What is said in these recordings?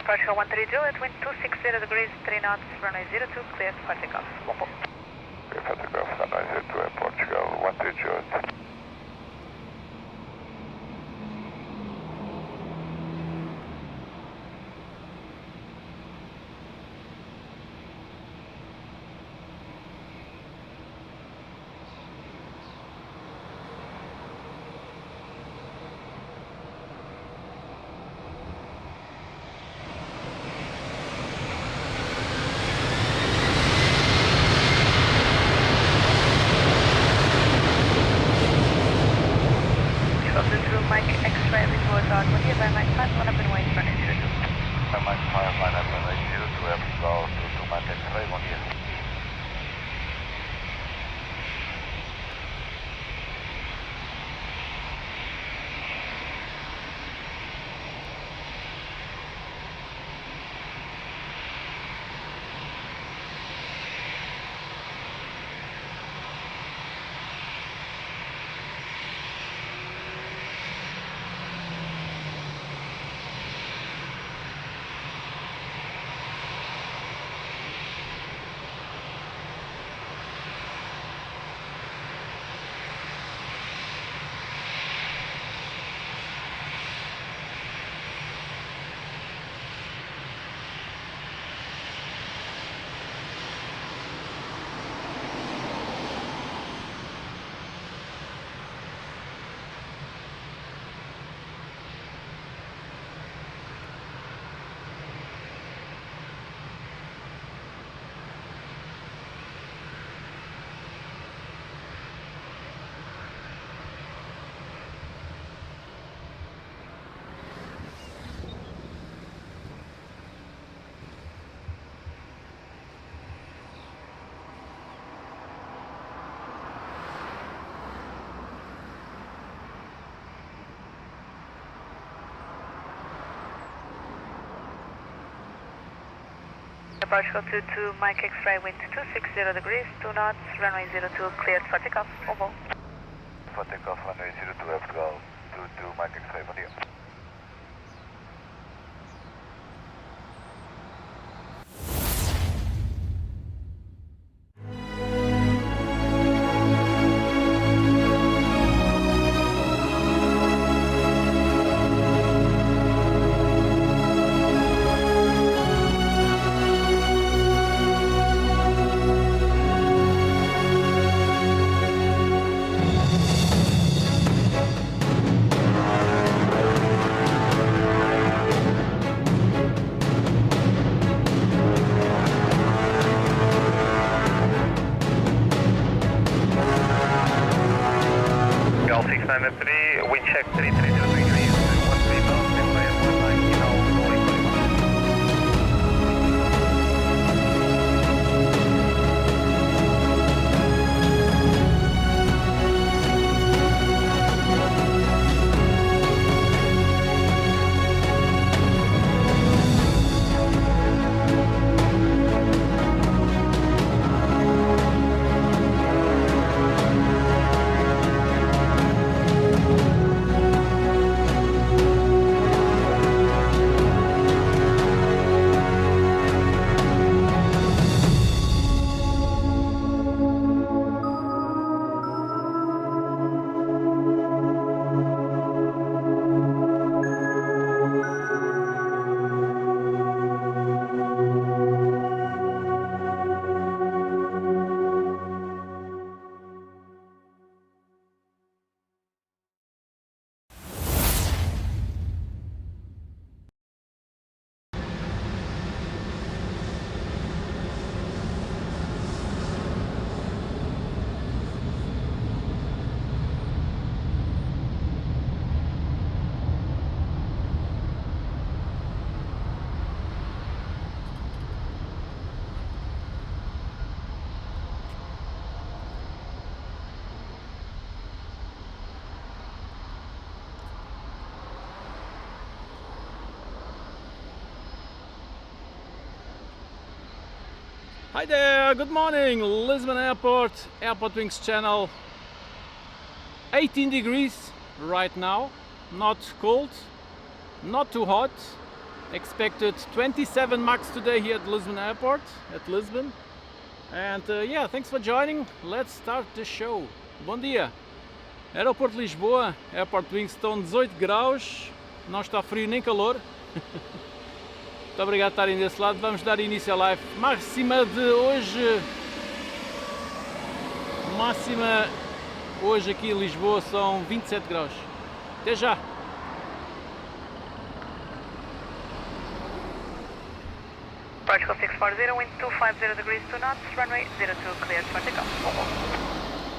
Departure 130 Juliet, wind 260 degrees, 3 knots, runway 02, cleared for takeoff. Clear for takeoff, runway 02 at Portugal, 130 Juliet. Mike X-ray report on Monday by Mike 5, 1 up and wait for an 02. By Mike 5, line up and 02, Airportugal, to Mike X-ray, bom dia. Departure 22, Mike X-ray, wind 260 degrees, 2 knots, runway 02, cleared for takeoff. Over. For takeoff, runway 02, Airportugal, to Mike X-ray, bom dia. L693, wind check 330 degrees, 13 knots, runway 19, rolling 21. Hi there, good morning, Lisbon Airport, AirportWings channel. 18 degrees right now, not cold, not too hot, Expected 27 max today here at Lisbon Airport, at Lisbon. And yeah, thanks for joining. Let's start the show. Bom dia! Aeroporto de Lisboa, AirportWings, estão 18 graus, não está frio nem calor. Muito obrigado por estarem desse lado. Vamos dar início à live. Máxima hoje aqui em Lisboa são 27 graus. Até já! Portugal 640, wind 250 degrees 2 knots, runway 02 cleared for takeoff.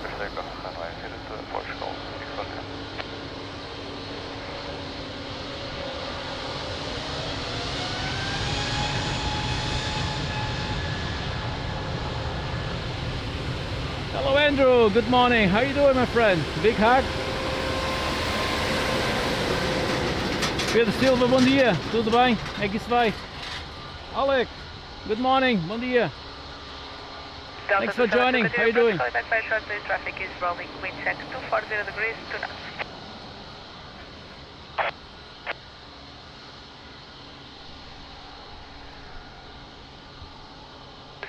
Clear takeoff, runway 02, Portugal 640. Hello Andrew, good morning. How you doing, my friend? Big hug. Pedro Silva, bom dia. Tudo bem? Como é que isso vai? Alec, good morning. Bom dia. Thanks for joining. How you doing? Traffic is rolling. Wind check 240 degrees 2 knots.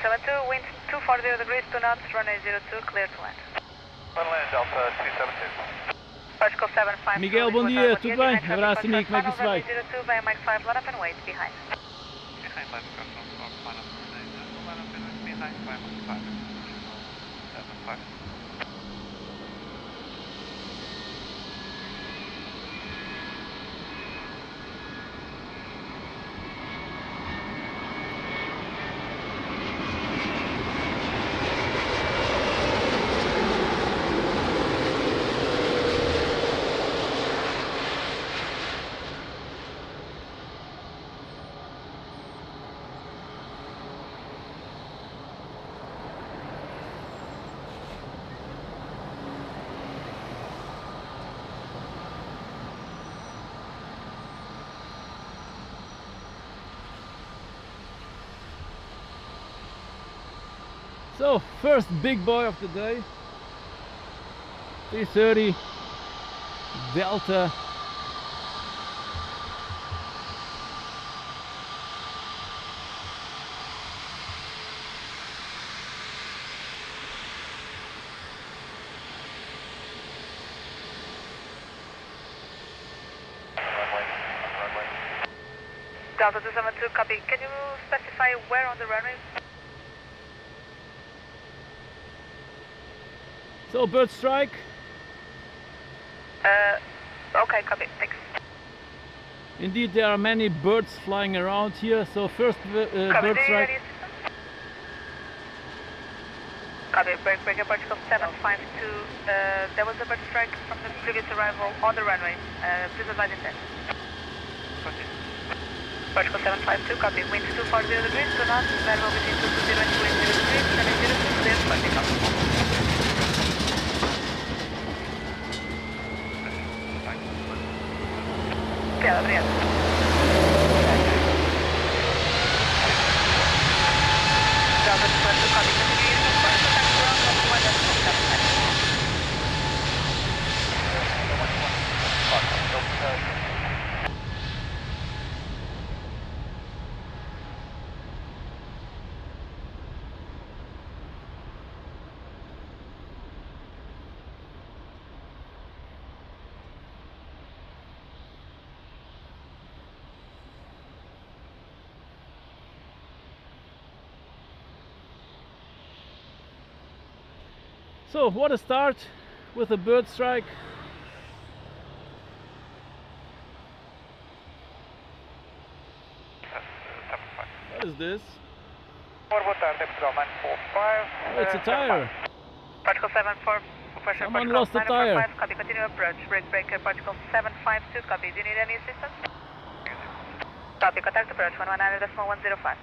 72, wind 240 degrees 2 knots, runway 02, clear to land. Land Delta 272. Portugal 75. Miguel, bom dia. Tudo bem? Abraço, amigo. Como é que isso vai? 02 by Mike 5, line up and wait behind. Behind by behind by 5. 75. So, first big boy of the day, 330 Delta. Delta 272, copy. Can you specify where on the runway? So, bird strike. Okay, copy. Thanks. Indeed, there are many birds flying around here. So, first Copy. bird Do you strike. ready? Copy. Breaker Portugal 752. There was a bird strike from the previous arrival on the runway. Please advise intent. Portugal 752, copy. Wind 240 degrees, 2 knots, variable between 220 and 280 degrees, 702, clear for takeoff. Obrigada, obrigada. Delta 242, copy. Continue using first contact ground on 1.75. So, what a start with a bird strike. What is this? Boa tarde, Portugal 945. Oh, it's a tire. Portugal 74, pressure Someone Portugal lost a tire. 945, copy. Continue approach. Breaker Portugal 752, copy. Do you need any assistance? Copy. Contact approach 119.105.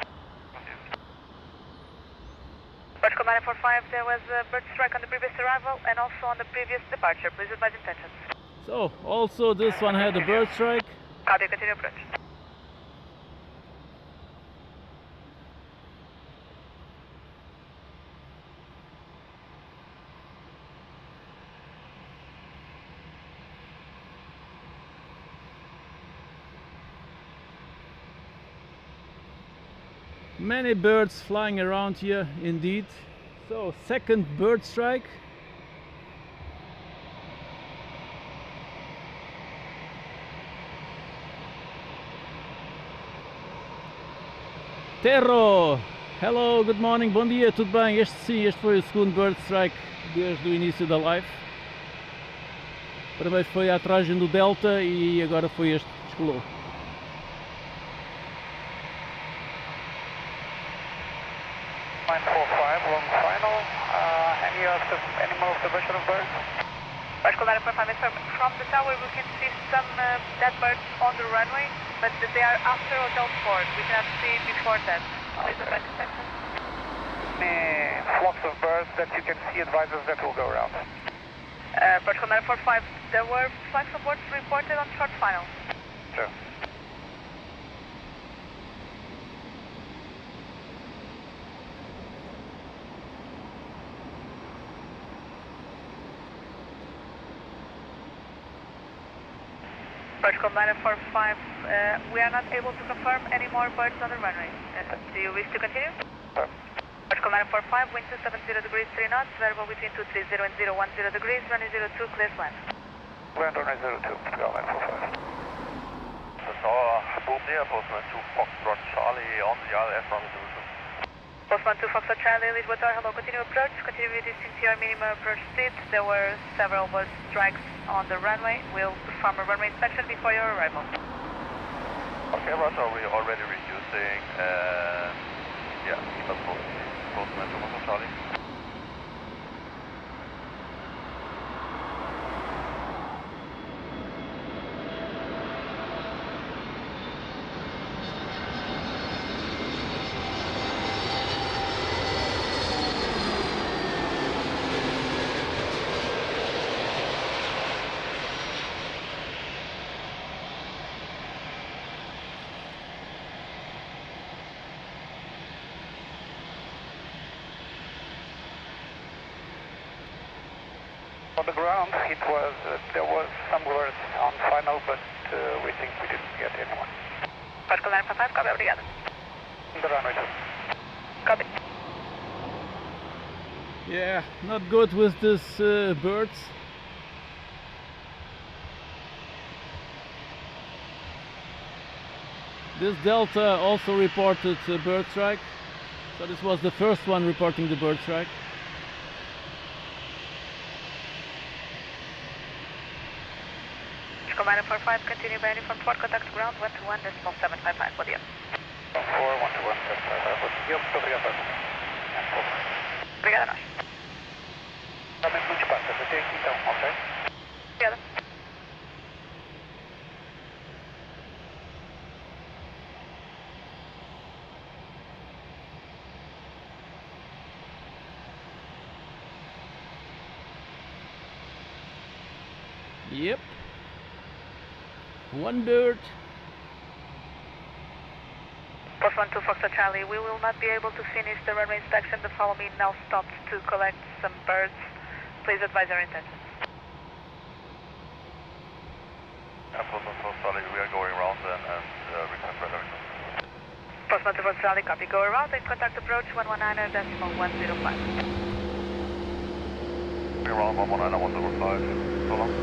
Portugal 945, there was a bird strike on the previous arrival and also on the previous departure. Please advise intentions. So, also this one had a bird strike. Copy. Continue approach. Many birds flying around here indeed. So second bird strike. Terro! Hello, good morning, bom dia, tudo bem? Sim, este foi o segundo bird strike desde o início da live. Primeiro foi a atragem do Delta e agora foi este que descolou. 945, long final. Any more observation of birds? Particle 945, from the tower we can see some dead birds on the runway, but they are after Hotel 4. We cannot see before that. Please advise the section. Any flocks of birds that you can see, advise us that will go around. Particle 945, there were flights of birds reported on short final. Sure. Protocol 945, we are not able to confirm any more birds on the runway. Do you wish to continue? Sure. Protocol 945, wind 270 degrees 3 knots, variable between 230 and 010 degrees, runway 02, clear land. Land runway 02, Portugal 945. Tower, Bombardier, Postman 2 Foxtrot Charlie on the RF from 02. Postman 2 Foxtrot Charlie, Lisbon Tower, hello, continue approach, continue with this CTR minimum approach speed. There were several bird strikes on the runway. We'll perform a runway inspection before your arrival. Okay, Roger, we're already reducing, yeah, that's Postman 2 Foxtrot Charlie. On the ground, there was some birds on final, but we think we didn't get anyone. Protocol 955, copy, obrigado. The runway 2. Copy. Yeah, not good with these birds. This Delta also reported a bird strike. So this was the first one reporting the bird strike. Protocol 945, continue by uniform port, contact ground 121.755, bom dia. 4, 121.755, bom dia, muito obrigado. Obrigada a nós. Realmente muito espaço, até aqui então, ok? Obrigada. Yep. One bird. Postman 2 Foxtrot Charlie, we will not be able to finish the runway inspection. The follow me now stopped to collect some birds. Please advise your intentions. Postman 2 Charlie, we are going around and request further results. Postman 2 Foxtrot Charlie, copy. Go around and contact approach 119.105. We're around 119.105, so long.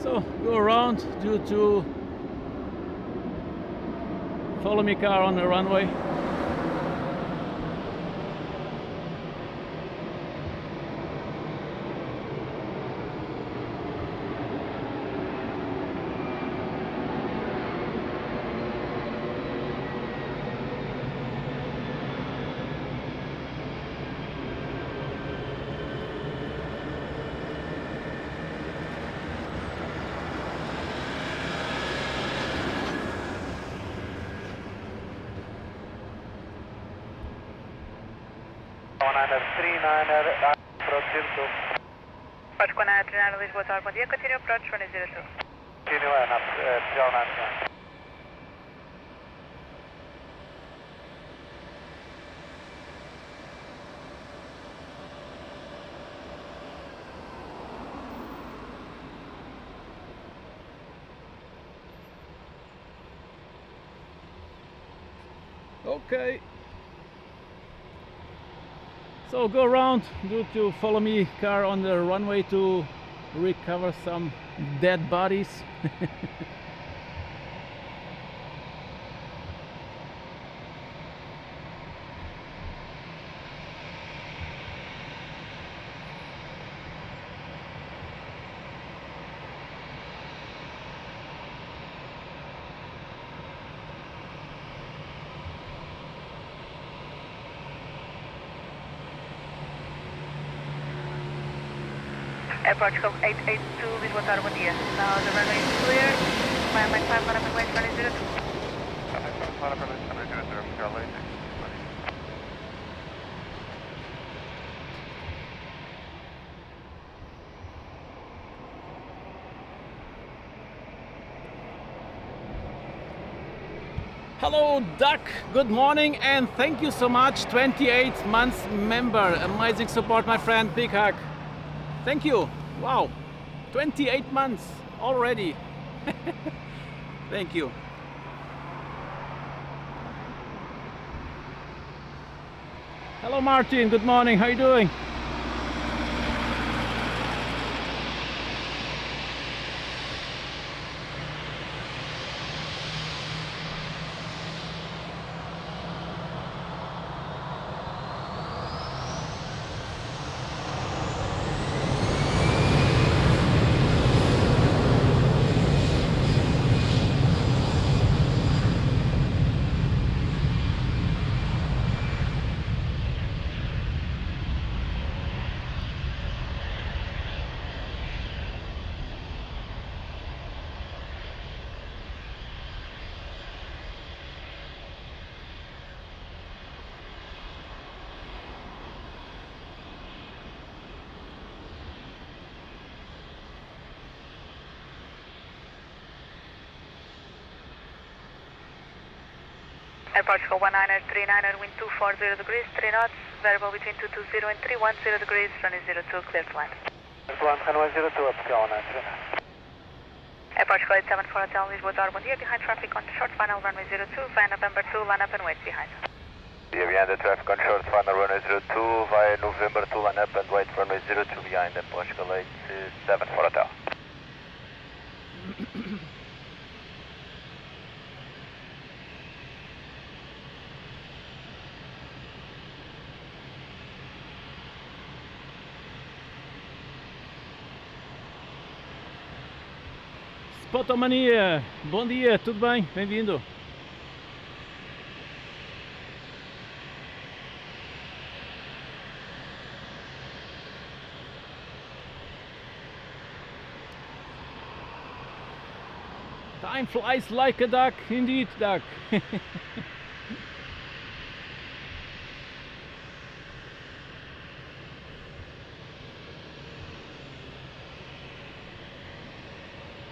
So go around due to follow me car on the runway. 1939, approach 02. Approach 1939, Lisbon Tower, bom dia, continue approach runway 02. Continue, Portugal 99. Okay. So go around, to follow me car on the runway to recover some dead bodies. Airport 882, Lisbon Tower, bom dia. Now the runway is clear. Miami 5, runway west, runway 02. Hello Duck, good morning and thank you so much, 28 months member, amazing support my friend, big hug. Thank you, wow, 28 months already. Thank you. Hello Martin, good morning, how are you doing? Airport 1939, wind 240 degrees, 3 knots, variable between 220 and 310 degrees, runway 02, clear to land. Runway 02, Portugal 1939. Airport 874 Hotel, Lisbon Tower, bom dia, behind traffic on short final runway 02, via November 2, line up and wait behind. Yeah, behind the traffic on short final runway 02, via November 2, line up and wait runway 02 behind the Portugal 874 Hotel. Spotomania, bom dia, tudo bem? Bem-vindo. Time flies like a duck, indeed, duck.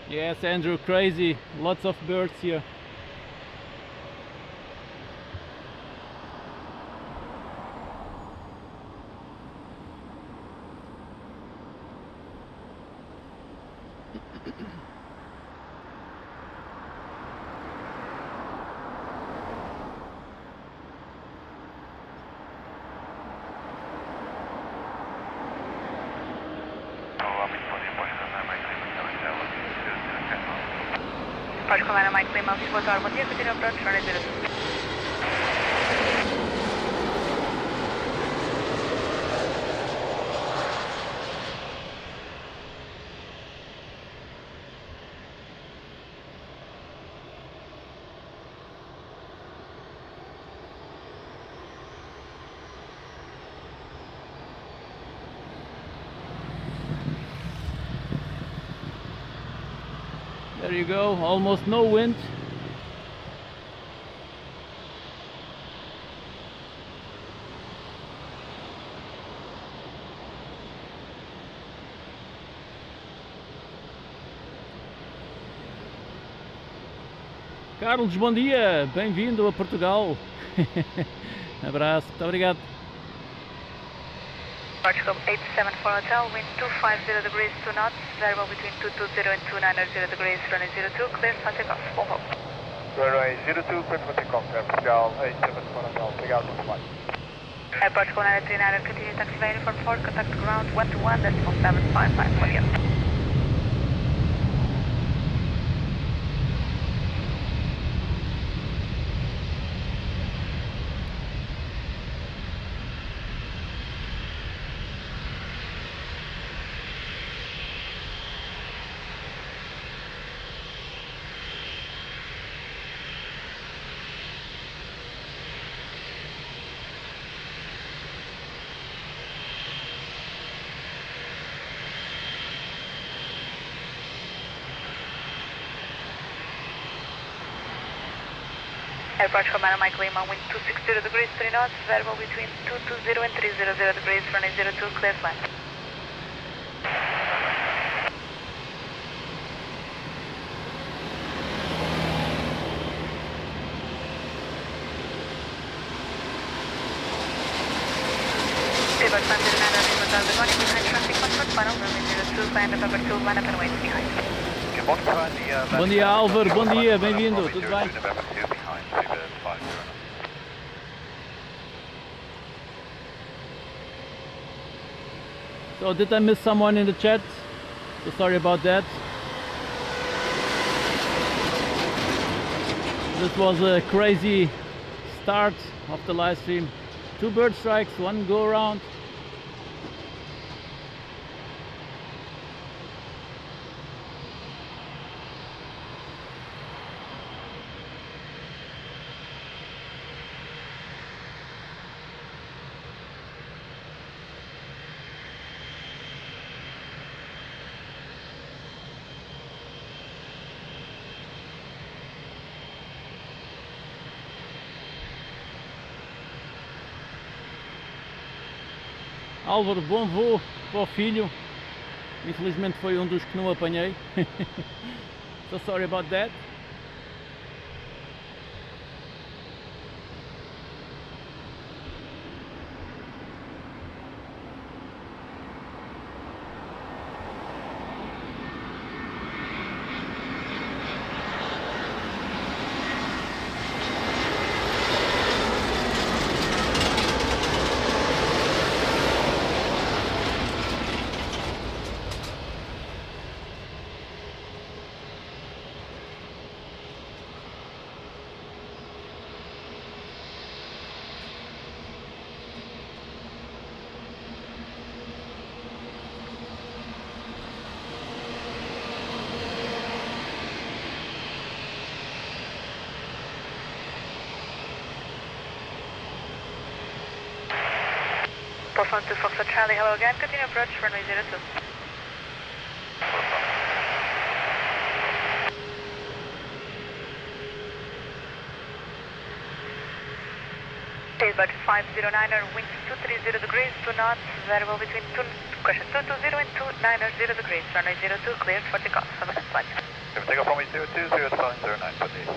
Yes, Andrew, crazy. Lots of birds here. Pode colar a Mike Lima, Lisbon Tower, bom dia, continue approach runway 02. There you go, almost no wind. Carlos, bom dia, bem-vindo a Portugal. Abraço, muito obrigado. Portugal 874 Hotel, wind 250 degrees 2 knots, variable between 220 and 290 degrees, runway 02, clear for takeoff, full hold. Runway 02, clear for takeoff, Portugal 874 Hotel, obrigado, muito bem. Portugal 939, continue taxi by uniform 4, contact ground 121.755, bom dia. Airport Commander Mike Lima, wind 260 degrees 3 knots, variable between 220 and 300 degrees, runway 02, clear to land. Seabird 509, Lisbon, Lisbon, behind traffic, contact final, runway 02, fly under cover 2, line up and wait behind. Bom dia, Álvaro, bom dia, bem-vindo, tudo bem? So did I miss someone in the chat? So sorry about that. This was a crazy start of the live stream. 2 bird strikes, 1 go around. Álvaro, bom voo para o filho. Infelizmente foi um dos que não apanhei. So sorry about that. Postman 2 Foxtrot Charlie, hello again, continue approach, runway 02. Seabird 509er, wind 230 degrees, 2 knots, variable between 220 and 290 degrees, runway 02, cleared for takeoff, have a nice flight. Take off runway 02, 0509, please.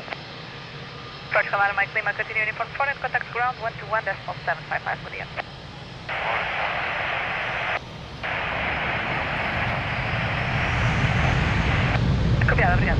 Approach Commander Mike Lima, continue uniform 4 and contact ground 121.755, good day. Copiado, obrigado.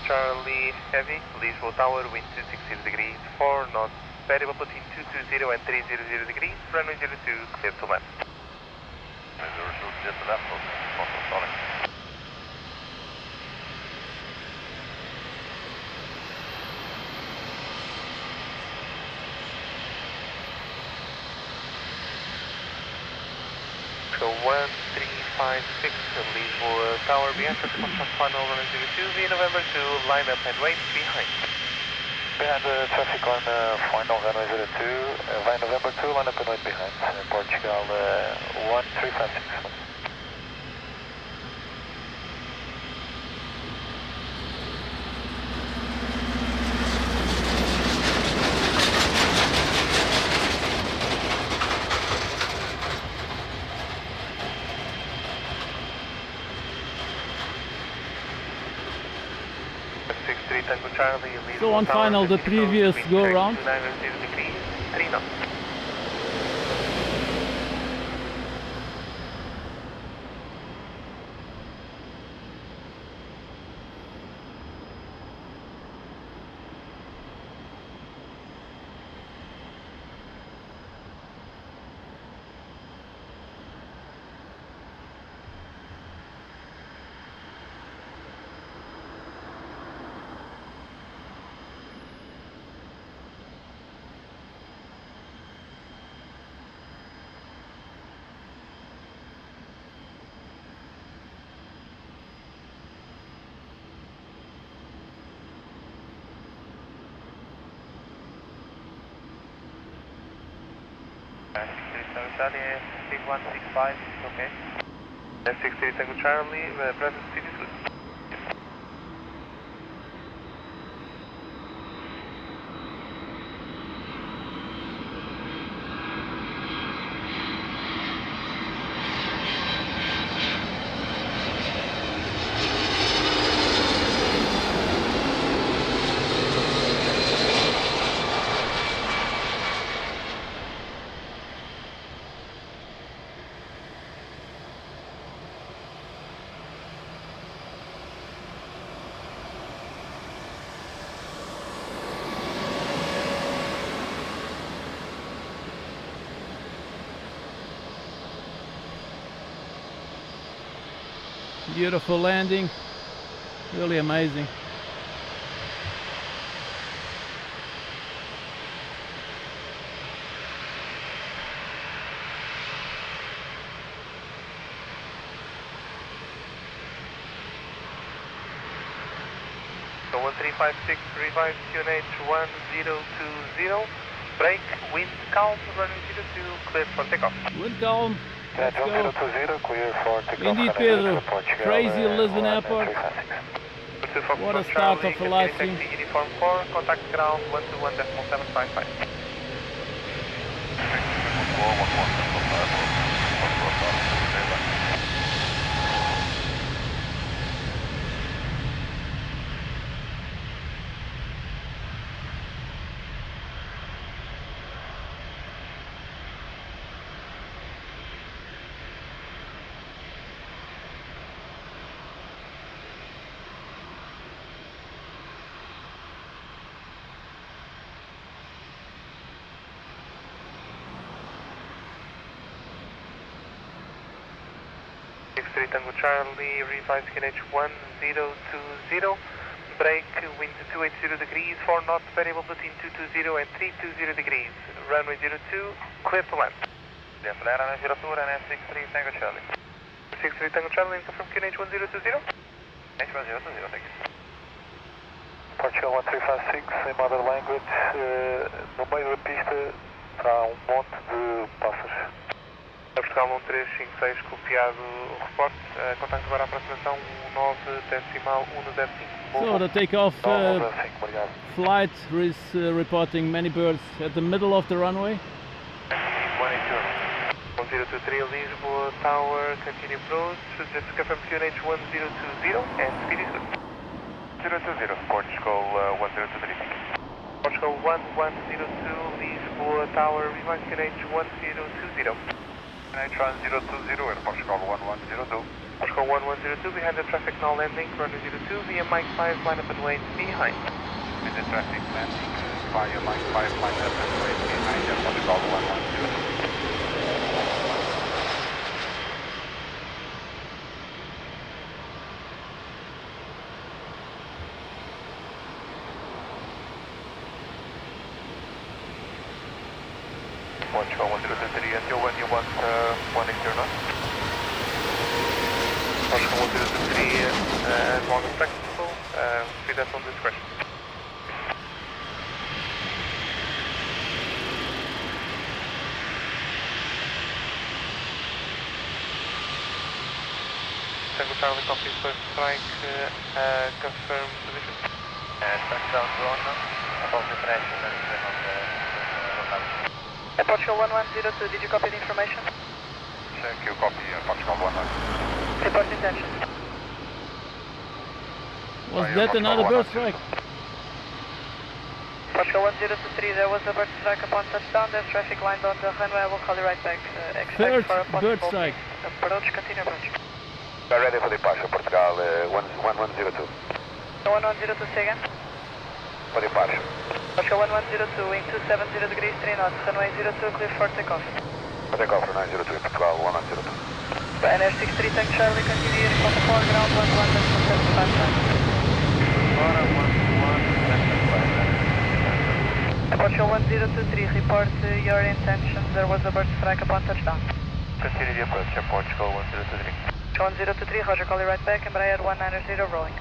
Charlie Heavy, Lisbon Tower, wind 260 degrees, 4 knots, variable between 220 and 300 degrees, runway 02, clear to land. Just left, also stalling. Portugal 1356, Lisbon Tower, behind traffic control final runway 02, via November 2, line up and wait behind. Behind the traffic on final runway 02, line November 2, line up and wait behind. Portugal 1356. So on final, the previous go around. 90 degrees, 3 knots. Charlie, 6165, okay. S63 Tango Charlie, present city good. Beautiful landing, really amazing. So 1356, revive QNH 1020, break, wind calm, runway 02, clear for takeoff. Wind calm, let's go. 1020, clear for takeoff. Indeed, Pedro, crazy Lisbon airport. What a start of the live stream. Uniform 4, contact ground 121.755. Tango Charlie, revise QNH 1020, break, wind 280 degrees, 4 knots, variable between 220 and 320 degrees, runway 02, clear to land. Yes, runway 02 and S63 Tango Charlie. 63 Tango Charlie, confirm QNH 1020? H1020, thank you. Portugal 1356, em mother language, no meio da pista está monte de pássaros. Portugal 1356, copiado o reporte, contacto agora a aproximação 9.105. So the takeoff flight is reporting many birds at the middle of the runway. 1023 Lisbon Tower, continue approach, just confirm QNH 1020 and speed is good. 020, Portugal 1023. Portugal 1102 Lisbon Tower, revise QNH 1020. QNH 1020 and Portugal 1102. Portugal 1102 behind the traffic now landing, runway 02 via Mike 5, line up and wait behind. Behind the traffic landing via Mike 5, line up and wait behind and Portugal 1102. Portugal 1023, until when you want 180 knots? Portugal 1023, as long as practicable, see that on discretion. Tango Charlie, copy first strike, confirm position. Touchdown drone, above the pressure and then on the locality. Portugal 1102, did you copy the information? Thank you, copy, Portugal 11. Report intention. Was that another bird strike? Portugal 1023, there was a bird strike upon touchdown. There's traffic lined on the runway. I will call you right back. Third For a bird possible strike. approach, continue approach. We're ready for departure, Portugal 1102. 1102, say again. For departure. Portugal 1102, wing 270 degrees, 3 knots, runway 02, clear for takeoff. For takeoff for 903, Portugal 1102. NR63 Tank Charlie, continue on the foreground, 11.75 times. Portugal 1023, report your intentions. There was a bird strike upon touchdown. Continue the approach, Portugal 1023. 1023, Roger, call you right back, Embraer 190 rolling.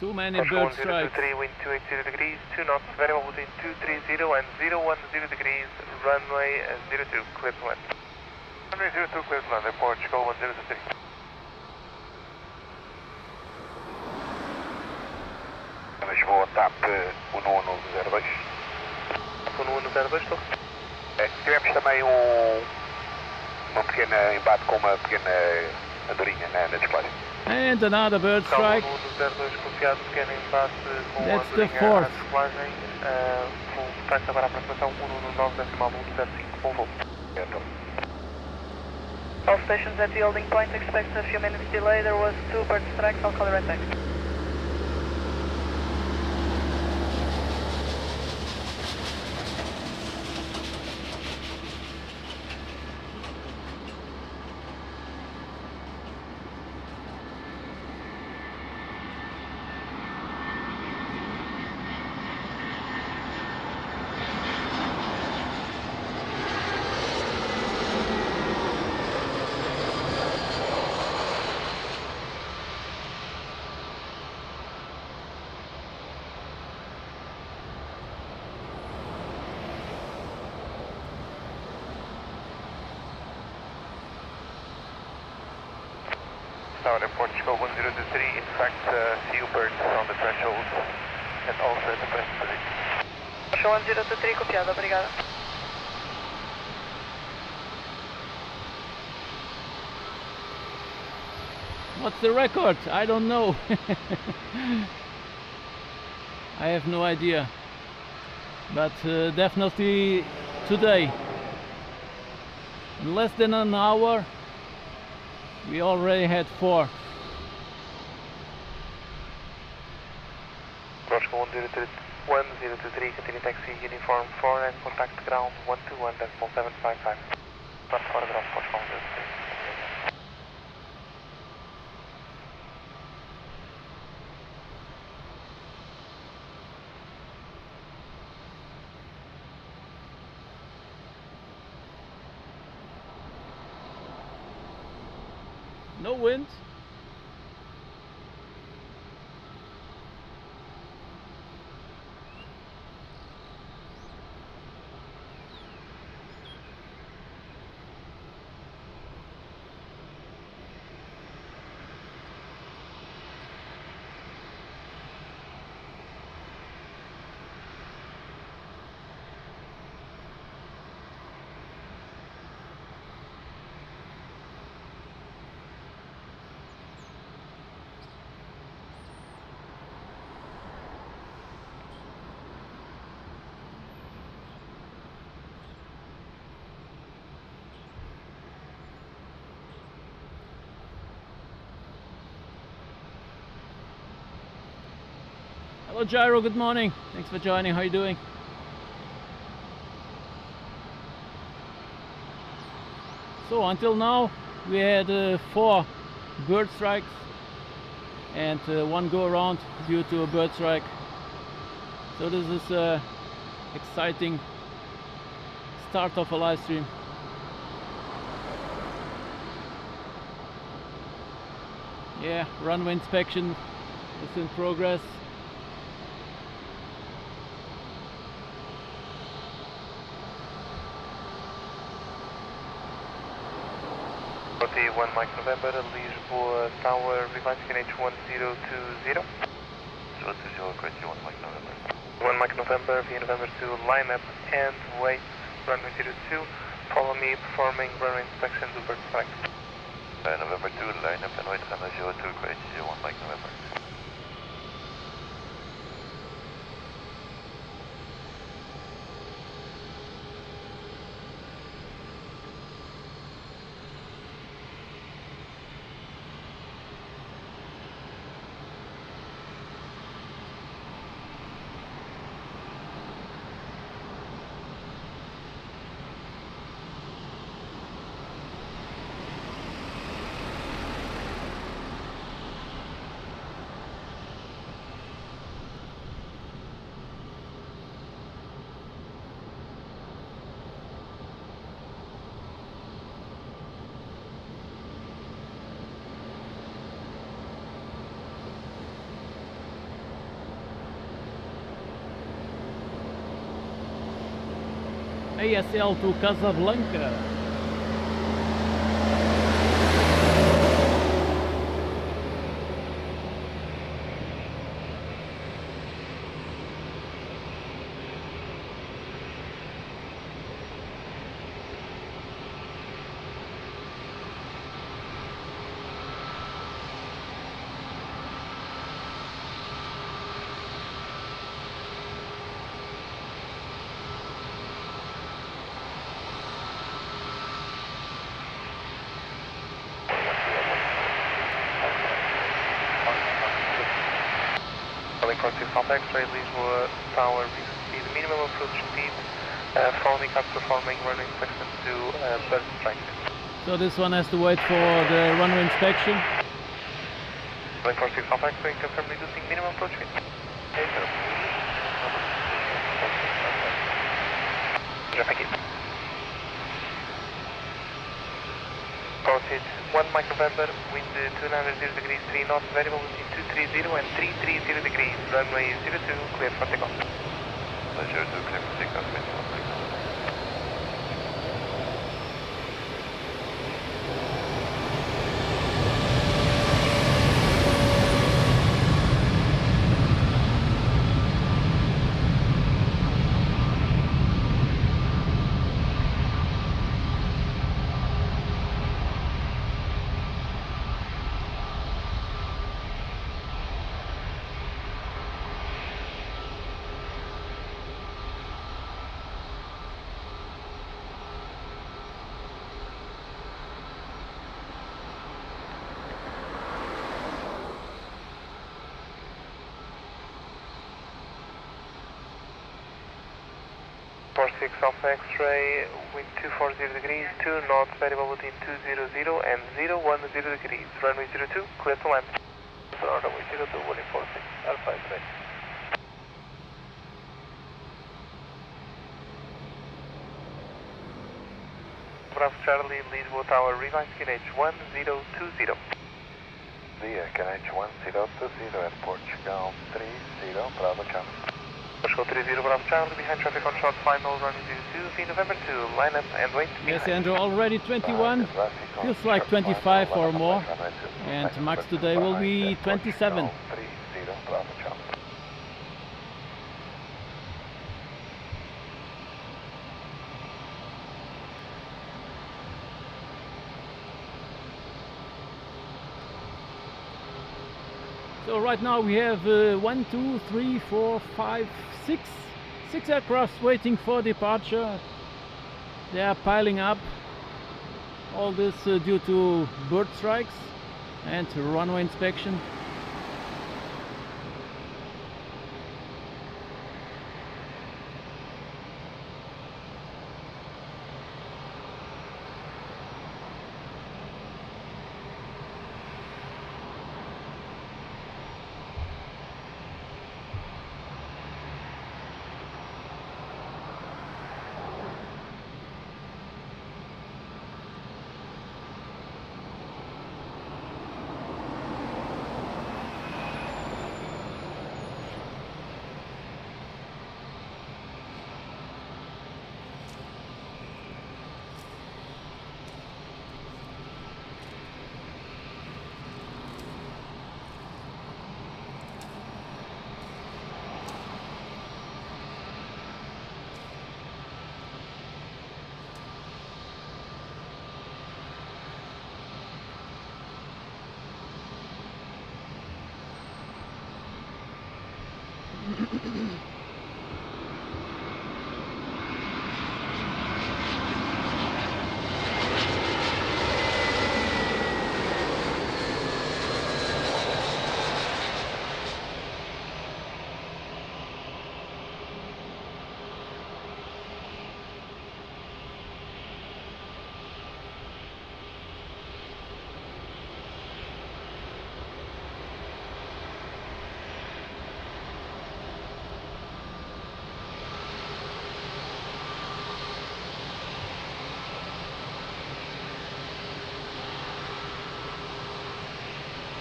Too many Portugal bird strikes. 1023, wind 280 degrees, 2 knots, variable between 230 and 010 degrees, runway 02, clear to land. Runway 02, clear to land, Portugal 1023. Lisboa, TAP 1102. Estou no 102, estou. Tivemos também uma pequena embate com uma pequena andorinha na desplagem. And another bird Calma strike. no 02, confiado, pequeno embate com That's a the andorinha fourth. à descolagem. Full strike agora a aproximação 119, decimal 105, bom voo. All stations at the holding point, expect a few minutes delay. There was 2 bird strikes, I'll call you right back. Tower at Portugal 1023, in fact, few birds on the threshold and also at the present position. Portugal 1023, copiado, obrigado. What's the record? I don't know. I have no idea. But definitely today. In less than an hour we already had 4. Portugal 1023, continue taxi uniform 4 and contact ground 121.755. Not photograph Portugal 1023. No wind. Hello Gyro, good morning. Thanks for joining. How are you doing? So until now we had 4 bird strikes and 1 go around due to a bird strike. So this is a exciting start of a live stream. Yeah, runway inspection is in progress. One Mike November, Lisbon Tower, revising NH1020. 020, correct, 1 Mike November. 1 Mike November, V November 2, line up and wait, runway 02. Follow me, performing runway inspection, do bird strike. November 2, line up and wait, runway 02, correct, 1 Mike November. ASL to Casablanca. X-ray, Lisbon Tower, speed, minimum approach speed, follow me, cut performing runway inspection to bird strike. So this one has to wait for the runway inspection. 46 Alpha X-ray, confirm reducing minimum approach speed. Thank you. Proceed 1 Mike November, wind 290 degrees, 3 knots, variable between 230 and 330 degrees, runway 02, clear for takeoff. 02, clear for takeoff, 21 Mike November. Alpha X-ray, wind 240 degrees, 2 knots, variable between 200 and 010 degrees, runway 02, clear to land. Runway 02, 146, Alpha X-ray. Bravo Charlie, Lisbon Tower, revise KNH1020. KNH1020 at Portugal 30, Bravo Charlie. Portugal 30, Bravo Charlie, behind traffic on short final, runway 02, V November 2, line up and wait. Yes, Andrew, already 21, feels like 25 or more, and max today will be 27. So right now we have 1, 2, 3, 4, 5, 6 aircrafts waiting for departure. They are piling up. All this due to bird strikes and runway inspection.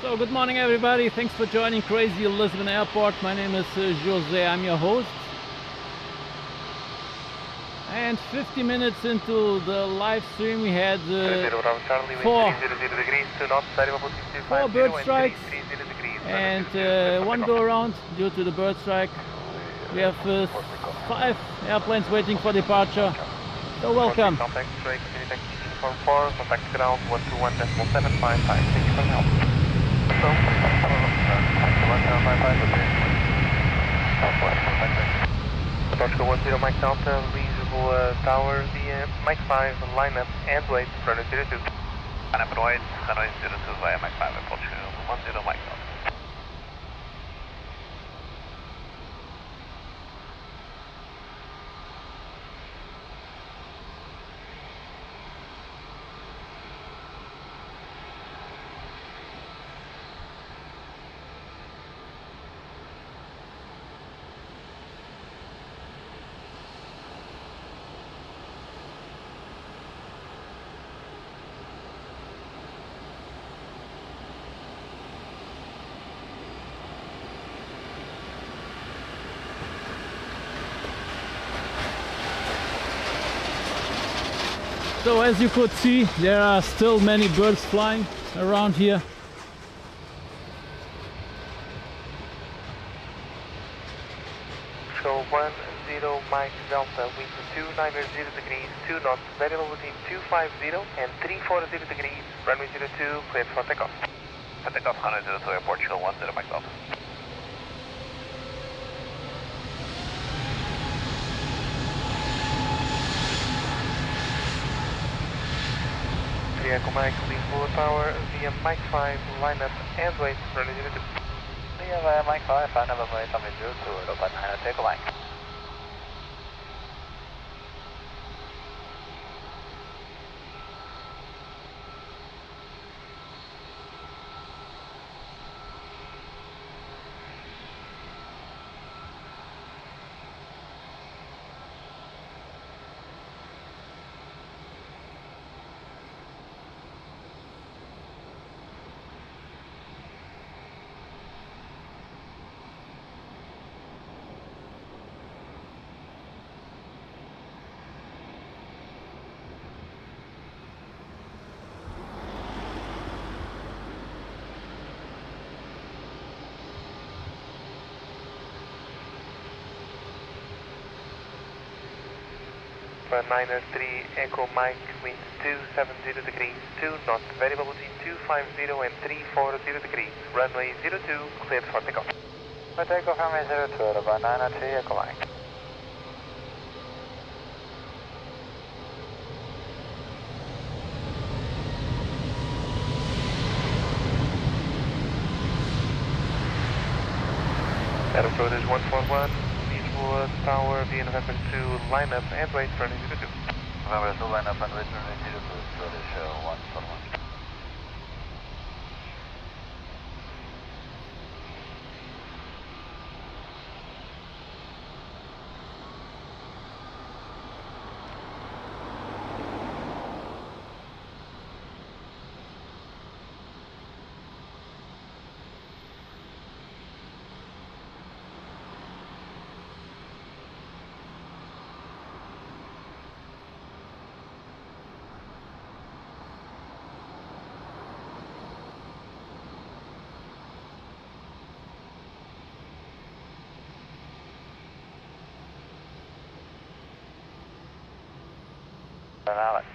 So good morning everybody, thanks for joining Crazy Lisbon Airport. My name is Jose, I'm your host. And 50 minutes into the live stream we had four bird strikes and one go around due to the bird strike. We have 5 airplanes waiting for departure, so welcome. Contact ground 121.755. Thank you for your help. Portugal 10 Mike Delta, Lisbon Tower, via Mike 5, line up and wait, runway 02. Line up and wait, runway 02 via Mike 5 at Portugal 10 Mike Delta. So as you could see, there are still many birds flying around here. So 10 Mike Delta, wind 290 degrees, 2 knots, variable between 250 and 340 degrees, runway 02, cleared for takeoff. For takeoff, runway 02 at Portugal 10 Mike Delta. Echo Mike, Lisbon Tower, via Mike 5, line up and wait, runway 02. Via Mike 5, line up and wait, runway 02, Europa 9 at Echo Mike. Niner 3 Echo Mike, wind 270 degrees, 2 knots, variable between 250 and 340 degrees, runway 02, cleared for takeoff. For takeoff, runway 02, Europa 9 3 Echo Mike. Airport is 141, Lisbon Tower, via November 2, line up and wait, runway 02. November 2, line up and wait, runway 02, British 141.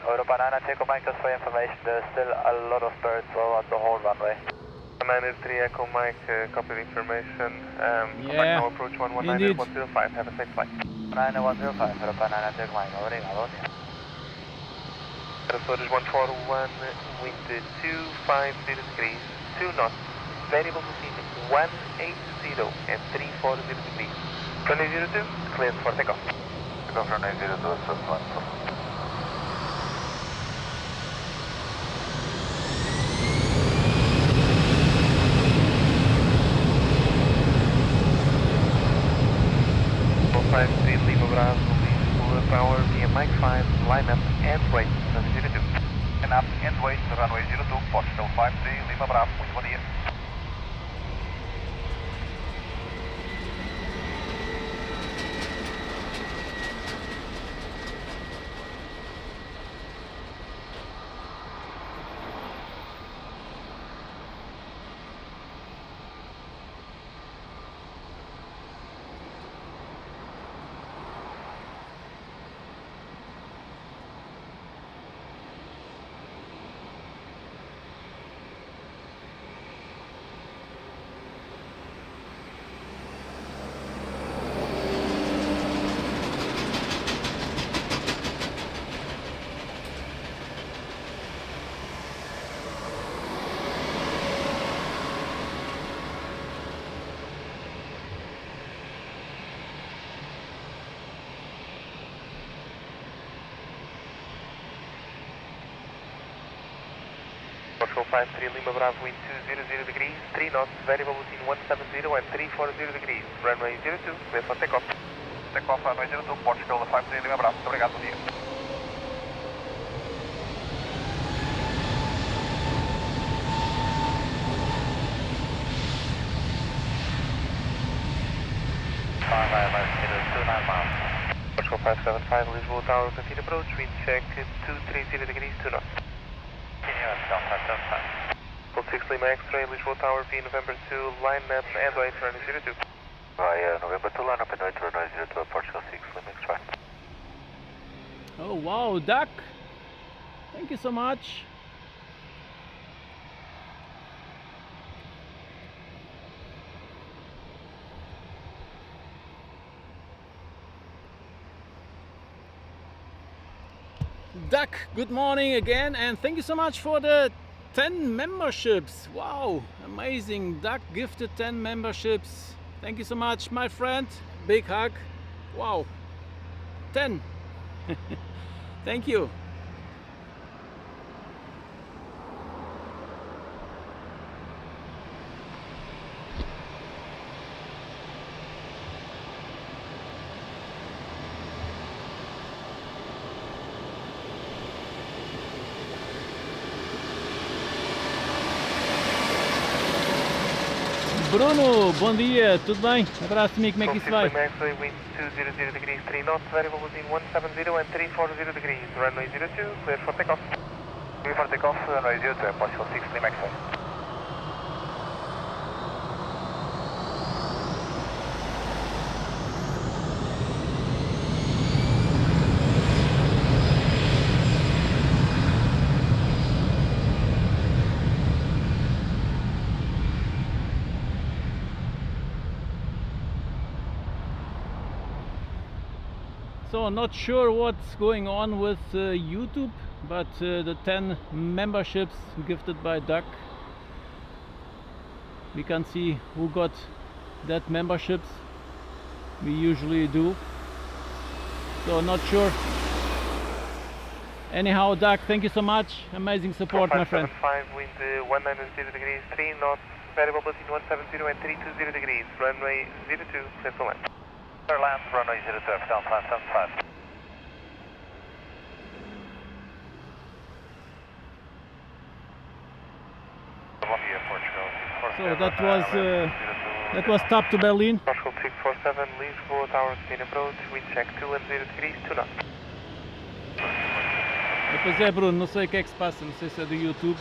Europa 9 Echo Mike, just for information, there's still a lot of birds throughout the whole runway. 903 Echo Mike, copy the information. Yeah, approach 119 indeed. 105, have a safe flight. 9105, Europa 9 Echo Mike, over in Alonia. Airport is 141, wind 250 degrees, 2 knots, variable between 180 and 340 degrees. Runway 02, cleared for takeoff. Takeoff runway 02, just 141. Lima Bravo, Lisbon Tower, via Mike 5, line up and wait, runway 02. And up and wait, runway 02, Portugal 53, Lima Bravo, muito bom dia. Portugal 53 Lima Bravo, wind 200 degrees, 3 knots, variable between 170 and 340 degrees. Runway 02, clear for takeoff. Takeoff, runway 02, Portugal 53 Lima Bravo. Muito obrigado, bom dia. Portugal 575 Lisbon Tower, continue approach, wind check 230 degrees, 2 knots. Hold 6 Lima X-ray, Lisbon Tower, V November 2, line up and wait, runway 02. November 2, line up and wait, runway 02, Portugal 6 Lima X-ray. Oh wow, Duck! Thank you so much. Duck, good morning again, and thank you so much for the 10 memberships. Wow, amazing. Duck gifted 10 memberships. Thank you so much, my friend. Big hug. Wow, 10. Thank you. Bruno, bom dia, tudo bem? Abraço amigo, como é que isso vai? X-ray, wind 200 degrees, 3 knots, variable between 170 and 340 degrees. Runway 02, clear for takeoff. Clear for takeoff, runway 02, Portugal 6 Lima X-ray. So not sure what's going on with YouTube, but the 10 memberships gifted by Duck, we can see who got that memberships. We usually do, so not sure. Anyhow, Duck, thank you so much. Amazing support, my friend. 5 wind 190 degrees, 3 knots, variable between 170 and 320 degrees. Runway 02, clear for land. Clear land, runway 02, down 575. So that was top to Berlin. Portugal 647, Lisbon Tower, continue approach, wind check 210 degrees, 2 knots. Pois é, Bruno, não sei o que é que se passa, não sei se é do YouTube,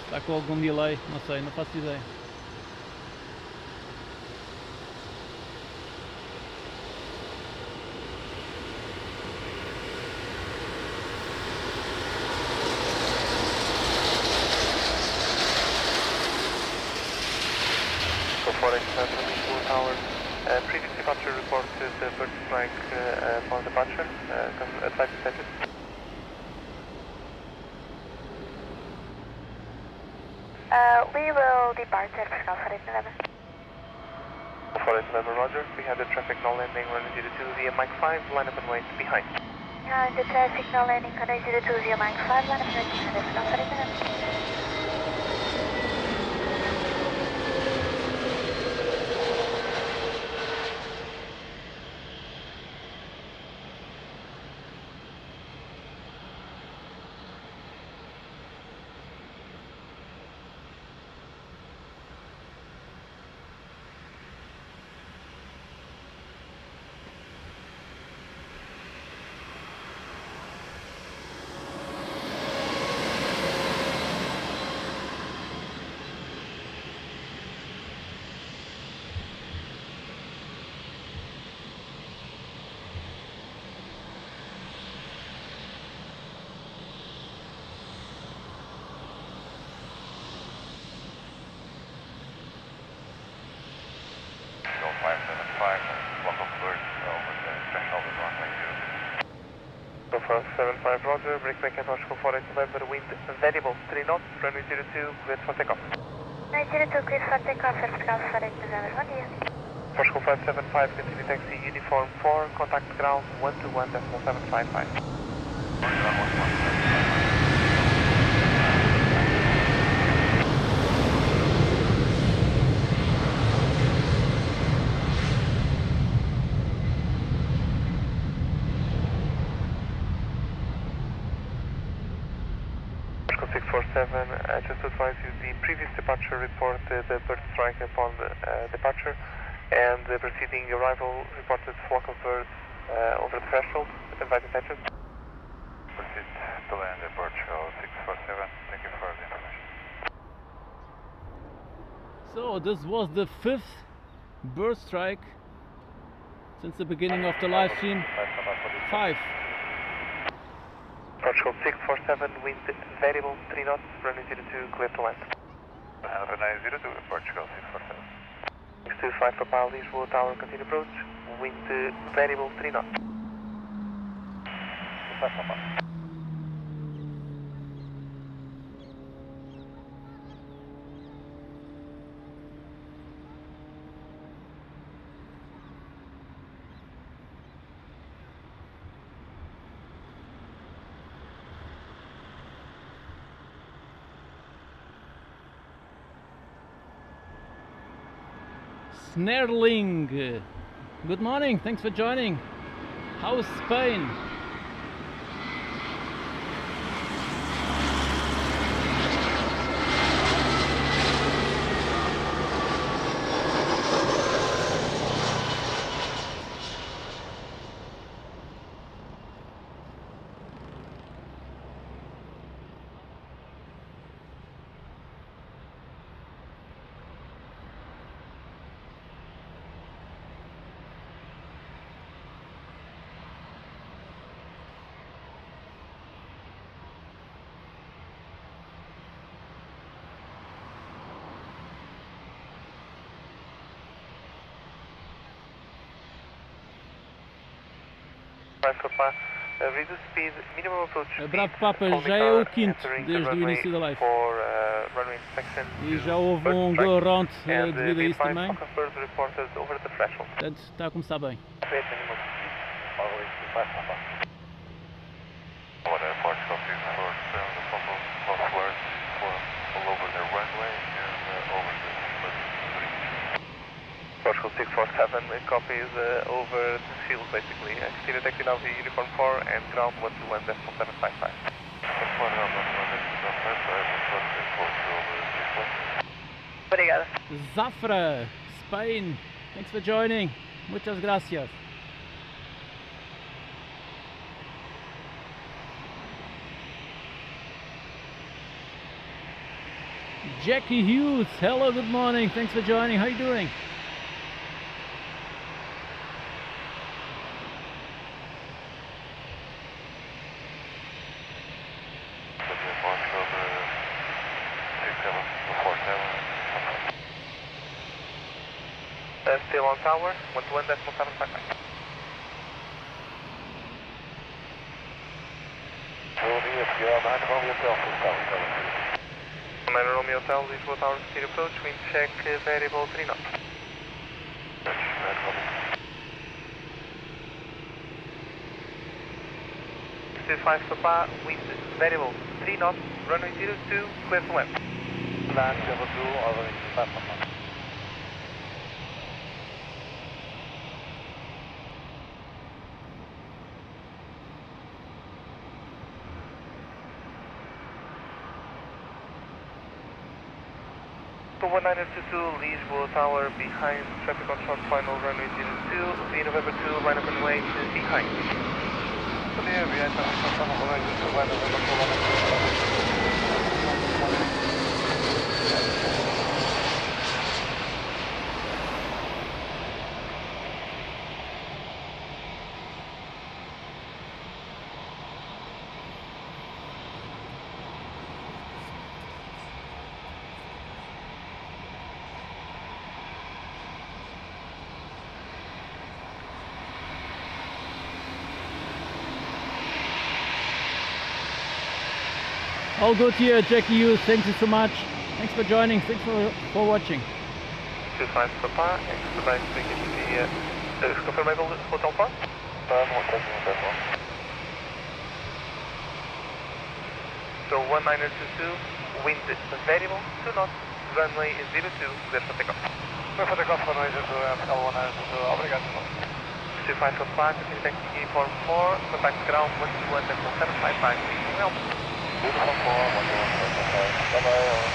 está com algum delay, não sei, não faço ideia. Lisbon Tower, previous departure reported first strike for departure, advise status. We will depart at Portugal 4811. 4811, roger. We have the traffic now landing runway 02 via Mike 5, line up and wait behind. The traffic now landing runway 02 via Mike 5, line up and wait behind Portugal 4811. Go 575, roger, break back at Portugal 48 November, wind variable 3 knots, runway 02, clear for takeoff. Runway 02, clear for takeoff at Portugal 48 November, bom dia. Portugal 575, continue taxi, uniform 4, contact ground 121.755. just to advise you, the previous departure reported a bird strike upon departure, and the preceding arrival reported flock of birds over the threshold. Advise attention. Proceed to land airport show 647. Thank you for the information. So this was the 5th bird strike since the beginning of the live stream. 5. Approach 647, wind variable 3 knots, runway 02, clear to land. Runway 02, Portugal 647. 625 for Pile Lisbon Tower, continue approach, wind variable 3 knots. 5 Snerling, good morning, thanks for joining. How's Spain? Reduce speed, minimum approach Bravo Papa, já é o quinto desde o início da live. E já houve um go around devido a isso também. Portanto, está a começar bem. Portugal 647, the fumble northward all over the runway and over the Portugal 647 copies over the field basically. Exterior taxi now via uniform 4 and ground 121.755. Obrigada. Zafra, Spain, thanks for joining. Muchas gracias. Jackie Hughes, hello, good morning, thanks for joining. How are you doing? Still on tower, 121.755. Commander Romeo Hotel, Lisbon Tower, speed approach, wind check, variable 3 knots. 65 Papa, wind variable 3 knots, runway 02, clear to land. Land 02, over 5 Papa. So 1922, Lisbon Tower behind, traffic on short final, runway 02, V November 2, line up and wait, behind. All good here, Jackie Hughes, thank you so much. Thanks for joining, thanks for watching. 25 Papa, expedite the confirmable hotel park. So 1922, wind variable, 2 knots, runway 02, clear for takeoff. Clear for takeoff, runway 02, L192, obrigado. 25 Papa, continue taxi uniform 4, contact ground 121.755, Beautiful form, 105. Bye-bye.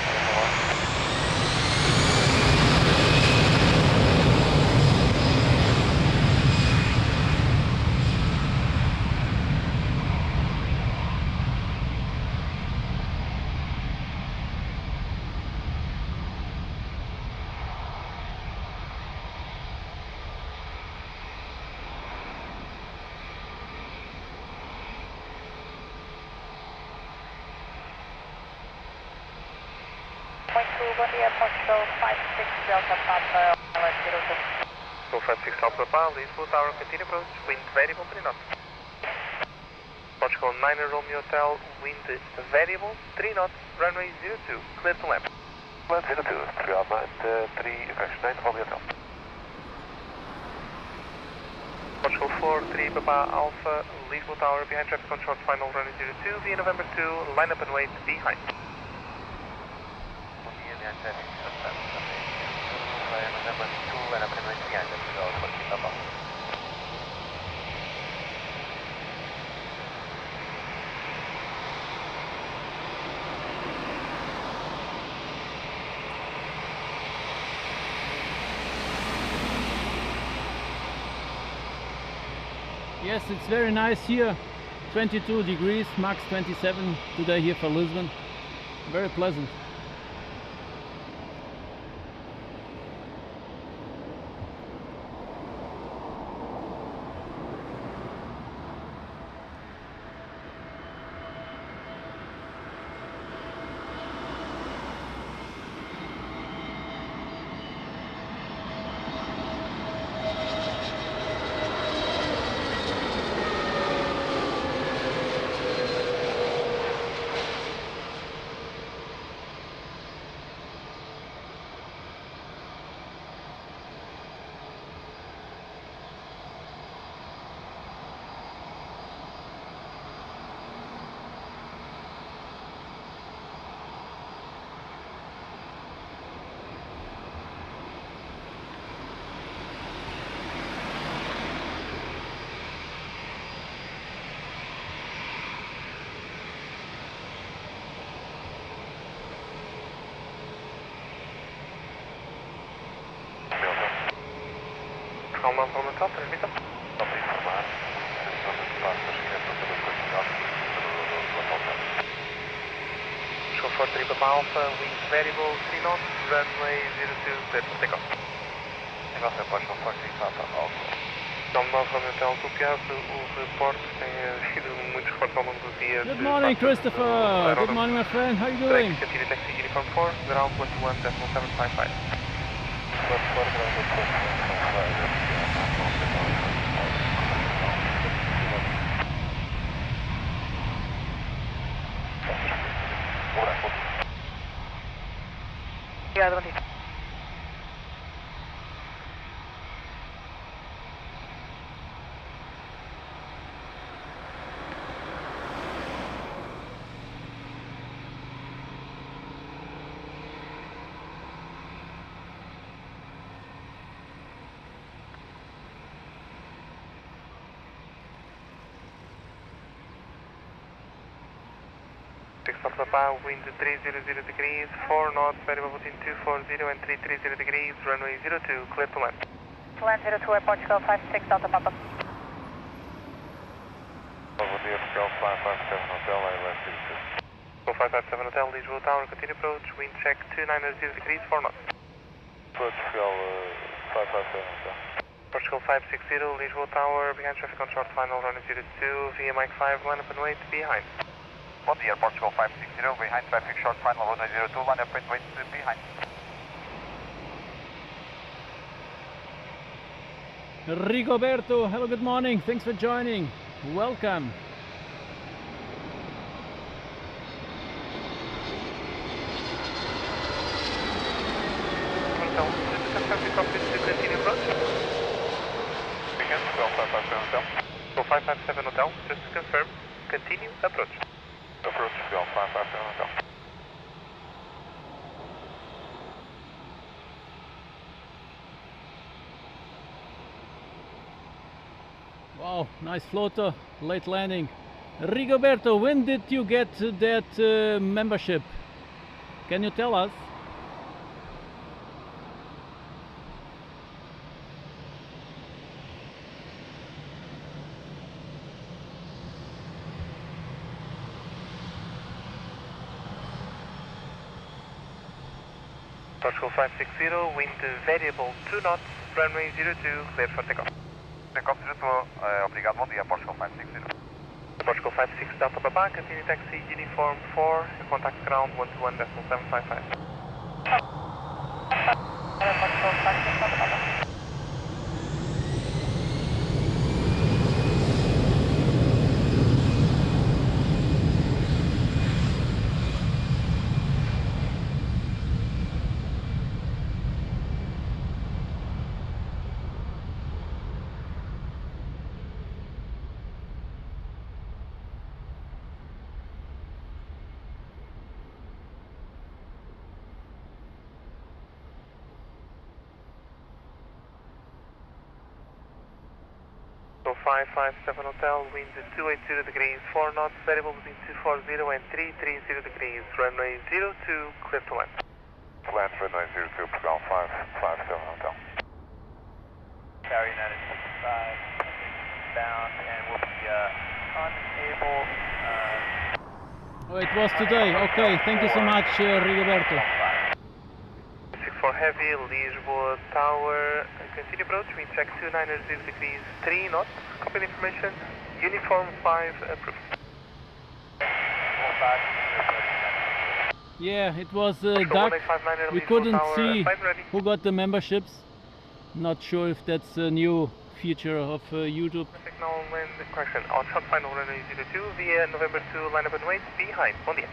Bom dia, Portugal 56 Delta Papa, 02. Go 56 Alpha Papa, Lisbon Tower, continue approach, wind variable 3 knots. Portugal 9 Romeo Hotel, wind variable 3 knots, runway 02, clear to land. Land 02, 3 Alpha and 3 correction 9 Romeo Hotel. Portugal 4, 3 Papa Alpha, Lisbon Tower, behind traffic on short final runway 02, via November 2, line up and wait behind. Yes, it's very nice here. 22 degrees, max 27 today here for Lisbon. Very pleasant. Calma from the top, transmitter. Top informar, zona de passos, diretor do hotel. Show 4 3 Papa Alpha, wind variable 3 knots, runway 02, clear for takeoff. Negócio é Portugal 4 3 Papa Alpha. Calma from the hotel, copiado o reporte, tem havido muitos reportes ao longo do dia. Good morning, Christopher. Good morning, my friend. How are you doing? Continue taxi uniform 4, ground 21.755. Obrigado, bom dia. Papa, wind 300 degrees, 4 knots, variable between 240 and 330 degrees, runway 02, clear to land. Land 02, Portugal 56 Delta Papa. Bom dia, Portugal 557 Hotel, Land 02. Go 557 Hotel, Lisbon Tower, continue approach, wind check 290 degrees, 4 knots. Portugal 557 Hotel. Portugal 560, Lisbon Tower, behind traffic on short final, runway 02, via Mike 5, line up and wait behind. Bom dia, Portugal 560, behind traffic, short final, runway 02, line up and wait behind. Rigoberto, hello, good morning. Thanks for joining. Welcome. Hotel, just confirm the cockpit to continue approach. Again, Portugal 557 Hotel. Go 557 Hotel, just to confirm, continue approach. Approach, Portugal 557 Hotel. Wow, nice floater, late landing. Rigoberto, when did you get that membership? Can you tell us? Portugal 560, wind variable 2 knots, runway 02, cleared for takeoff. Takeoff 02, obrigado, bom dia, Portugal 560. Portugal 56 Delta Papa, continue taxi uniform 4, contact ground 121.755. Portugal 56 Delta Papa. So 557 Hotel, wind 280 degrees, 4 knots, variable between 240 and 330 degrees, runway 02, clear to land. Land runway 02, Portugal 557 Hotel. Tower United 65, bound, and we'll be unable. Oh, it was today. Okay, thank you so much, Rigoberto. 64 Heavy, Lisbon Tower, continue approach, wind check 290 degrees, 3 knots, complete information, uniform 5 approved. Yeah, it was dark. We couldn't see who got the memberships. Not sure if that's a new feature of YouTube. Perfect, now land correction, outshot final runway 02 via November 2, line up and wait, behind, bon dia.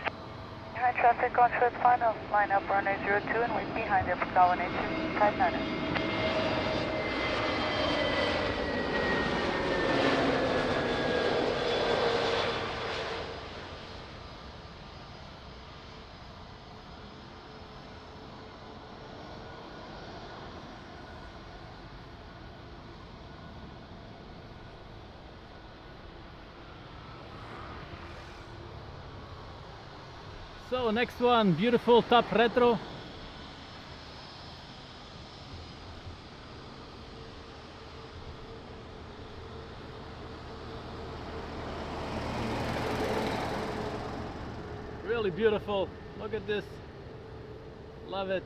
Behind traffic on short final, line up runway 02 and wait behind Air Portugal 18259. So next one, beautiful top retro. Really beautiful. Look at this. Love it.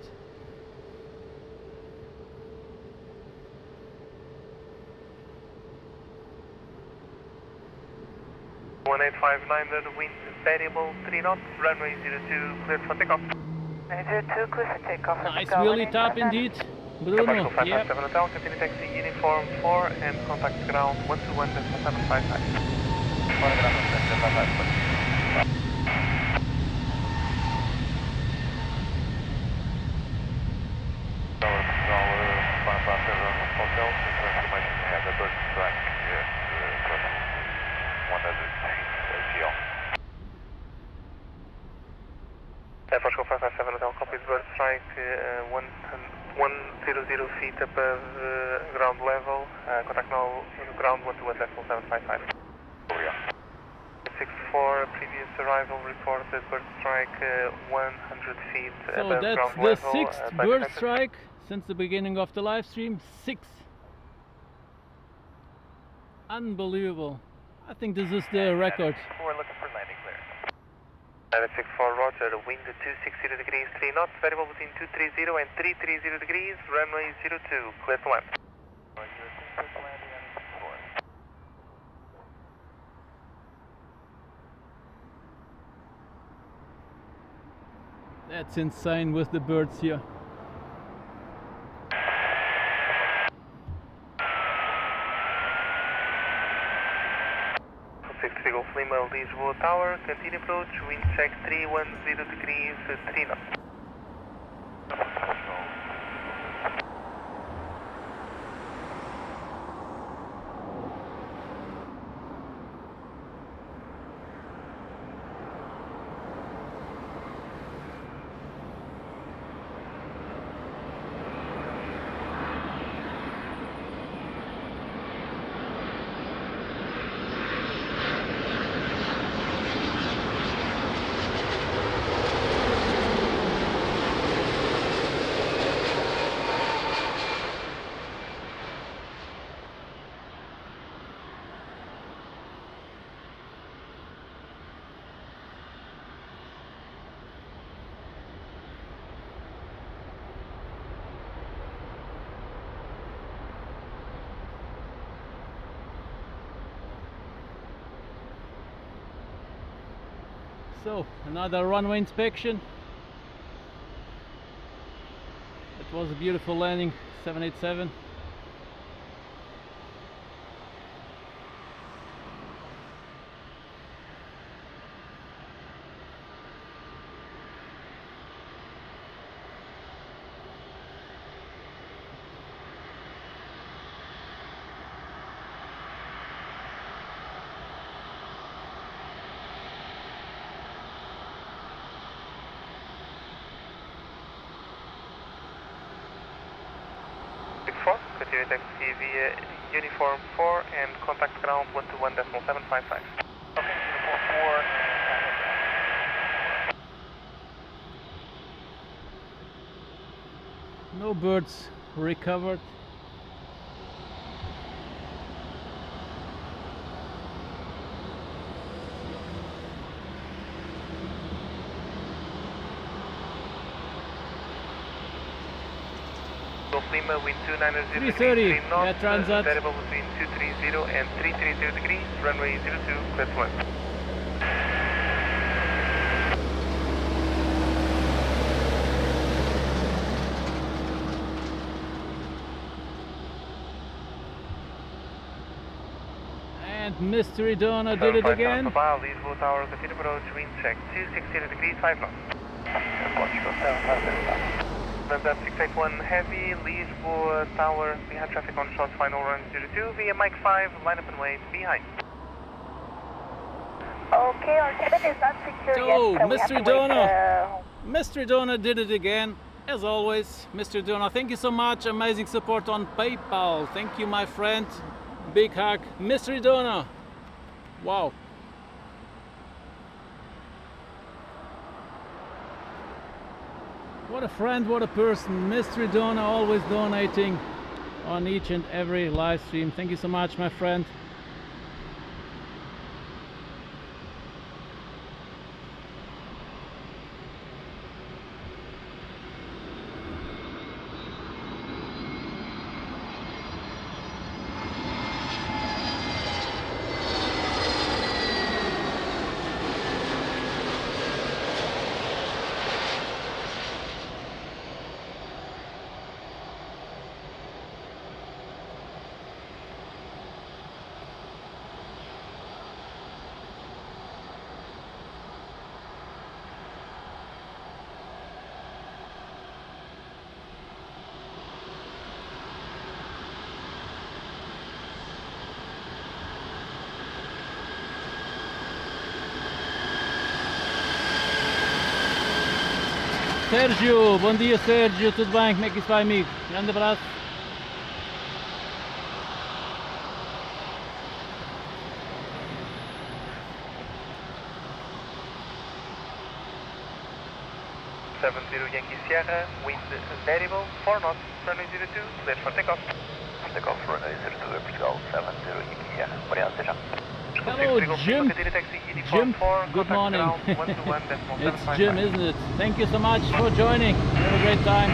One 1859, the wind variable 3 knots, runway 02, cleared for takeoff. 02, clear for takeoff. Nice wheelie top indeed, Bruno. Portugal 557 Yep. Hotel, continue taxi uniform 4 and contact ground 121.755. Hotel, information had a bird strike, yes, from 106 GL. Portugal 557 Hotel, copies bird strike 100 feet above ground level, contact now ground 121.755. 64, previous arrival reported bird strike 100 feet So above that's ground the level. 6th bird strike since the beginning of the live stream. 6. Unbelievable. I think this is the record. We're looking for landing clear. 964 Roger, wind 260 degrees, 3 knots, variable between 230 and 330 degrees, runway 02, clear to land. That's insane with the birds here. Golf Lima, Lisbon Tower, continue approach, wind check 310 degrees, 3 knots. So, another runway inspection. It was a beautiful landing, 787. Continue taxi via Uniform 4 and contact ground 121.755. Okay, Uniform 4. No birds recovered. Lima, wind 290 330, degrees, 3 knots, yeah, Transat. variable between 230 and 330 degrees, runway 02, clear to land. And Mystery Donna did it again. Lisbon Tower, continue approach, wind check 260 degrees, 5 knots. Portugal 757. Transat 681 heavy, Lisbon Tower, behind traffic on short final run 02 via Mike 5, line up and wait behind. Okay, our cabin is not secure So, yet. Mystery Donna. Mystery Donna did it again, as always. Mystery Donna, thank you so much. Amazing support on PayPal. Thank you, my friend. Big hug. Mystery Donna. Wow. What a friend, what a person. Mystery Donna, always donating on each and every live stream. Thank you so much, my friend. Sérgio, bom dia Sérgio, tudo bem? Como é que isso vai, amigo? Grande abraço. Yankee Sierra, wind variable, 4 knots, runway 02, clear for takeoff. Takeoff runway 02, Portugal 70 Yankee Sierra. Obrigado, até já. Hello Jim. Jim, good morning. It's Jim, isn't it? Thank you so much for joining. Have a great time.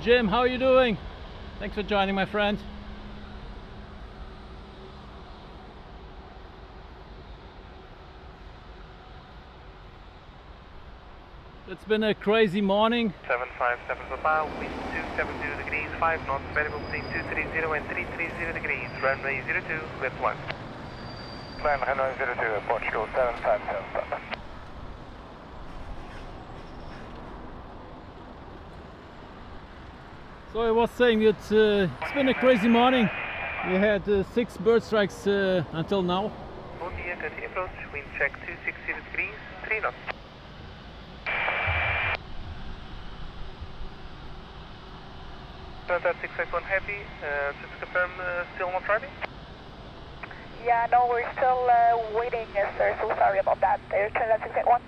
Jim, how are you doing? Thanks for joining, my friend. It's been a crazy morning. 757 Papa, wind 270 degrees, 5 knots, variable between 230 and 330 degrees, runway 02, clear to land. Plan runway 02, Portugal 757 Papa. So I was saying it's been a crazy morning. We had 6 bird strikes until now. Bon dia, continue approach, wind check 260 degrees, 3 knots. That 661 heavy, just to confirm, still not driving? Yeah, no, we're still waiting, yes, sir. So sorry about that. Turn that 681.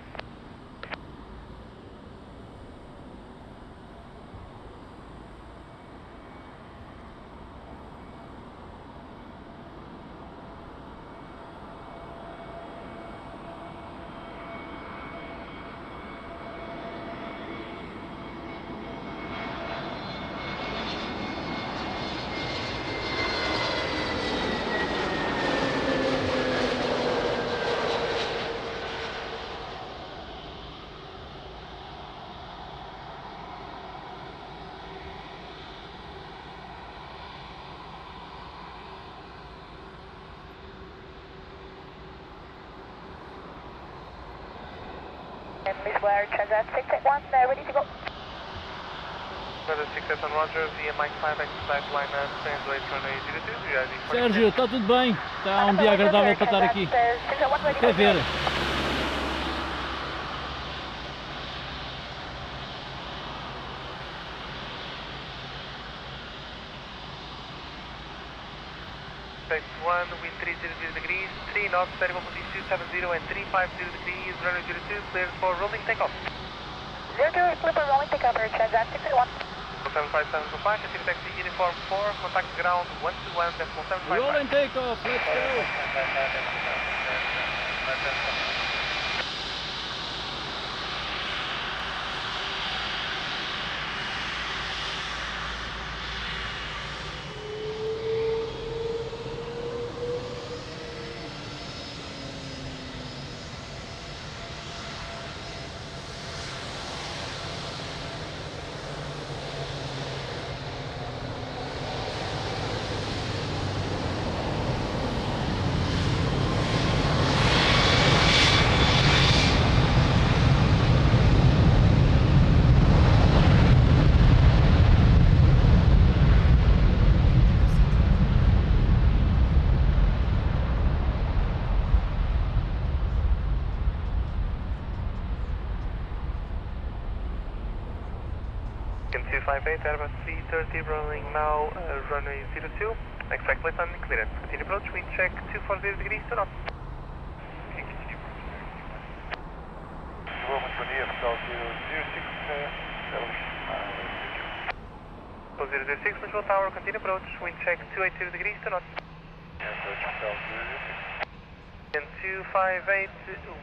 Lisbon, Transit 681, ready to go. Another 681 Roger, via Mike 5, exercise line and translate runway 02, ready for Sérgio, está tudo bem? Está um dia agradável para estar aqui. Até ver. Space 1, wind 300 degrees, 3 knots, variable position 270 and 350 degrees, runway 02, cleared for rolling takeoff. 02, clear for rolling takeoff, Transit 681. 757 to 5, continue taxi uniform 4, contact ground 121.755. Rolling takeoff, let's go. Can 258, Airbus 330, rolling now, runway 02, expect left landing clearance. Continue approach, wind check 240 degrees to north. Development, bom dia, Portugal 006, 006, control tower, continue approach, wind check 280 degrees to north. Portugal 006. And 258,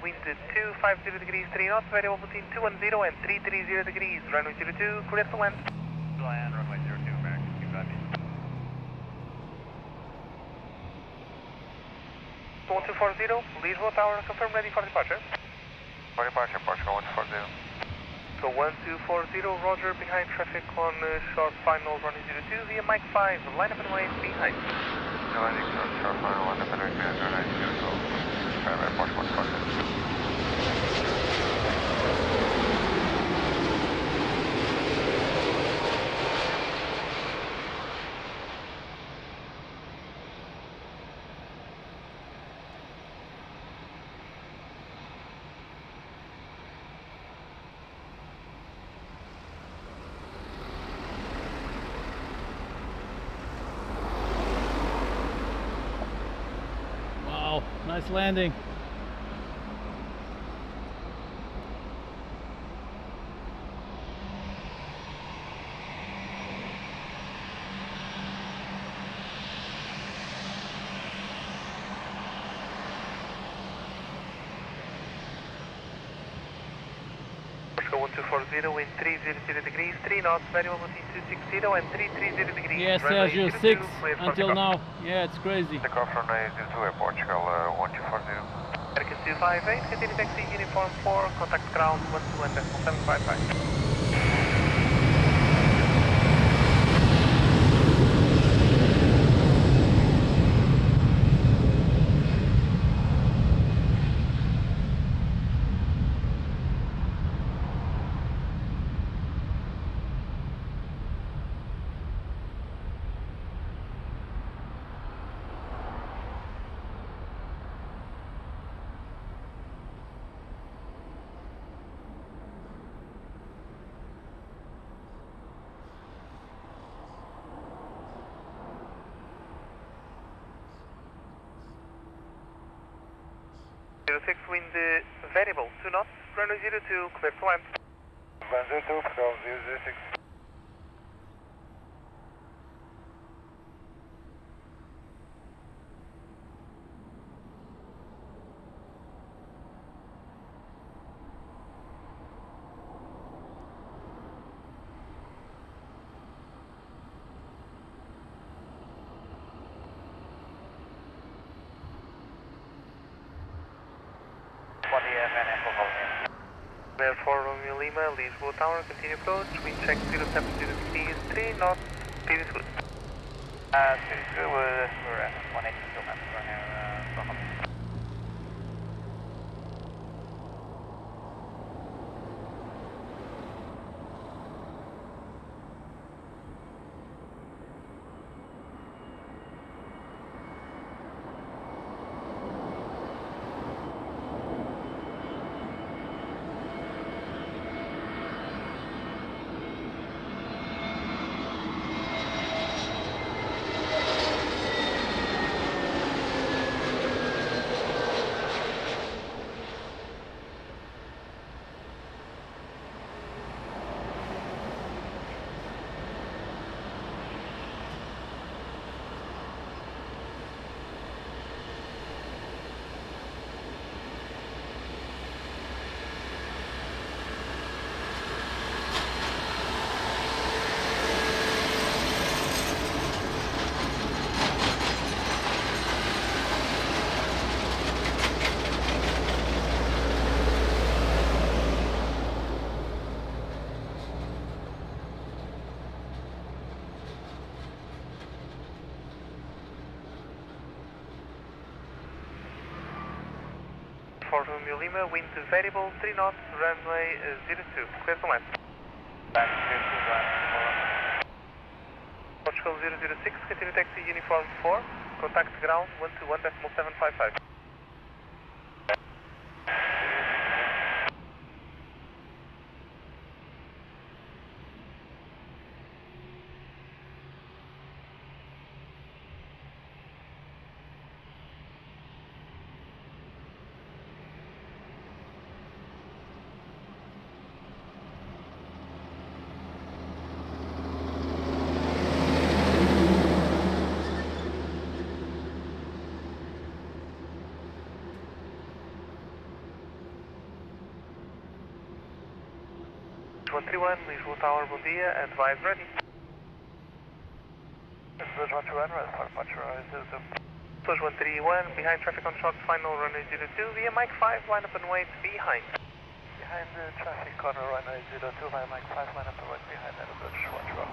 wind 250 degrees, 3 knots, variable between 210 and 330 degrees, runway 02, clear to land. Julian, runway 02, American, you got me. 1240, Lisbon tower, confirm ready for departure. For departure, Portugal 140. So 1240, Roger, behind traffic on short final runway 02 via Mike 5, line up and wait behind. Landing short final, one defender, runway 02. Portugal 140. Wow, nice landing. Portugal 1240, wind 300 degrees, 3 knots, variable between 260 and 330 degrees. Yes, runway Sergio, 02, 6 clear for until takeoff. now. Yeah, it's crazy. Takeoff runway 02, Portugal 1240. American 258, continue taxi uniform 4, contact ground 121.755. Six wind variable 2 knots, runway 02, clear to land. Land 02, Portugal 006. Clear for Romeo Lima, Lisbon tower, continue approach, wind check 070 degrees, 3 knots, speed is good. Speed is good, we're at 180 kilometers right now, Stockholm. For Romeo Lima, wind variable, 3 knots, runway 02, clear to land. Back clear to land. Portugal 006, continue taxi uniform 4, contact ground 121.755. Lisbon Tower, bom dia, advise ready. This is Roger 1, Roger 02. Push 131, behind traffic on short, final runway 02, via Mike 5, line up and wait behind. Behind the traffic corner, runway 02, via Mike 5, line up and wait behind that approach, Roger.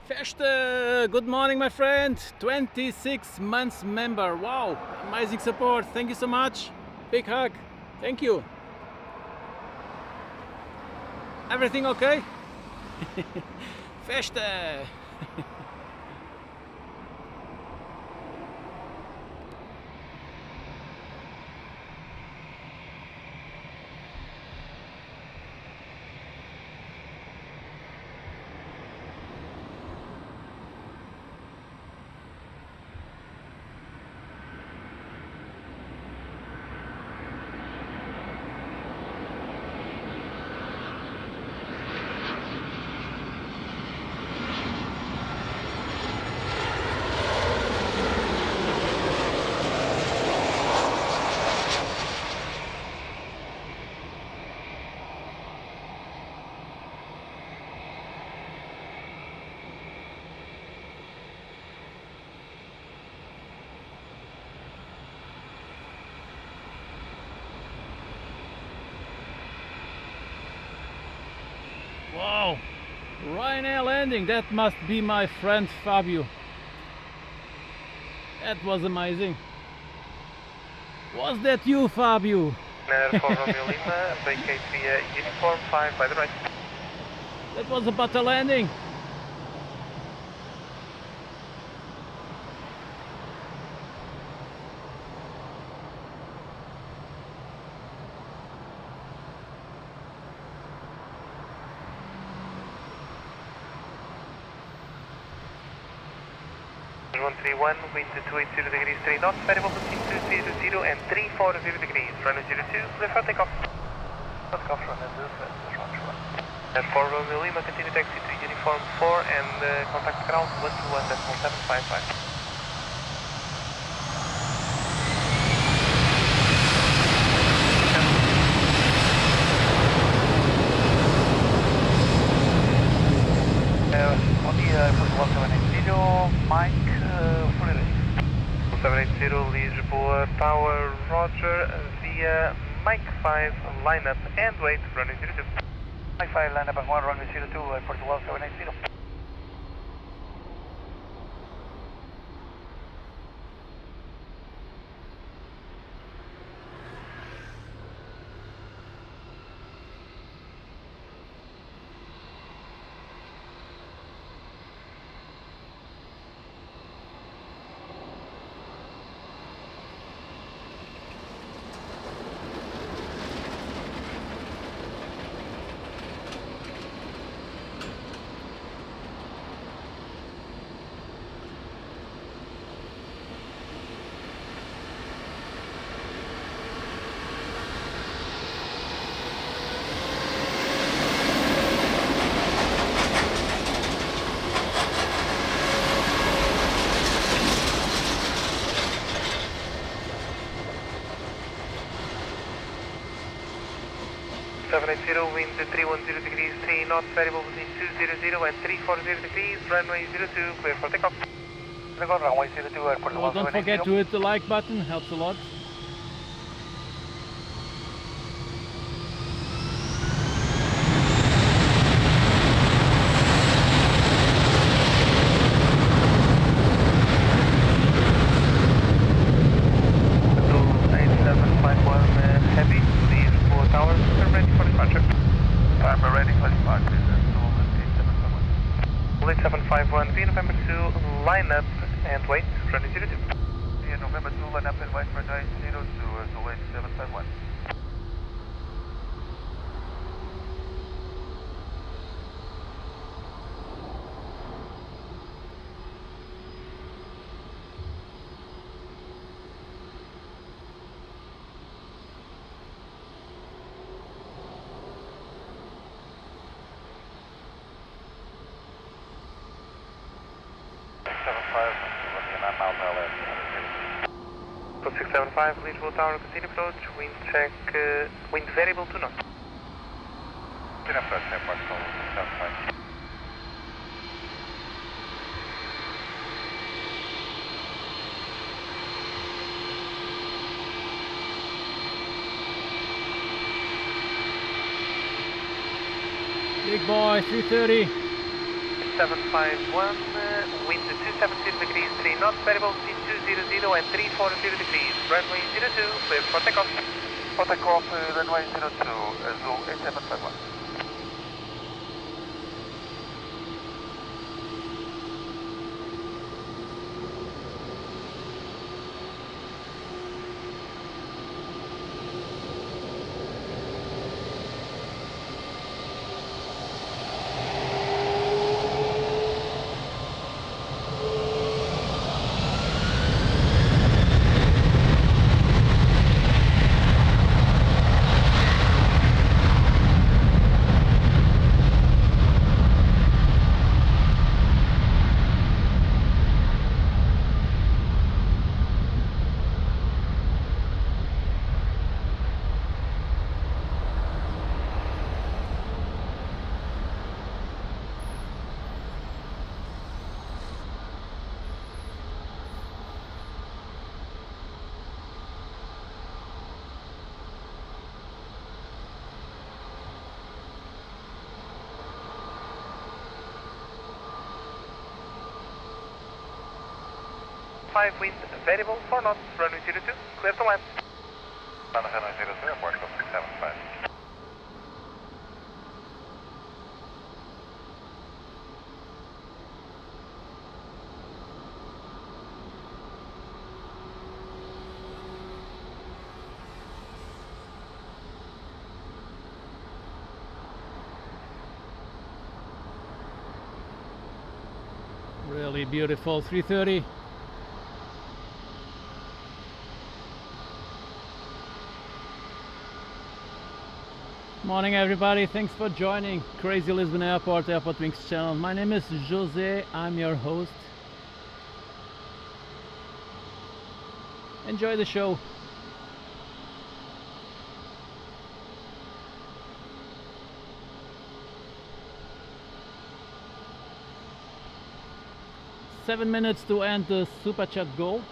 Feste, good morning my friend, 26 months member, wow, amazing support, thank you so much, big hug, thank you. Everything okay? Feste! Wow, Ryanair landing, that must be my friend Fabio. That was amazing. Was that you, Fabio? For Romeo Lima, vacate via uniform 5 by the right. That was a butter landing. One, wind 280 degrees, 3 knots, variable between 200 and 340 degrees, runway 02, clear for takeoff. Take off runway 02, Roger 1. And for Romeo Lima, continue taxi to uniform 4 and contact ground 121.755. On the Airport 1780, Mike, fully ready. 780 Lisbon Tower, Roger, via Mike 5, line up and wait, runway 02. Mike 5, line up and 1, runway 02, Airport 1780. Wind 310 degrees, 3 knots, variable between 200 and 340 degrees, runway 02, clear for takeoff. Runway 02, Airport Oh, don't forget to hit the like button, helps a lot. Late 751, via November 2, line up and wait, runway 02. Via November 2, line up and wait, runway 02, Late 751. Code 675, Lisbon Tower, continue approach, wind check, wind variable to knots. Continue approach, airport, call 675. Big boy, 330. 751, wind 270 degrees, 3 knots, variable 200 and 340 degrees, runway 02, clear for takeoff. For takeoff, runway 02, Azul 8751. Five wind variable 4 knots, runway 02, clear to land. Runway 02, airport, call 675. Really beautiful 330. Morning everybody, thanks for joining Crazy Lisbon Airport, AirportWings channel. My name is Jose, I'm your host. Enjoy the show. Seven minutes to end the Super Chat goal.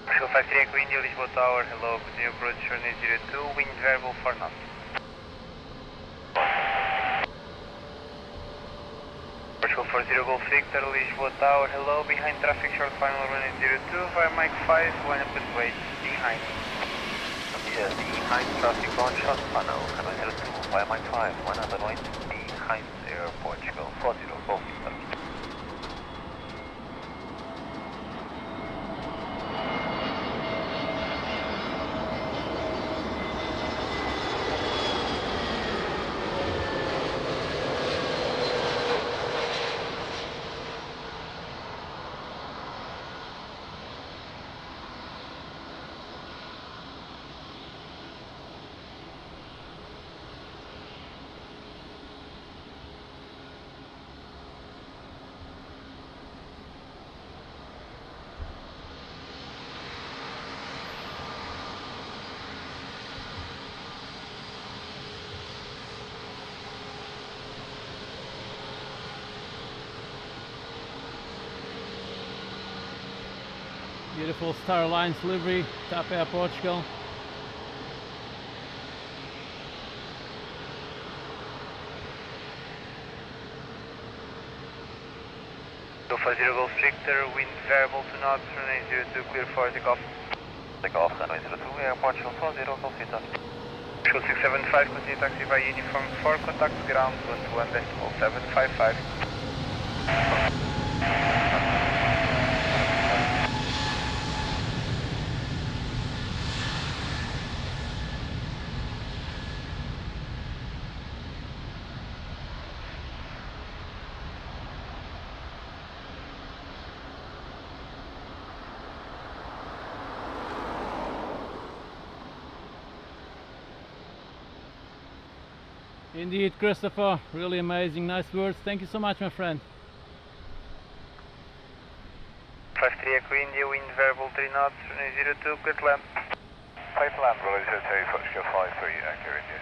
Marshall 53 Echo India, Lisbon Tower, hello, continue approach, runway 02, wind variable 4 knots. Marshall 40 Golf Victor, Lisbon Tower, hello, behind traffic short final runway 02, via Mike 5, line up and wait, behind. Yes, behind traffic on short funnel, runway 02, via Mike 5, 100 wait, behind airport, Portugal, 40 Golf Victor. Beautiful Star Alliance livery, Top Air Portugal. Alpha 0 Golf Victor, wind variable to knots, runway 02, clear for takeoff. Take off runway 02, airport show 40, go feet up. Show 675, continue taxi by uniform 4, contact ground 121.755. Indeed, Christopher, really amazing, nice words. Thank you so much, my friend. 53 Echo India, wind variable 3 knots, runway 02, clear to land. Clear to land, runway 02, Foxtrot 53, accurate, yeah.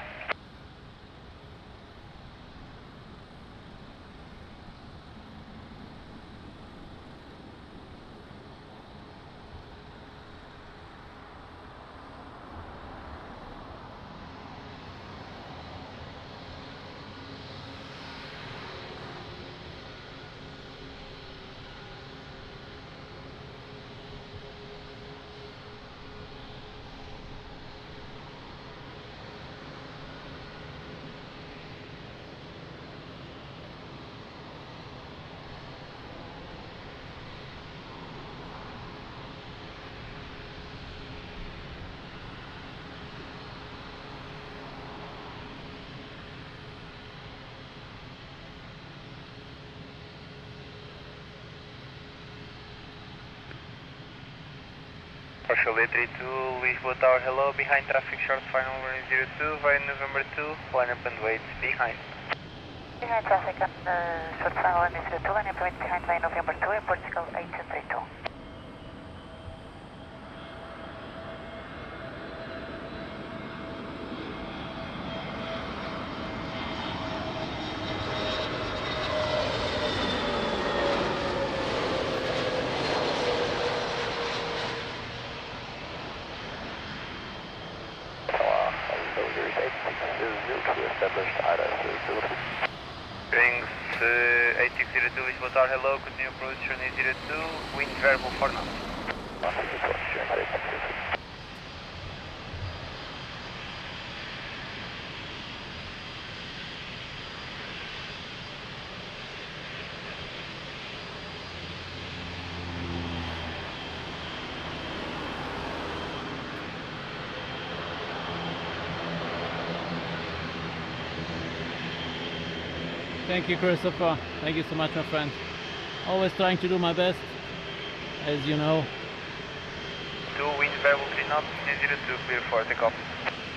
Partial A32, Lisbon Tower, hello, behind traffic short final runway 02, via November 2, line up and wait behind. Behind traffic on short final runway 02, line up and wait behind via November 2, Portugal 8232. Rings 8602, Lisbon Tower, hello, continue approach runway 02, wind variable 4 knots. Thank you, Christopher. Thank you so much, my friend. Always trying to do my best, as you know. 2, wind variable 3 knots, runway 02, clear for takeoff.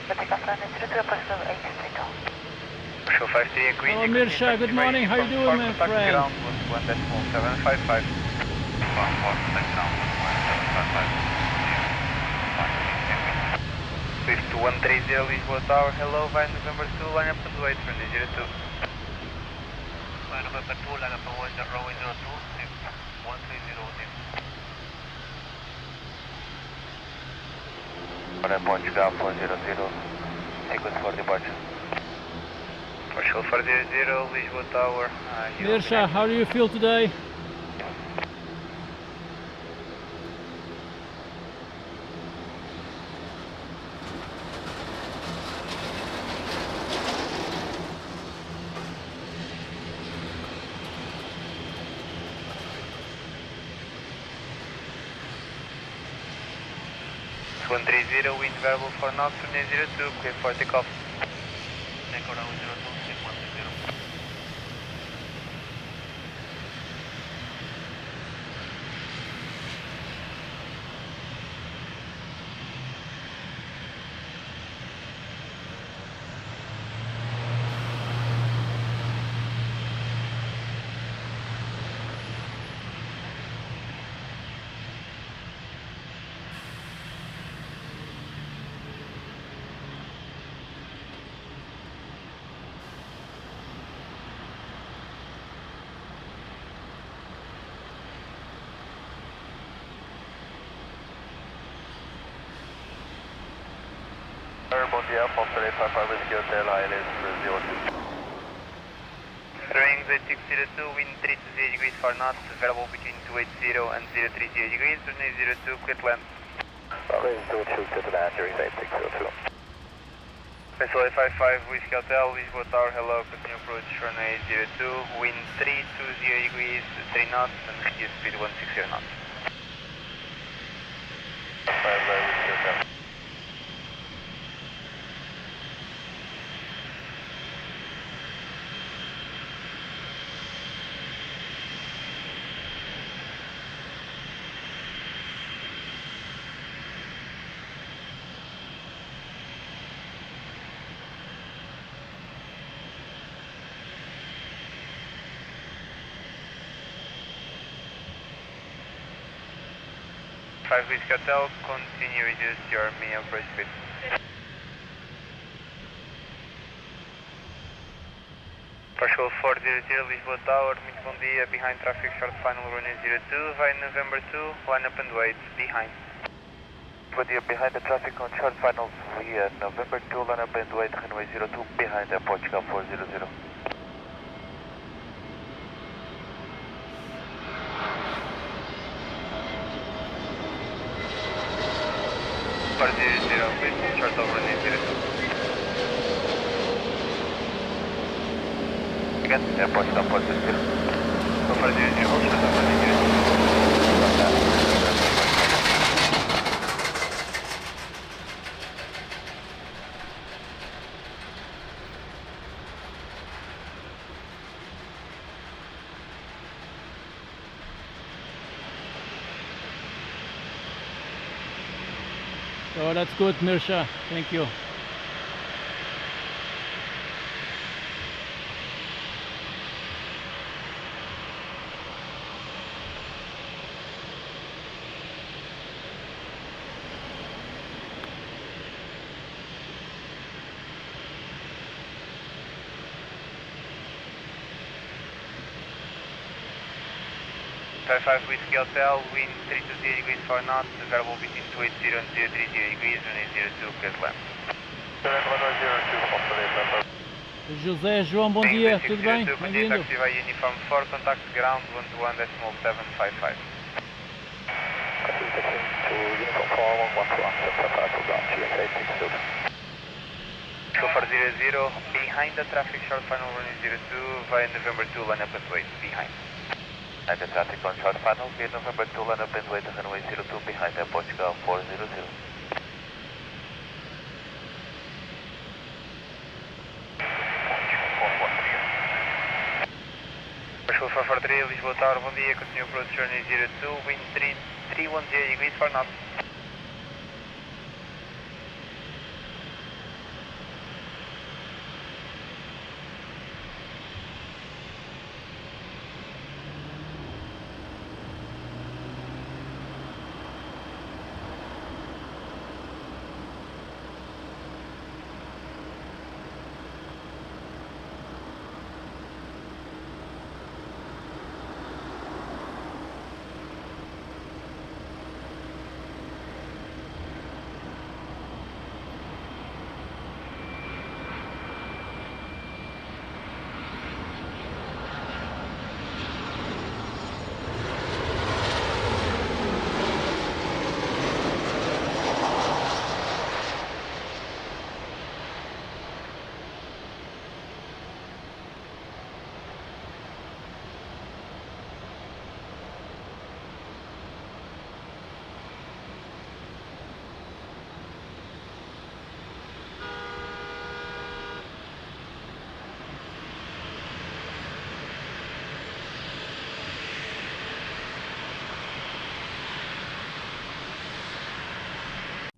Takeoff runway 02, Portugal 8232. Show 53 Echo India. Hello, Mirsha. Good morning. How you doing, my friend? Ground 1.755. 5130 Lisbon Tower, hello, via November 2, line up and wait for the 02. November 2, line up and wait, runway 02, 1302. Portugal 400, sequence for departure. Partial 400, Lisbon Tower. Mirsha, how do you feel today? It's 130, wind variable 4 knots, runway 02, clear for takeoff. Take around 02, take 130. Airport, yeah, Foxtrot 855, Whiskey Hotel, ILS 02. Rings 8602, wind 320 degrees 4 knots, variable between 280 and 030 degrees, runway 02, clear to land. Runway 02 to land, jury 8602. Vessel A55, Whiskey Hotel, Lisbon Tower, hello, continue approach, runway 02, wind 320 degrees, 3 knots, and reduce speed 160 knots. 5 Whiskey Hotel. Five Whiskey Hotel, continue reduce your minimum approach speed. Partial 400, Lisbon Tower, muito bom dia, behind traffic short final runway 02, vai November 2, line up and wait, behind. Good day, behind the traffic on short finals via November 2, line up and wait, runway 02, behind Portugal 400. Please, short of runway 02. Again, Portugal 400. Go for 00, short of runway 02. Oh, that's good, Mirsha. Thank you. Five Whiskey Hotel, wind 320 degrees 4 knots, variable between 280 and 030 degrees, runway 02, clear land. José, João, bom dia, tudo bem? Bem-vindo. Taxi by uniform 4, contact ground 121.755. Go for 00, behind the traffic short final runway 02, via November 2, line up and wait, behind. And the traffic on short final via November 2, line up and wait, runway 02, behind Portugal 400. Partial 443, Lisbon Tower, bom dia, continue approach runway 02, wind 310 degrees 4 knots.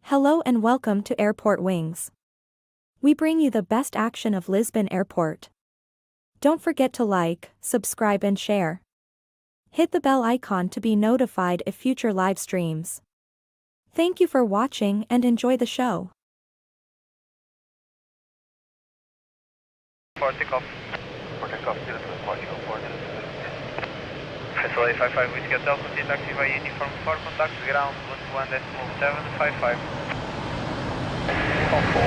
Hello and welcome to AirportWings. We bring you the best action of Lisbon Airport. Don't forget to like, subscribe and share. Hit the bell icon to be notified if future live streams. Thank you for watching and enjoy the show. For takeoff. For takeoff, 02, Portugal 400. Vessel A55 Whiskey Hotel, continue taxi by uniform 4, contact ground 121.755. Uniform 4,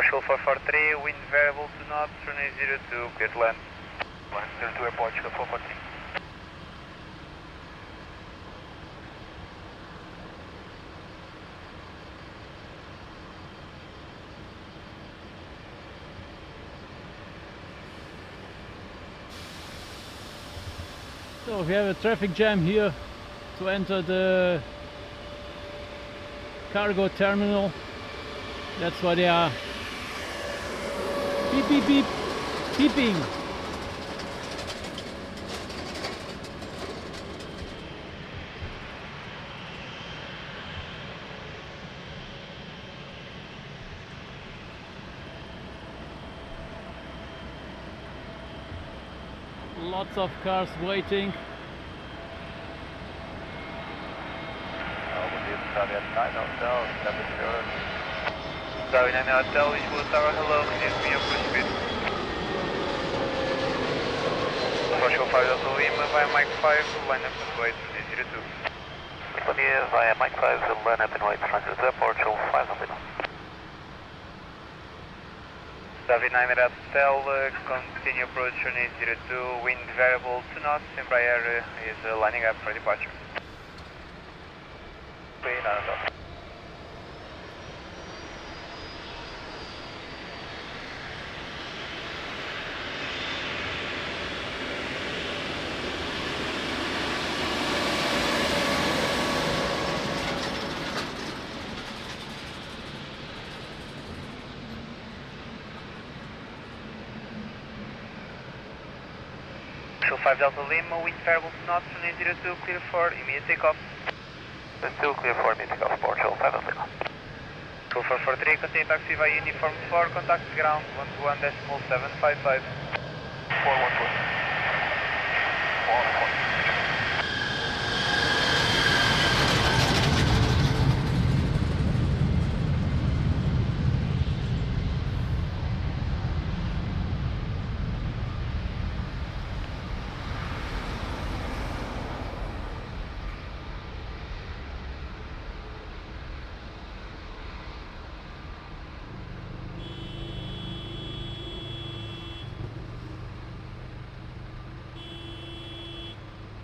Portugal 443, wind variable to knots, runway 02, clear to land. 02 airport, 443. So we have a traffic jam here to enter the cargo terminal. That's why they are beep beep beep beeping. Lots of cars waiting. Darwin and Hotel, Lisbon Tower, hello, can you give me your push speed? Portugal 5 Delta Lima via Mike 5, line up and wait, 02. Lisbon via Mike 5, line up and wait, transit to Portugal 5 Delta Lima. David 9 at Hotel, continue approach on 02, wind variable to knots, Embraer is lining up for departure. Portugal 5 Delta Lima, wind variable to knots, runway 02, clear for immediate takeoff. Still clear for immediate takeoff, Portugal 5 Delta Lima. Portugal 443, continue taxi via uniform 4, contact ground 121.755. 412. 414.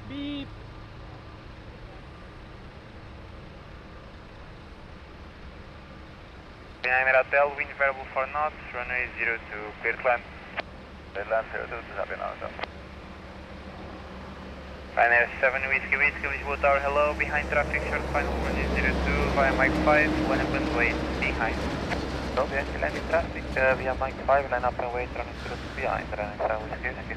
Beep. Behind Hotel, wind variable for knots, runway 02, clear to land. Clear to land 02 to Zavian Hotel. Ryanair 7 Whiskey Whiskey, Lisbon Tower, hello, behind traffic, short final runway 02, via Mike 5, line up and wait, behind. So, behind landing traffic, via Mike 5, line up and wait, running 02 behind, Ryanair 7 Whiskey Whiskey.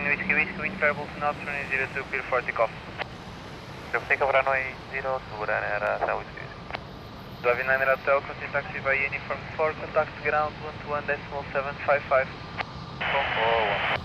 Whiskey Whiskey, wind variable to knots, runway 02, clear for takeoff. Takeoff runway 02, Ryanair 7 Whiskey. David 9 Hotel, continue taxi via uniform 4, contact ground 121.755. 441.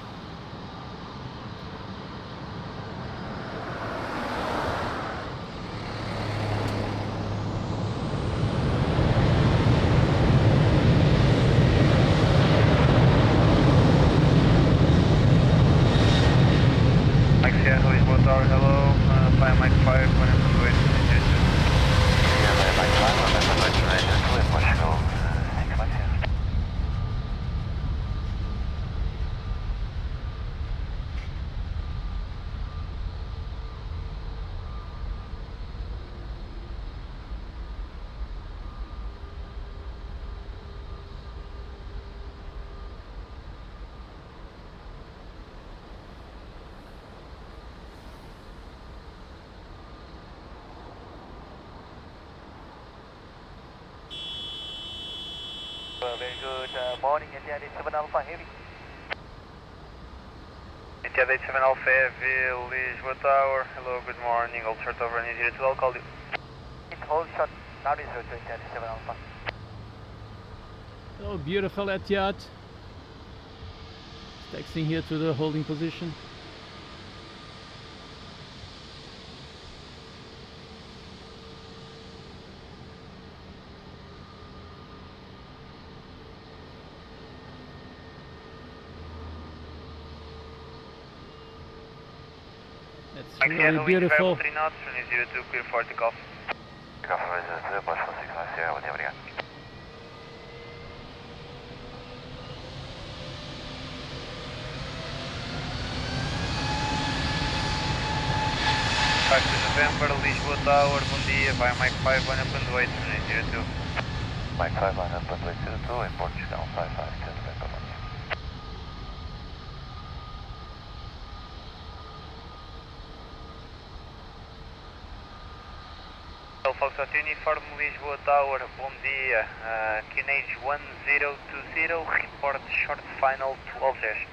Tower, hello, via Mike 5, line up and wait, 02. Yeah, via Mike 5, line up and wait, runway 02, Portugal 6 Mike 7. Very good morning, Etihad 87 Alpha Heavy. Etihad 87 Alpha Heavy, Lisbon Tower. Hello, good morning. Hold short over runway 02, I'll call you. Hold short, now is 02 Etihad 87 Alpha. Oh, beautiful Etihad. Taxiing here to the holding position. It's really beautiful. 3 knots, runway 02, clear for takeoff. Takeoff runway 02, Boston 6 Sierra, muito obrigado. November, Lisbon Tower, bom dia, vai Mike 5, one up and wait, runway 02. Mike 5, one up and wait 02, in Portugal, 55, 10 back on. Foxtrot Uniform, Lisboa Tower, bom dia, QNH 1020, report short final 12-10.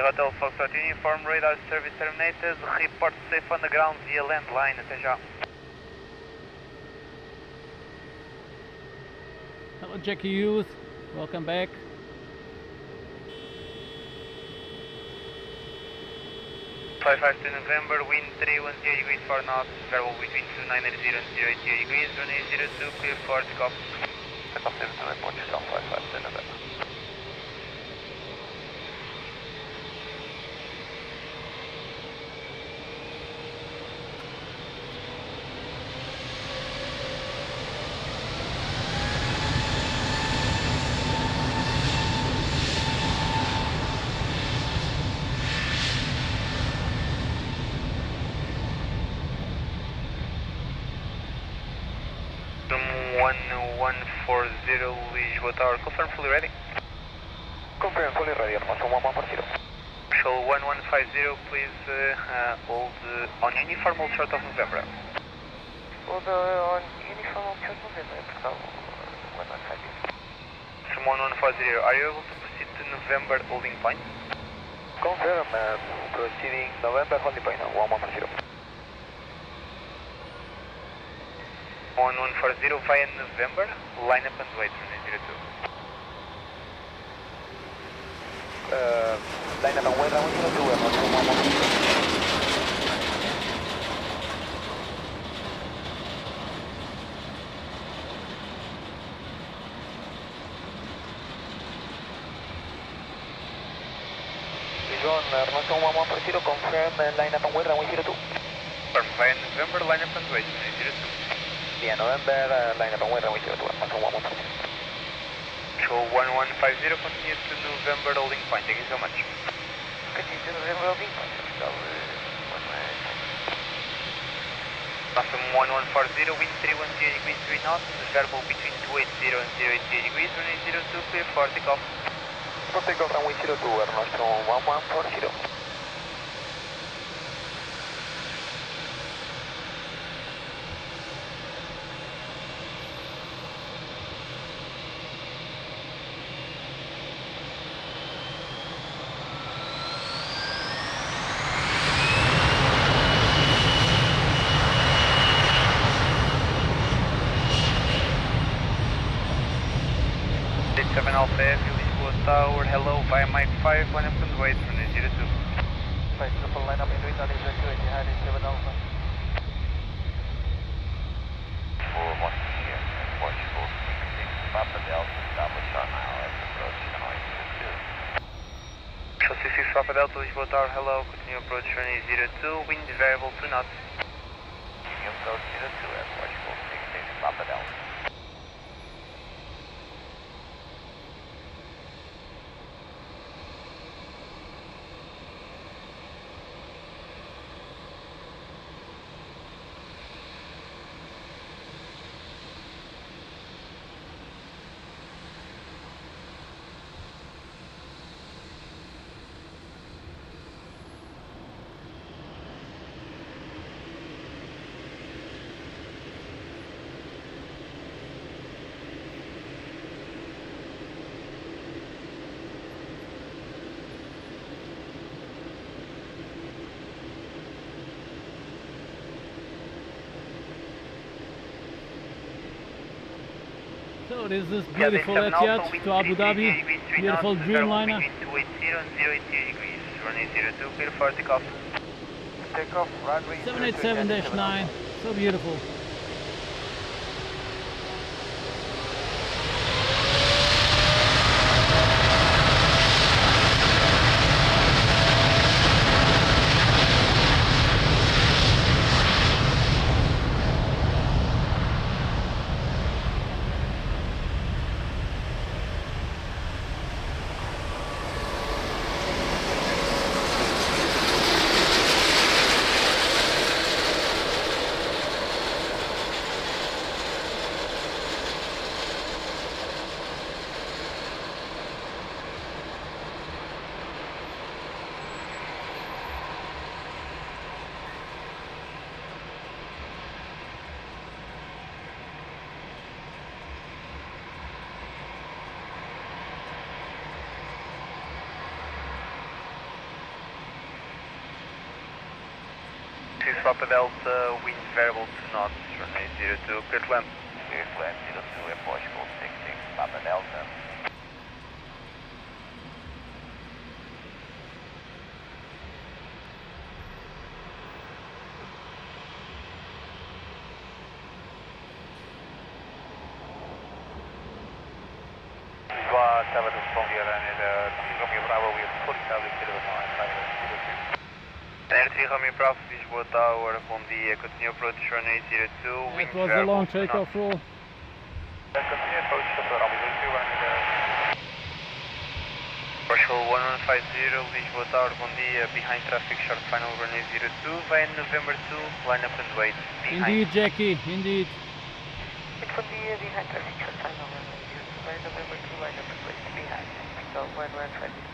Hotel Foxtrot Uniform, radar service terminated, report safe on the ground via landline, até já. Hello Jackie Youth, welcome back. Flight 5 to November, wind 310 degrees 4 knots, variable between 2980 and 080 degrees, runway 02, clear for takeoff. Takeoff 02 in Portugal, 55 to November. From 1140 Lisboa Tower, confirm fully ready. Confirm fully ready, Alfonso 1140. Show 1150, please hold on uniform, hold short of November. Hold on uniform, hold short of November, Portugal 1150. From 1140, are you able to proceed to November holding point? Confirm, proceeding November holding point, 1140. 1140 via November, line up and wait, runway 02. Line up and wait, runway 02, Alfonso 1140. John, Alfonso 1140, confirm line up and wait, runway 02. Confirm via November, line up and wait, runway 02. Via November, line up and wait, runway 02, Alfonso 1140. Show 1150, continue to November holding point, thank you so much. Continue to November holding point, Portugal From 1140, wind 310 degrees 3 knots, variable between 280 and 080 degrees, runway 02, clear for takeoff. For takeoff runway 02, Air Nostrum 1140. Alpha Heavy, Lisboa Tower, hello, via Mike 5, line up and wait, runway 02. 5 triple line up and wait, runway 02, Etihad 87 Alpha. 4-1 here, Portugal 66, Papa Delta, establish on ILS approach, runway 02. Show 66 Papa Delta, Lisboa Tower, hello, continue approach, runway 02, wind variable 2 knots. Continue approach 02, Portugal 66, Papa Delta. So this is beautiful Etihad to Abu Dhabi, beautiful Dreamliner. Between 280 and 080 degrees, runway 02, clear for takeoff. Takeoff, runway 787-9, so beautiful. Papa Delta, wind variable to knots, runway 02, clear to land. Clear to land 02 at Portugal 66, Papa Delta. Lisbon, 7 Romeo Bravo, we have fully established to the line, Air 3 Romeo Bravo, Lisboa Tower, bom dia, continue approach runway 02, wind It was a variable long to takeoff knots. roll. Continue approach to the runway 02, runway Portugal 1150, Lisboa Tower, bom dia, behind traffic, short final runway 02, via November 2, line up and wait, behind. Indeed, Jackie, indeed. Bom dia, behind traffic, short final runway 02, by November 2, line up and wait, behind. So 1150.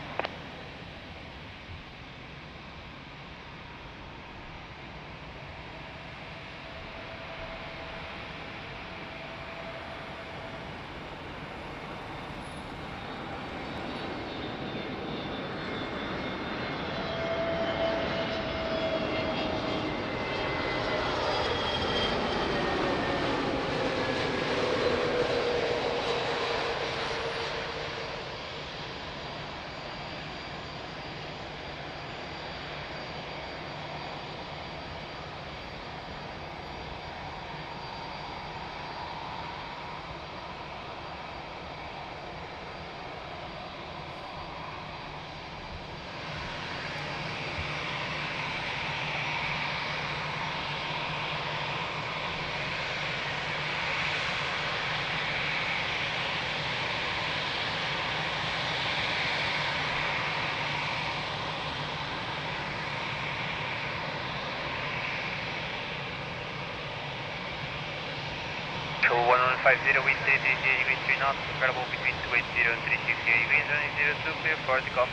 So 1150, wind 330 degrees 3 knots, variable between 280 and 360 degrees, runway 02, clear for takeoff.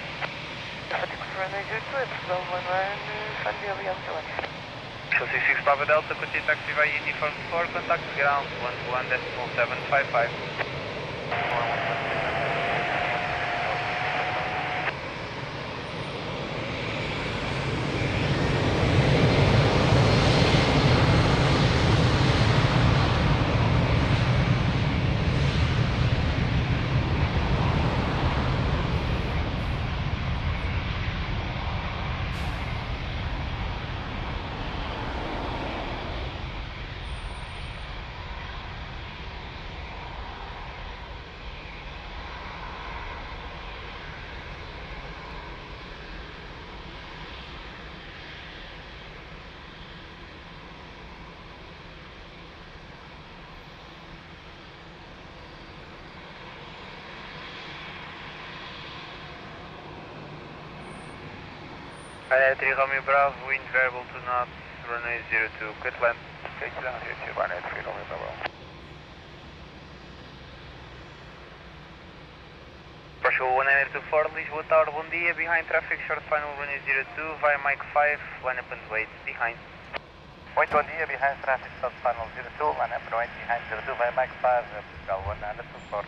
Traffic runway 02, Portugal 1150, beyond the one. So 66 Papa Delta, continue taxi via uniform 4, contact ground 121.755. Air 3 Romeo Bravo, wind variable to knots, runway 02, clear to land. Take it down here to runway 3 Romeo Bravo. Portugal 1924, Lisboa Tower, bom dia, behind traffic, short final runway 02, via Mike 5, line up and wait, behind. Muito bom dia, behind traffic, short final 02, line up and wait, behind 02, via Mike 5, Portugal 1924.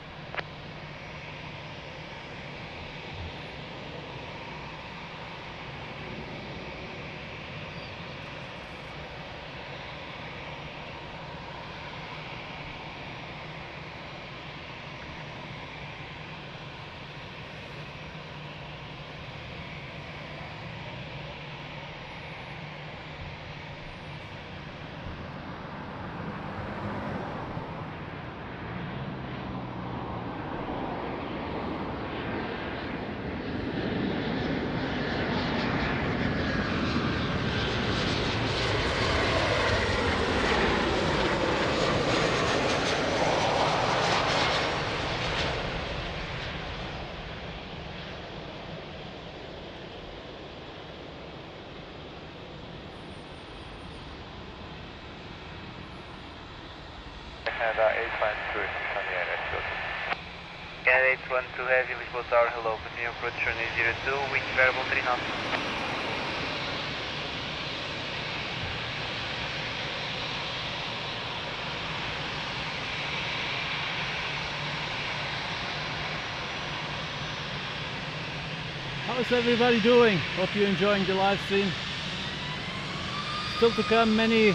Canada 812, Sunny Air. Canada 812 Heavy, Lisbon Tower, hello, continue approach runway 02, wind variable 3 knots. How's everybody doing? Hope you're enjoying the live stream. Still to come many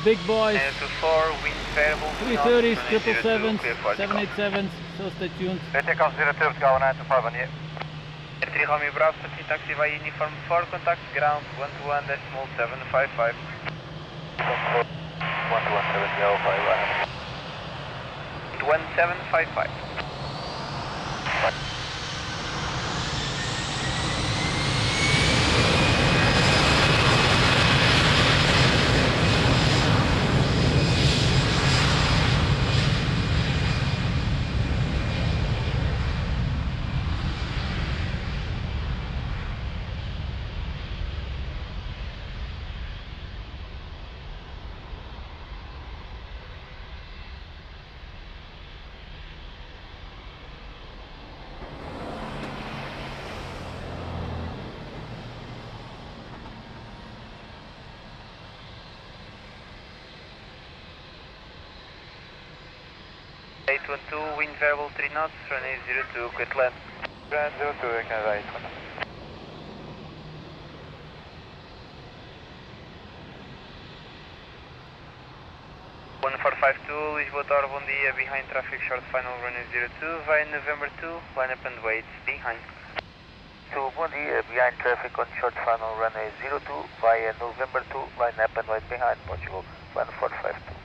big boys. 924, wind variable 3 knots. 330s, 777s, 787s, so stay tuned. Takeoff 02, go 925 on you. 3 Romeo Bravo, taxi taxi via uniform 4, contact ground 121.755. 121.705. 1755. Wind variable 3 knots, runway 02, quit land. Grand 02, Canada 812. 1452, Lisboa Tower, bom dia, behind traffic short final runway 02, via November 2, line up and wait, behind. So, bom dia, behind traffic on short final runway 02, via November 2, line up and wait behind, Portugal 1452.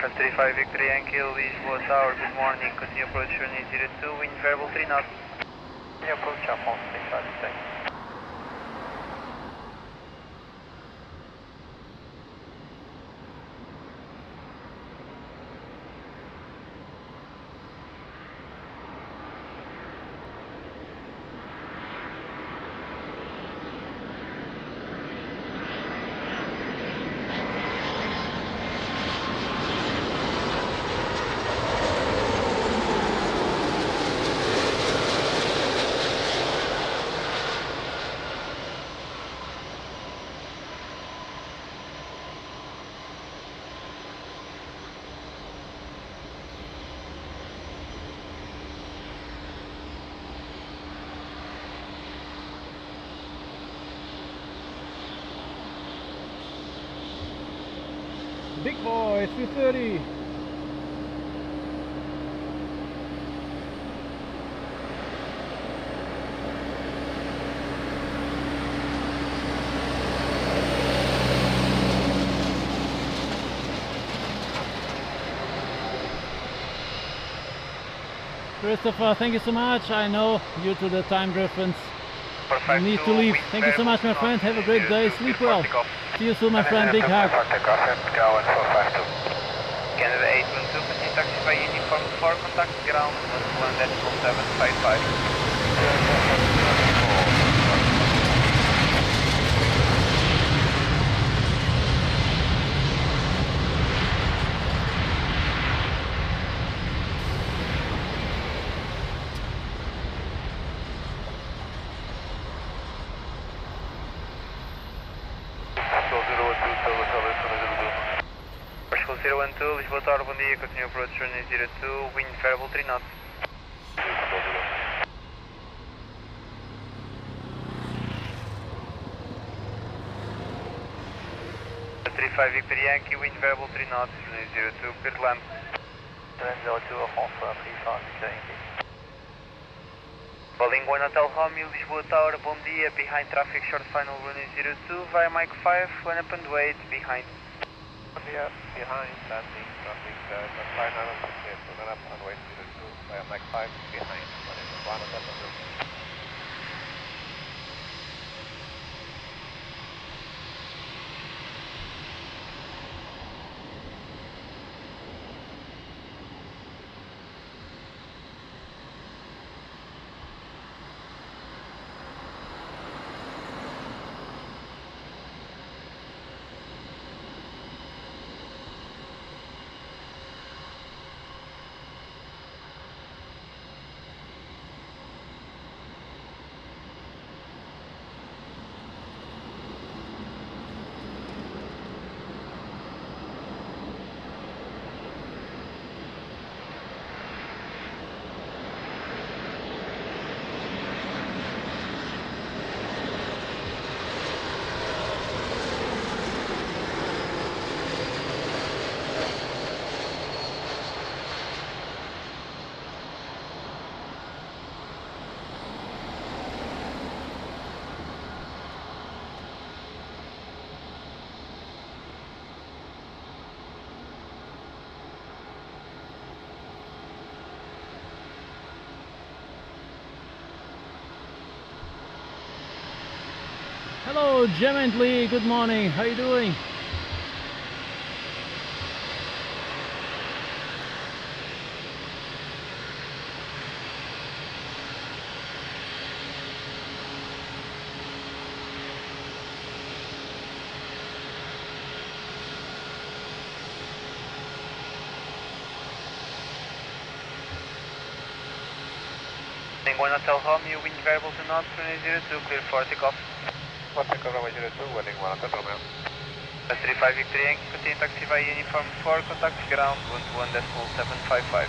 Aircraft 35 Victory Yankee, Lisboa Tower, good morning, continue approach runway 02, wind variable 3 knots. Continue approach Alphonse 35, thanks. Big boy, 330. Christopher, thank you so much. I know due to the time difference you need to leave. Thank you so much, my friend. Have a great day. Sleep well. See you soon, my friend. Big hug. Canada 812, continue taxi by uniform 4, contact ground 121.755. Portugal 012, Lisboa Tower, bom dia, continue approach runway 02, wind variable 3 knots. 35 Victory Yankee, wind variable 3 knots, runway 02, clear to land. Grand 02, Alphonse 35, Victory Yankee. Calling 1 Hotel Romeo, Lisboa Tower, bom dia, behind traffic short final runway 02, via Mike 5, line up and wait, behind. Bom dia, behind landing traffic, flight 968, so line up and wait 02, via Mike 5, behind, running 1 Hotel Romeo. Hello, Gently. Good morning. How you doing? One hotel home, you wind variable to north, runway 02, clear for takeoff. Pode ser runway 02, landing 1 hotel Romeo. 35 Victory Yankee, continue taxi via uniform 4, contact ground 121.755.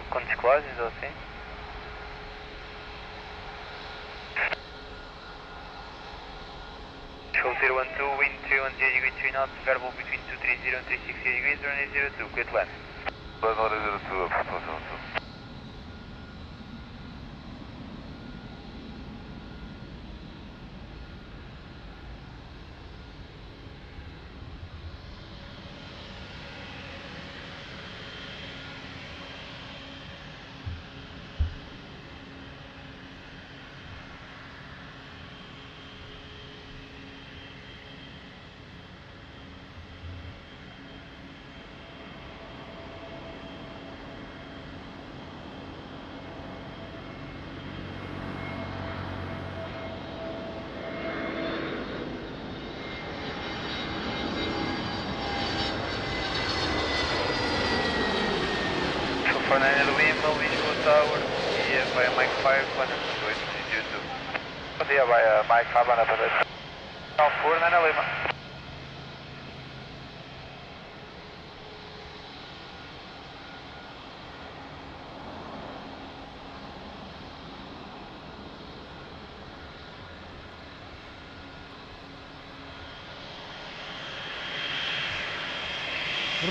Com descolagens ou assim? Show 012, wind 310 degrees 3 knots, variable between 230 and 360 degrees, runway 02, clear to land. Runway 02, approach 02. For 9 Lima, Lisbon Tower, e via Mike 5, 128.02. Bom dia, vai Mike 5, 128. Now 4, 9 Lima.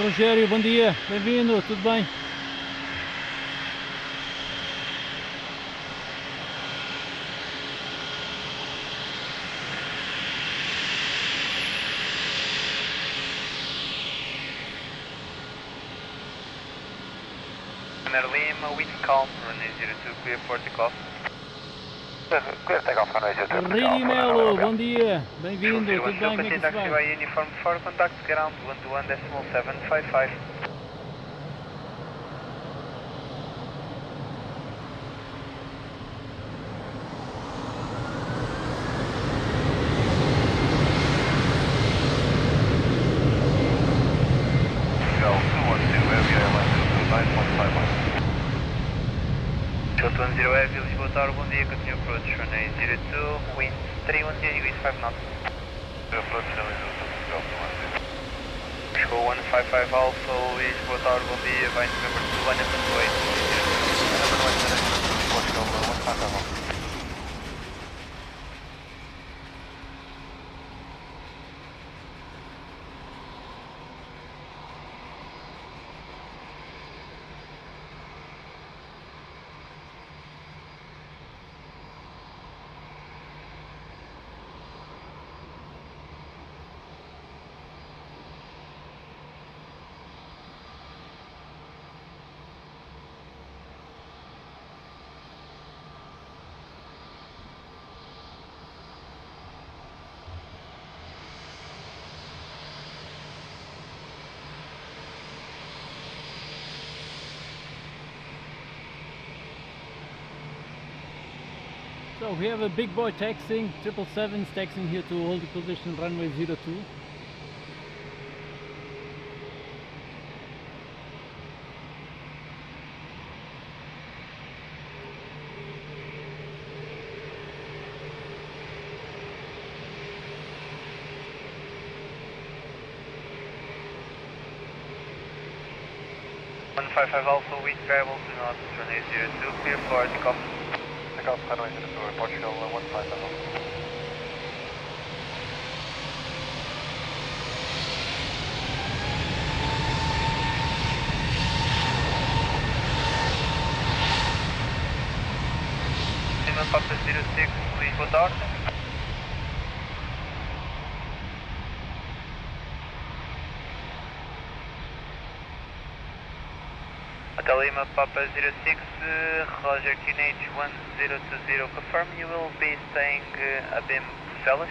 Rogério, bom dia. Bem-vindo, tudo bem? Lima, wind calm, runway 02, clear for takeoff. Clear takeoff, runway 02. Riri Melo, bom dia. Bem-vindo, tudo bem? Como é que Continue isso taxi vai? via uniform 4, contact ground 121.755. Show 20 Heavy, Lisbon Tower, bom dia, continue approach, runway 02, wind 310 degrees 5 knots. Approach runway 02, Show 155 Alpha, Lisbon Tower, bom dia, vai November 2, 1.8. So we have a big boy taxiing, 777 taxiing here to hold the position runway 02. 155 Alpha, wind variable to north, runway 02, clear for takeoff. Takeoff, runway 02, Portugal 15 Alpha. Lima Papa 06, Lisbon Tower. Hotel Lima Papa 06, Roger QNH 1020, confirm you will be staying Abim Fellas.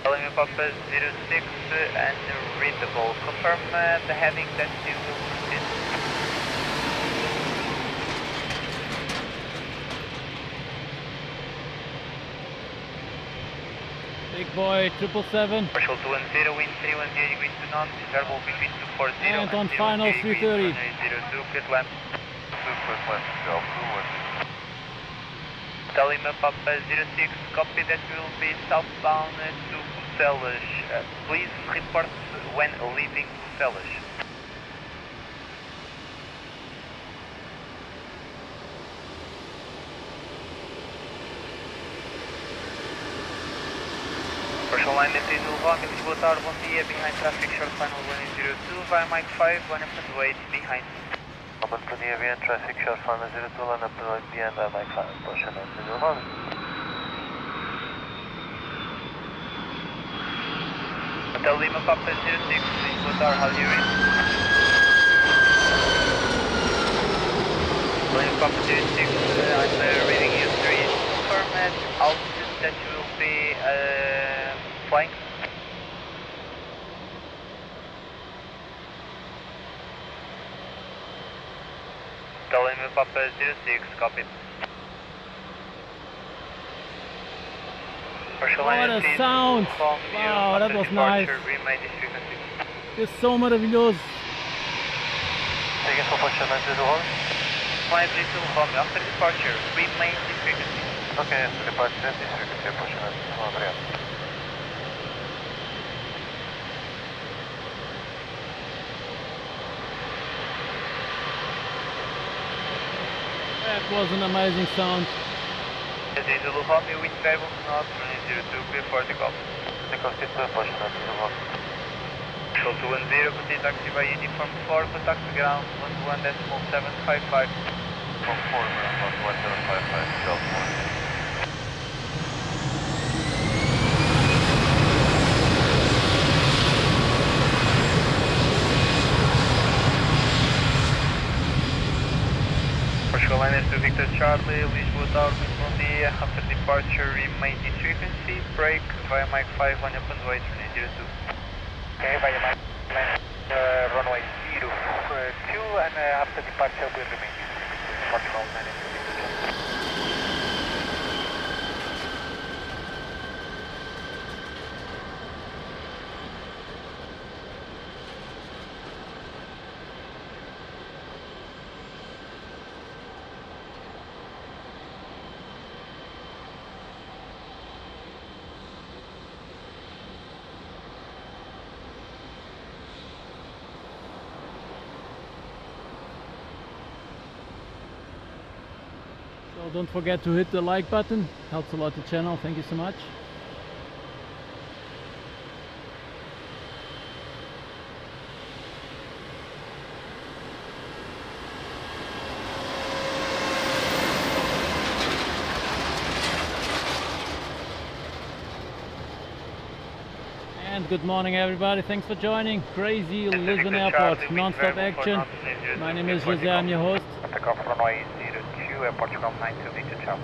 Hotel Lima Papa 06, unreadable, confirm the heading that you will proceed. Big boy 777. Partial 210, wind 310 degrees to north, variable between 240 And on 0 final 0 330. 02, clear to land. Clear to land, Golf 2 Hotel Lima Papa 06, copy that we will be southbound to Bucelas. Please report when leaving Bucelas. Partial line at Diesel Romeo, Lisboa Tower, bom dia, behind traffic, short final 102, via Mike 5, 1 up and wait, behind. Moment for the aviation traffic, short final 02, line up and right behind Mike 5, Portugal 90. Hotel Lima Papa 06, Lisboa Tower, how do you read? Lima Papa 06, I'm reading you 3, confirm at altitude that you will be flying. Hotel Lima Papa 06, copy. What a sound! Wow, that was nice. It's so maravilhoso. Taking for Portugal 90. Flight Diesel Romeo, after departure, remain this frequency. Okay, after departure, this frequency, Portugal 90. Obrigado. That was an amazing sound. Diesel Romeo, wind variable to north, running 02, clear for takeoff. Takeoff to Portugal 90. Control 210, proceed taxi by uniform 4, contact ground 11.755. From 4, 1755, Golf 1. Portugal Liner to Victor Charlie, Lisboa Tower, bom dia, after departure remain this frequency, break via Mike 5, 1 up and wait, running 02. Okay, via Mike 9, runway 02, and after departure will remain this frequency, Portugal 9 to Victor Charlie. So don't forget to hit the like button, helps a lot the channel, thank you so much. And good morning everybody, thanks for joining. Crazy Lisbon Airport, non-stop action. My name is Jose, I'm your host. Takeoff runway 02, Portugal 92, Victor Charlie.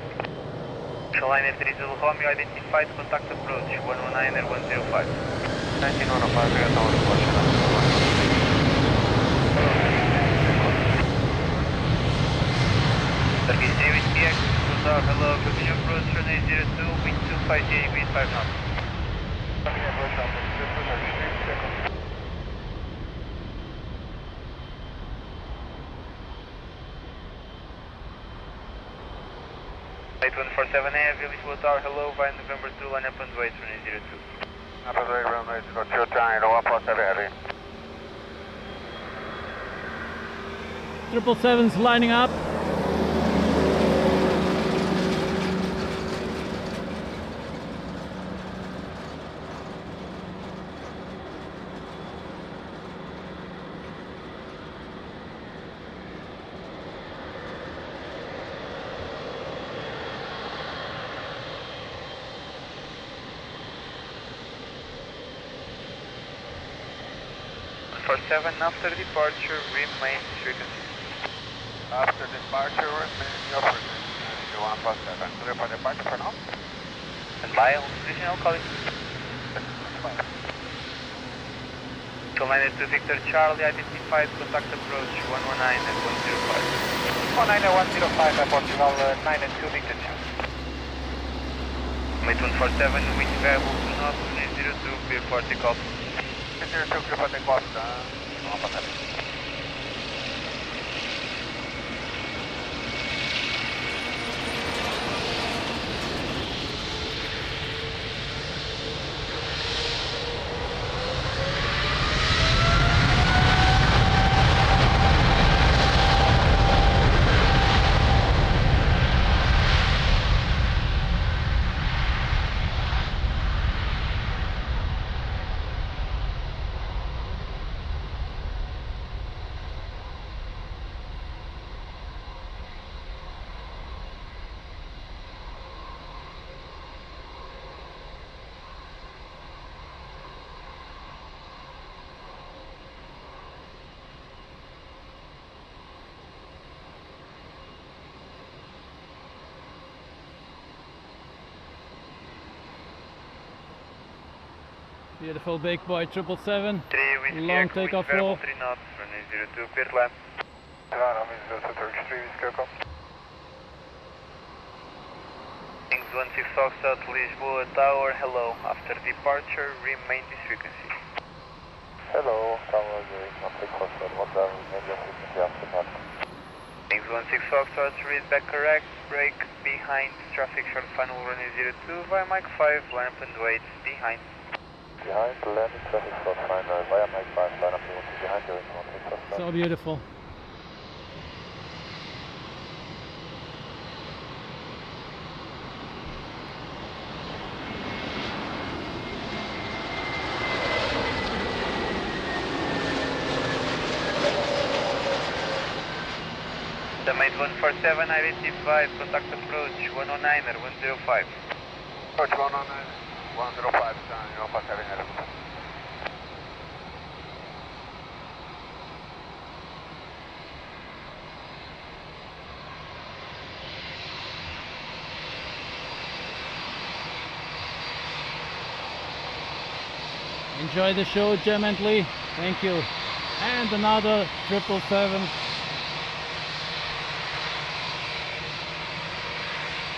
Portugal Liner 30 Romeo, identified, contact approach 119 105. 1915, we are towards Portugal 91. Service 3 with PX, hello, continue approach runway 02, wind 250 degrees 5 knots. 8147A, Village Water Tower, hello, via November 2, line up and wait, runway 02. Up and wait, runway 02, Tango, 147 heavy. 777's lining up. After departure, remain frequency. After departure, remain your frequency. 147. Clear for departure for now? And by on position, I'll call it. 292 Victor Charlie, identified, contact approach 119 at 105. 19 at 105, Portugal 9 and 2 Victor Charlie. Mate 147, wind variable to north, runway 02, clear for takeoff. 02, clear for takeoff, 147. Beautiful big boy 777. 3 Whiskey Long Echo, takeoff wind roll. variable 3 knots, runway 02, clear to land. Turkish 3 Whiskey Echo. Wings 16 Foxtrot, Lisbon Tower, hello. After departure, remain this frequency. Hello, Tower 16 Foxtrot, what's that? Remain your frequency after departure. Wings 16 Foxtrot, read back correct, brake behind, traffic short final runway 02, via Mike 5, line up and wait, behind. Behind, landing traffic short final, via Mike 5, line up and wait, behind your 16 Foxtrot. So beautiful. The Mate 147 identified, contact approach 109er 105. Approach 109, 105, you're fast having a look. Enjoy the show gently. Thank you. And another 777.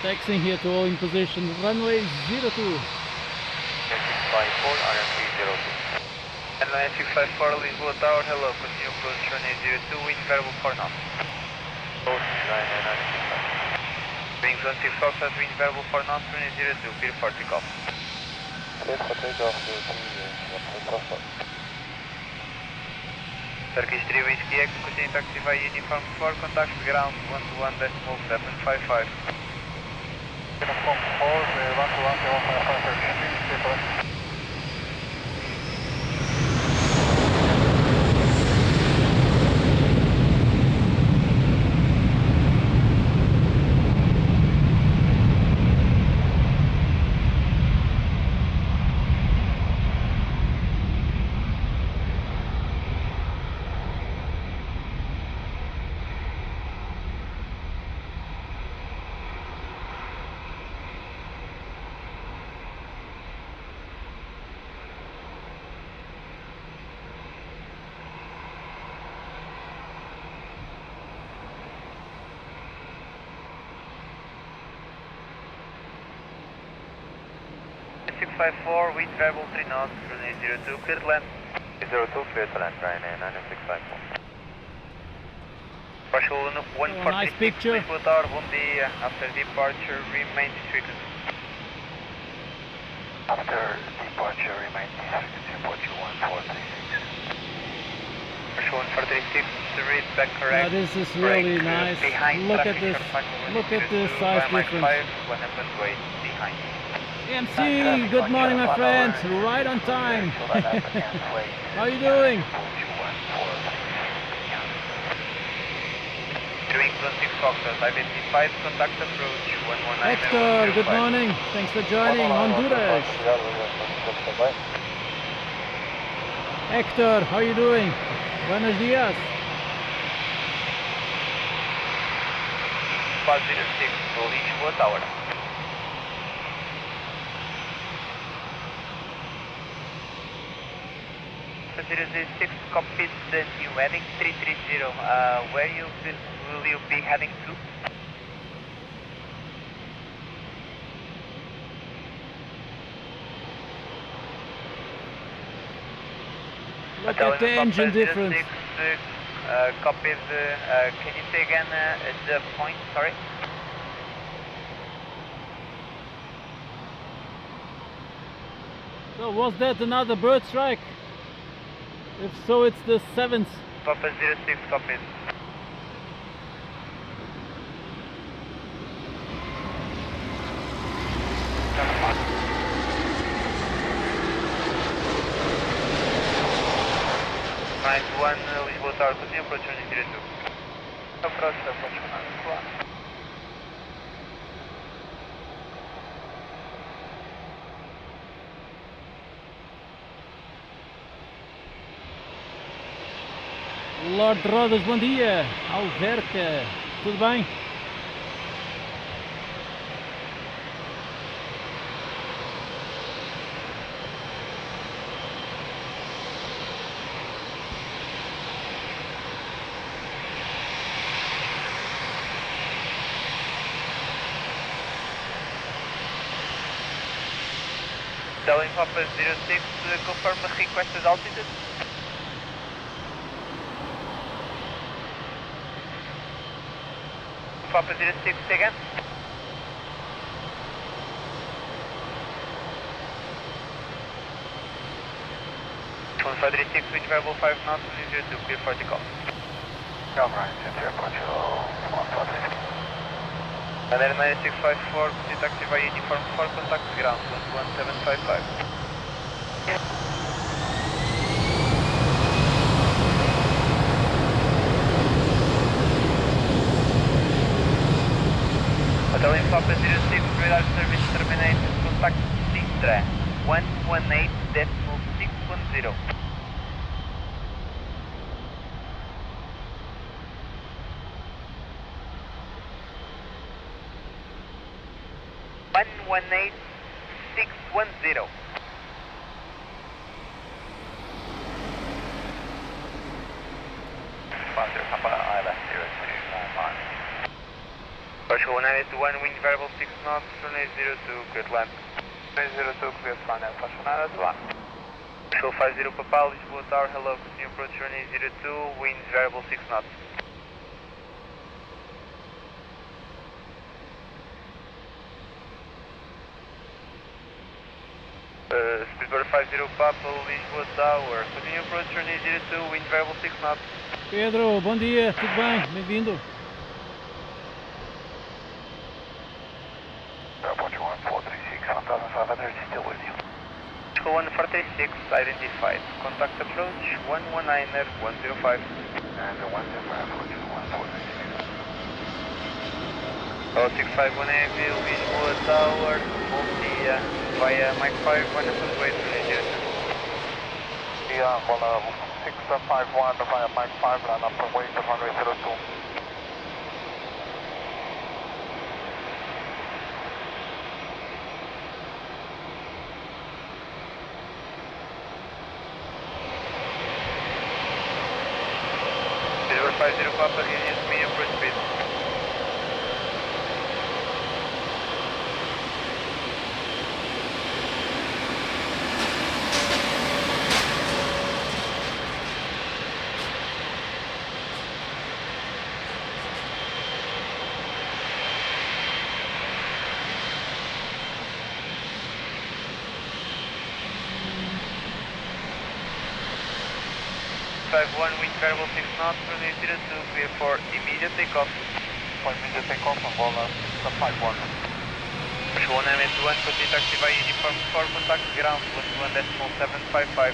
Taxiing here to all in position, runway 02. 654, RMP 02. And 654, Lisbon Tower, hello, continue approach runway 02, wind variable 4 knots. Wings 16 Foxtrot, wind variable 4 knots, runway 02, clear for takeoff. Clear for takeoff, Turkish 3 Whiskey Echo, continue taxi via uniform 4, contact ground 121.755. Uniform 4, 121.755. Four, wind variable 3 knots, runway 02, clear to land. 02, clear to land, Ryanair 9654. Partial Oh, nice 146, picture. Lisbon Tower, bom dia. After departure, remain districted. After departure, remain districted, departure 1436. Partial 146, read back correct. Now this is really Brake, nice. behind Look at traffic, this. short final Look at this 102, size Mike difference. 5, what happened, wait, behind. MC, good morning, my friend. Right on time. How are you doing? Doing 26 Foxtrot, identified, contact approach 119. Hector, good morning. Thanks for joining Honduras. Hector, how are you doing? Buenos dias. 506, Lisbon Tower. 006 copies the new heading 330. Where will you be heading to? Look at the engine difference. Copies, can you say again the point, sorry? So was that another bird strike? If so, it's the 7th. Papa 06 copies. Nice one, Lisbon Tower, continue approach running 02. Approach 1. Lord Rodas, bom dia. Alverca, tudo bem? Telling Papa 06, confirm requested altitude. Papa 06 again. Phone 536, which variable 5 knots, 02, clear for the call. Right, departure 146. And then 9654, proceed active by uniform 4, contact ground, 11755. Hotel Papa 06, radar service terminated, contact Sintra 118.610. Partial 181, wind variable 6 knots, runway 02, clear land. Runway 02, clear land, partial 981. Partial 50 Papa, Lisbon Tower, hello, continue approach runway 02, wind variable 6 knots. Speedbird 50 Papa, Lisbon Tower, continue approach runway 02, wind variable 6 knots. Pedro, bom dia, tudo bem? Bem-vindo. Departure 1436, 1500 still with you. 146, identified. Contact approach 119er 105. And the 105 approach 1436. 0651 Heavy, Lisboa Tower, bom dia, via Mike 5, 1 way to Lisboa. Yeah, well, 651 via Mike 5, run up and wait to runway 02. Silver 50 Papa, Union, medium approach speed. 551, wind variable 6 knots, runway 02, clear for immediate takeoff. For immediate takeoff on Bola 51. Push 1 MS1, complete taxi via uniform 4, contact ground 11755.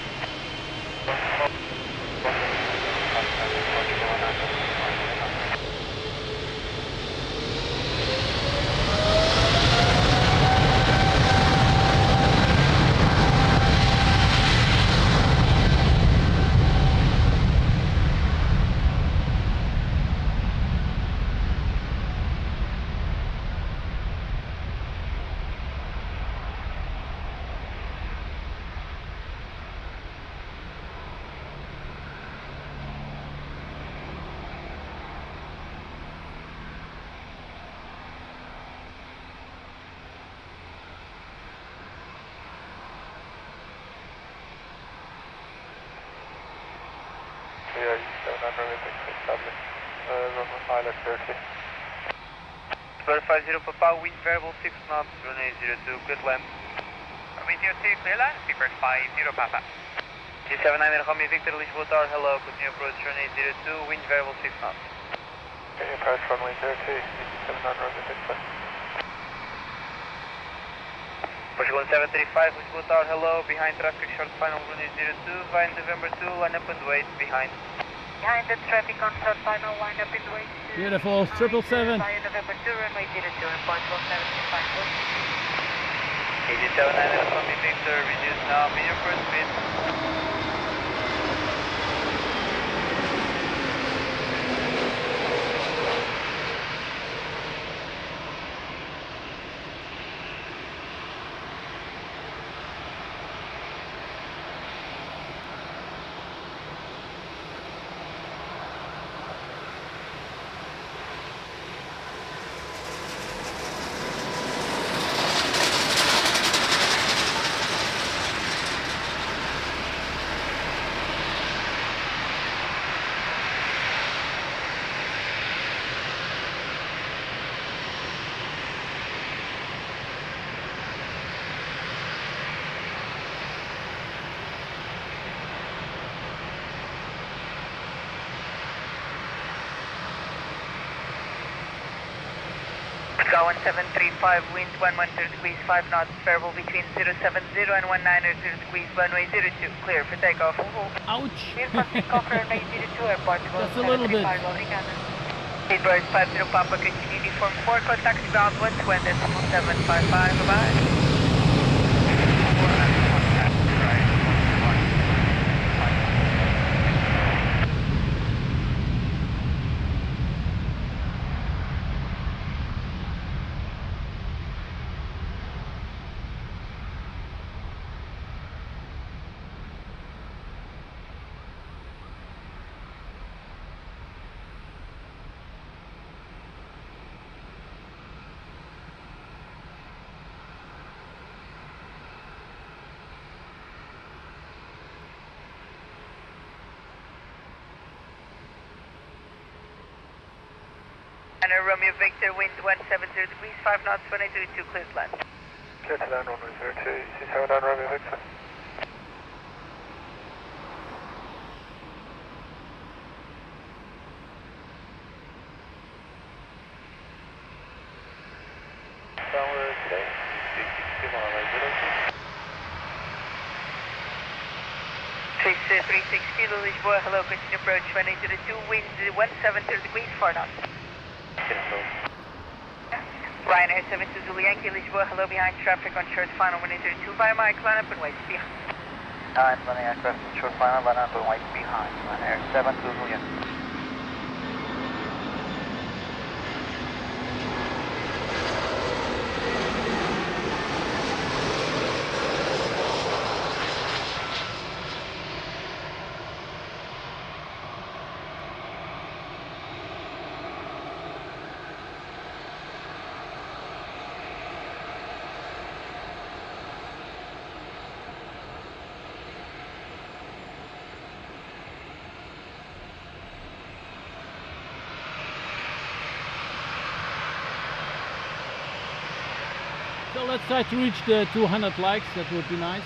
Yeah, 700 established. Runway pilot 30. Square 50 Papa, wind variable 6 knots, runway 02, clear land. Runway 02, clear land, Seabird 50 Papa. G79 Romeo Victor, Lisbon Tower, hello, continue approach, runway 02, wind variable 6 knots. Okay, approach runway 30, 700 Victor. Push 1735, Lisbon Tower, hello, behind traffic, short final, runway 02, via November 2, line up and wait, behind. Behind the traffic on short final, line up in the way. Beautiful, 777. Via November 2, runway 02, and point 1735. G79 Romeo Victor, reduce now, medium first speed. Go 1735, wind 110 degrees, 5 knots, variable between 070 and 190 degrees, runway 02, clear for takeoff. Ouch! Clear for takeoff, runway 02, airport. Just a little bit. Seabird 50 Papa, continue uniform 4, contact ground 120.755, bye-bye. Romeo Victor, wind 170 degrees, 5 knots, 22, clear land. Clear to land runway 02, C79 Romeo Victor. Downward 360 runway 02. Chase 360, Lisboa, hello, continue approach, runway 02, wind 170 degrees, 4 knots. Ryanair 72 Zulu Yankee, Lisboa, hello, behind traffic on short final, runway 02, via Mike, line up and wait, behind. Landing aircraft on short final, line up and wait, behind. Ryanair 72 Zulu Yankee. So let's try to reach the 200 likes, that would be nice.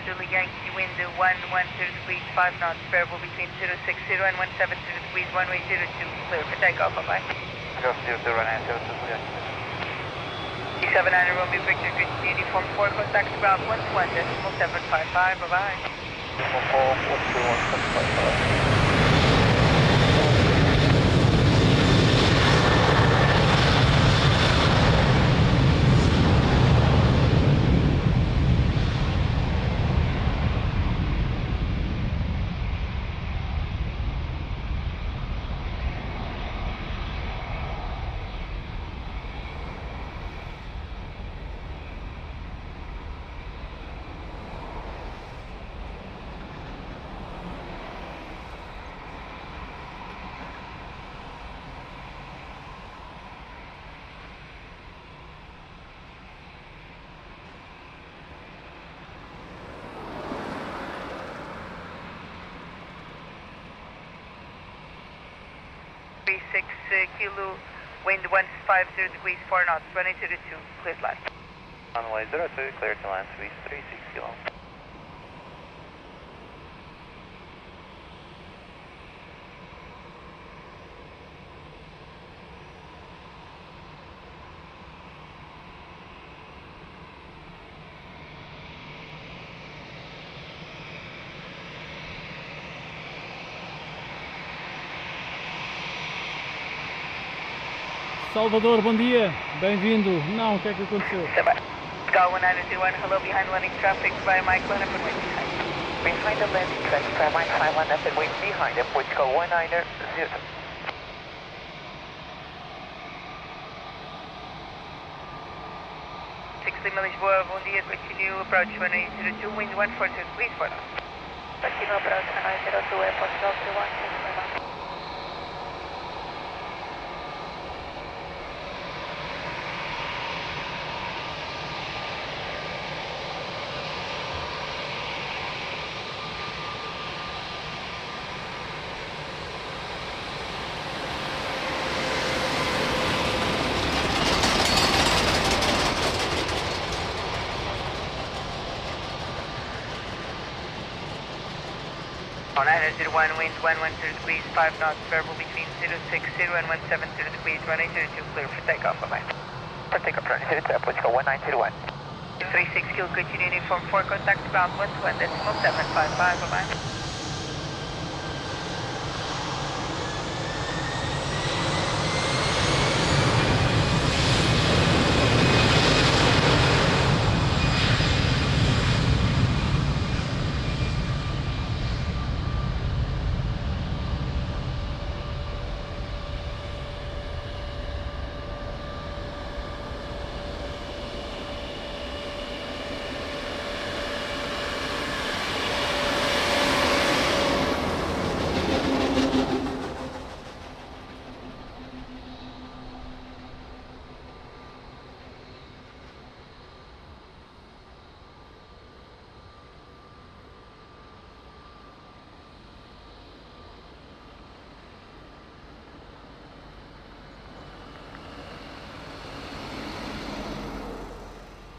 Westerly Yankee, wind 110 degrees, 5 knots, variable between 060 and 170 degrees, runway 02, clear for takeoff, bye-bye. Go 02, runway 02, clear. D79 Romeo Victor, good uniform 4, contact ground 121.755, bye-bye. 121.755. Kilo, wind 150 degrees, 4 knots, runway 02, clear to land. Runway 02, clear to land, squeeze 36 kilo. Salvador, bom dia, bem-vindo. Não, o que é que aconteceu? Go 1901, hello, behind landing traffic, by Mike, line up and wait behind. Behind the landing traffic, by Mike, line up and wait behind, Portugal 190. 60 Lisboa, bom dia, continue approach 1802, wind 140 degrees, 4 knots. Continue approach 1902, Portugal 216, On 901, wind 110 degrees, 5 knots, variable between 060 and 170 degrees, runway 02, clear for takeoff, bye-bye. For takeoff, runway 02, Portugal 19021. 36 kilo, continue uniform 4, contact ground 121.755, bye-bye.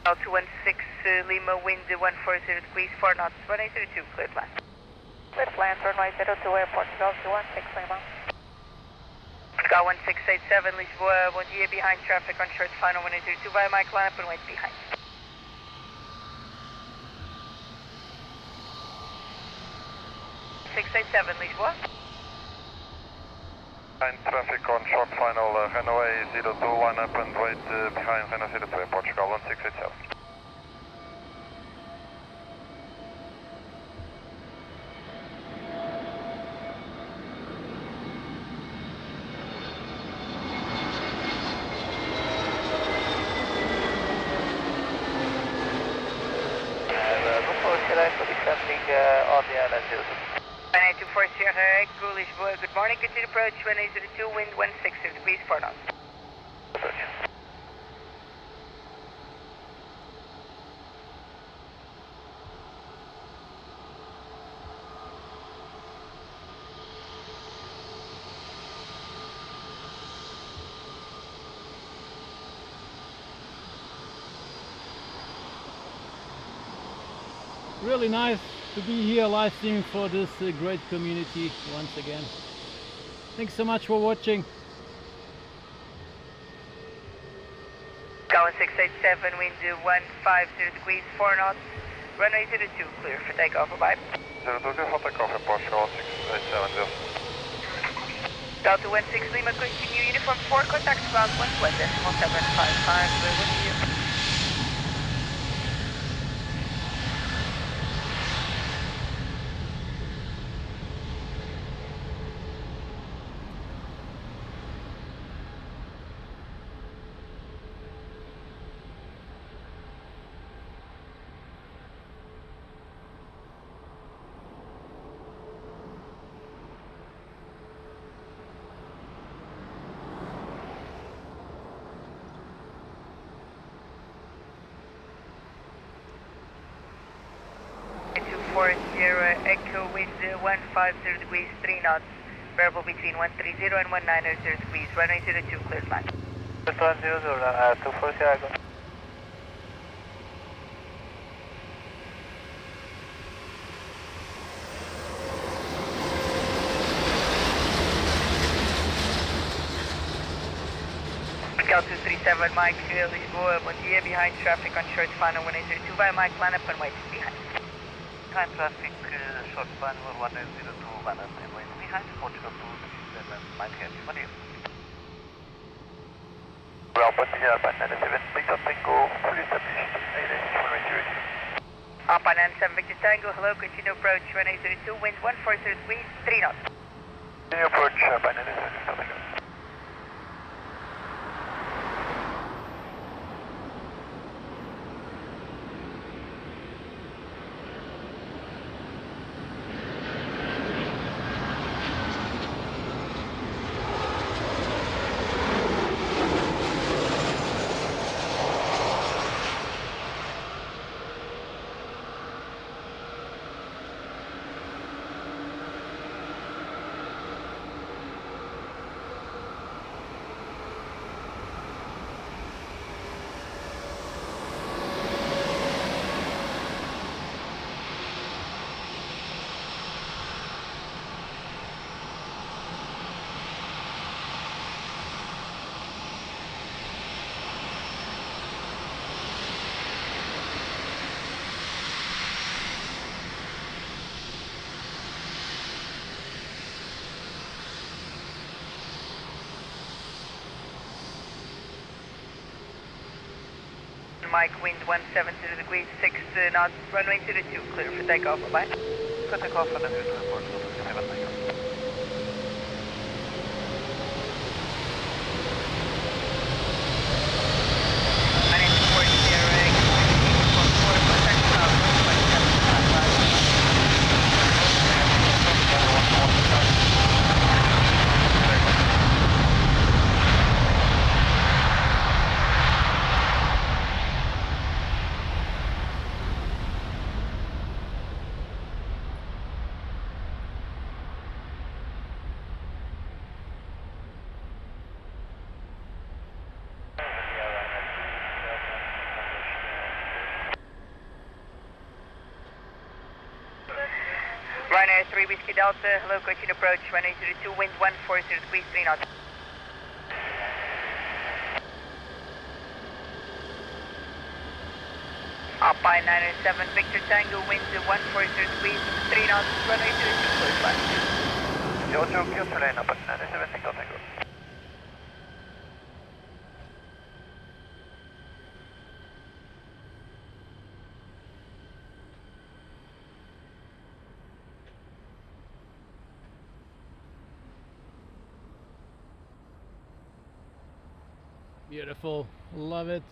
L216 Lima, wind 140 degrees, 4 knots, runway 02, clear to land. Clear to land, runway 02, Portugal 216 Lima. Sky 1687, Lisboa, bom dia, behind traffic on short final 102, via Mike, line up and wait behind. 687, Lisboa. Behind traffic on short final, runway 02, line up and wait behind runway 02, Portugal 1687. On the island, 924 Sierra Echo, Lisboa, good morning, continue approach 1802, wind 160 degrees, 4 knots. really nice to be here live streaming for this great community once again. Thanks so much for watching. Tower 687, wind 150 degrees, 4 knots, runway 02, clear for takeoff, bye. 02, clear for takeoff, Airport 687. Delta 16 Lima, continue, uniform 4, contact ground 1.755, clear with you. Echo wind 150 degrees, 3 knots, variable between 130 and 190 degrees, runway 02, clear flight. 100, 240, I go. Cal 237, Mike, Lisboa, bom dia, behind traffic on short final 102 by Mike, line up and wait behind. Time traffic, short final 102, line up and wait behind, Portugal 237, Mike, bom dia. Well, bom dia, Banana 7, Victor Tango, fully established, runway 02. Alpine 97, Victor Tango, hello, continue approach, runway 02, wind 140 degrees, 3 knots. Continue approach, Banana 7, Victor Tango. Mike, wind 170 degrees, 6 knots, runway 02, clear for takeoff, bye. For takeoff, and then to Portugal 237, Tango. My name is Ford Sierra, uniform 4, contact ground 1.755. Ryanair 3 Whiskey Delta, hello, continue approach, runway 02, wind 140 degrees, 3 knots. Alpine 907, Victor Tango, wind 140 degrees, 3 knots, runway 02, clear flight. Giorgio, Kyoto, Alpine 907, Victor Tango. Beautiful, love it.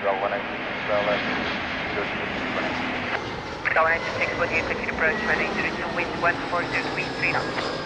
Well, 180, well, Going into 6, body continue approach, runway 02, wind 140 degrees, 3 knots.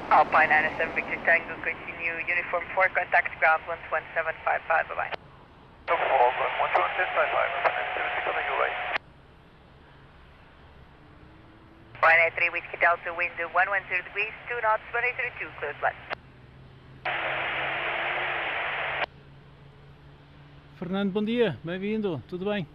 Alpine 97 Victor Tango, continue uniform 4, contact ground 11755, bye-bye. Top 4, 11755, coming your way. 183 Whiskey Delta, wind 110 degrees, 2 knots, 182, clear flight. Fernando, bom dia, bem-vindo, tudo bem?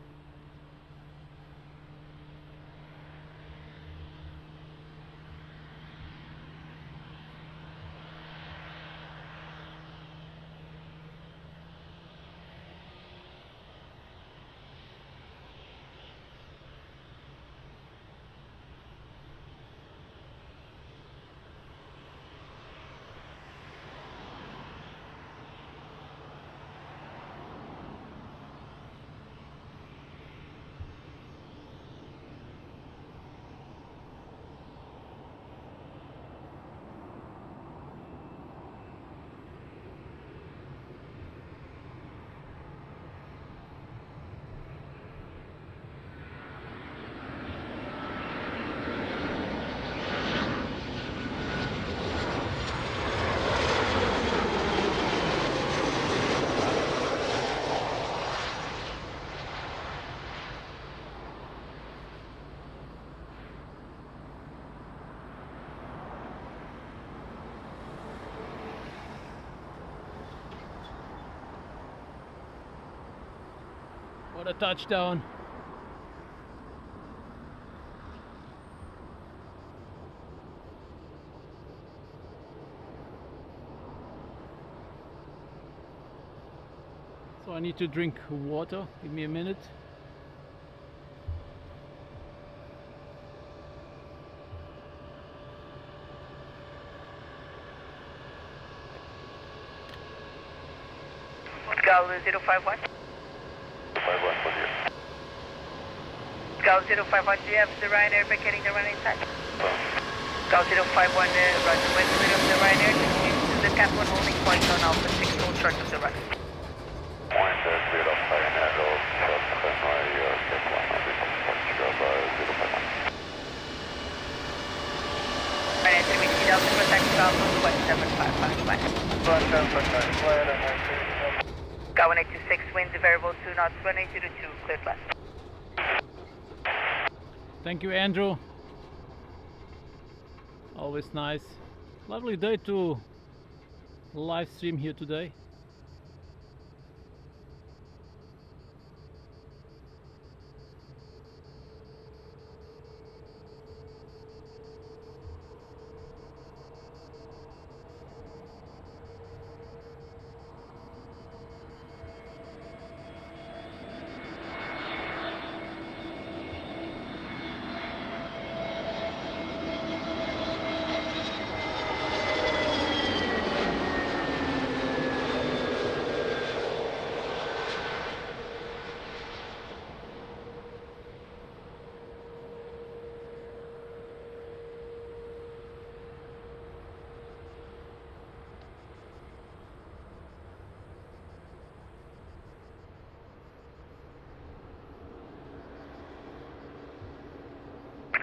What a touchdown. So I need to drink water. Give me a minute. Gal 051. 51, bom dia. Gal 051, do you have the Ryanair vacating the running side? Gal 051, roger, wind clear of the Ryanair, continue to the Cap 1 holding point on Alpha 6, full short of the run. Wind clear of Ryanair, short runway, Cap 1, Portugal, 051. Ryanair 3 Whiskey Delta, contact ground 11755, bye. 11755, clear, and Gal 1826, wind variable 2 knots, 1802, clear flat. Thank you, Andrew. Always nice. Lovely day to live stream here today.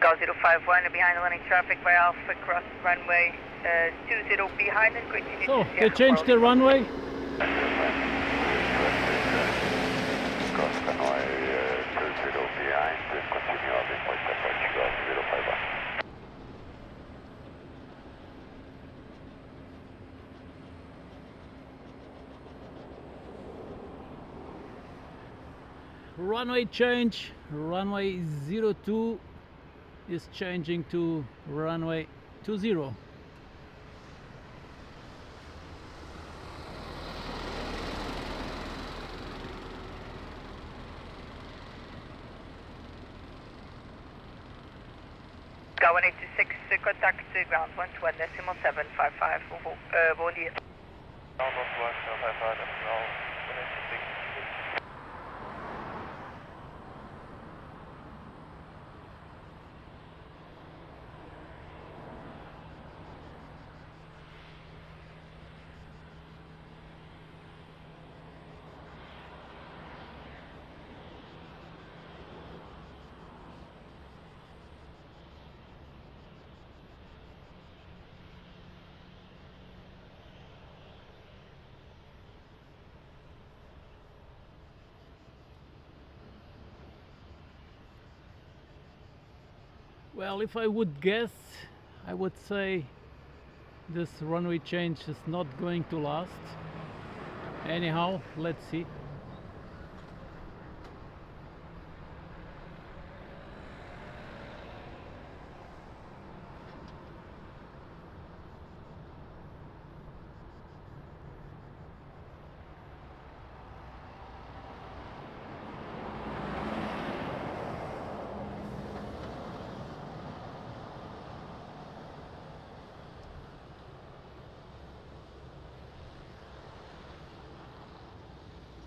Gal 051, behind the landing traffic by Alpha, cross runway 20 behind and continue So to they changed the runway. cross runway 20 behind, continue on the point of Portugal, 051. Runway change runway 02 is changing to runway 20. Sky 1826, contact ground 121.755. Bom dia. Ground 121.755, decimal 186. Well, if I would guess, I would say this runway change is not going to last. Anyhow, let's see.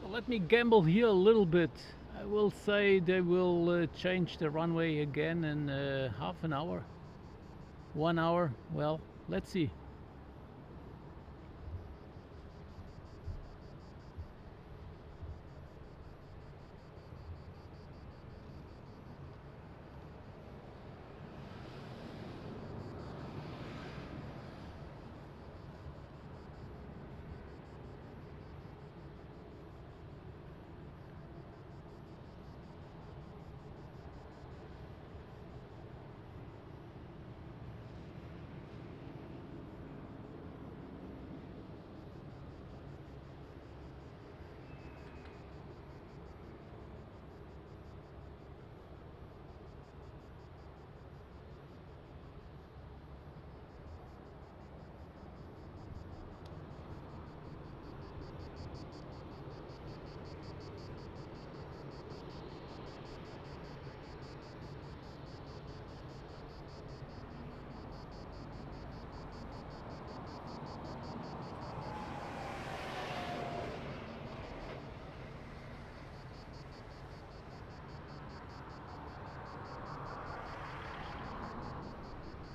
Let me gamble here a little bit. I will say they will change the runway again in half an hour, 1 hour. Well, let's see.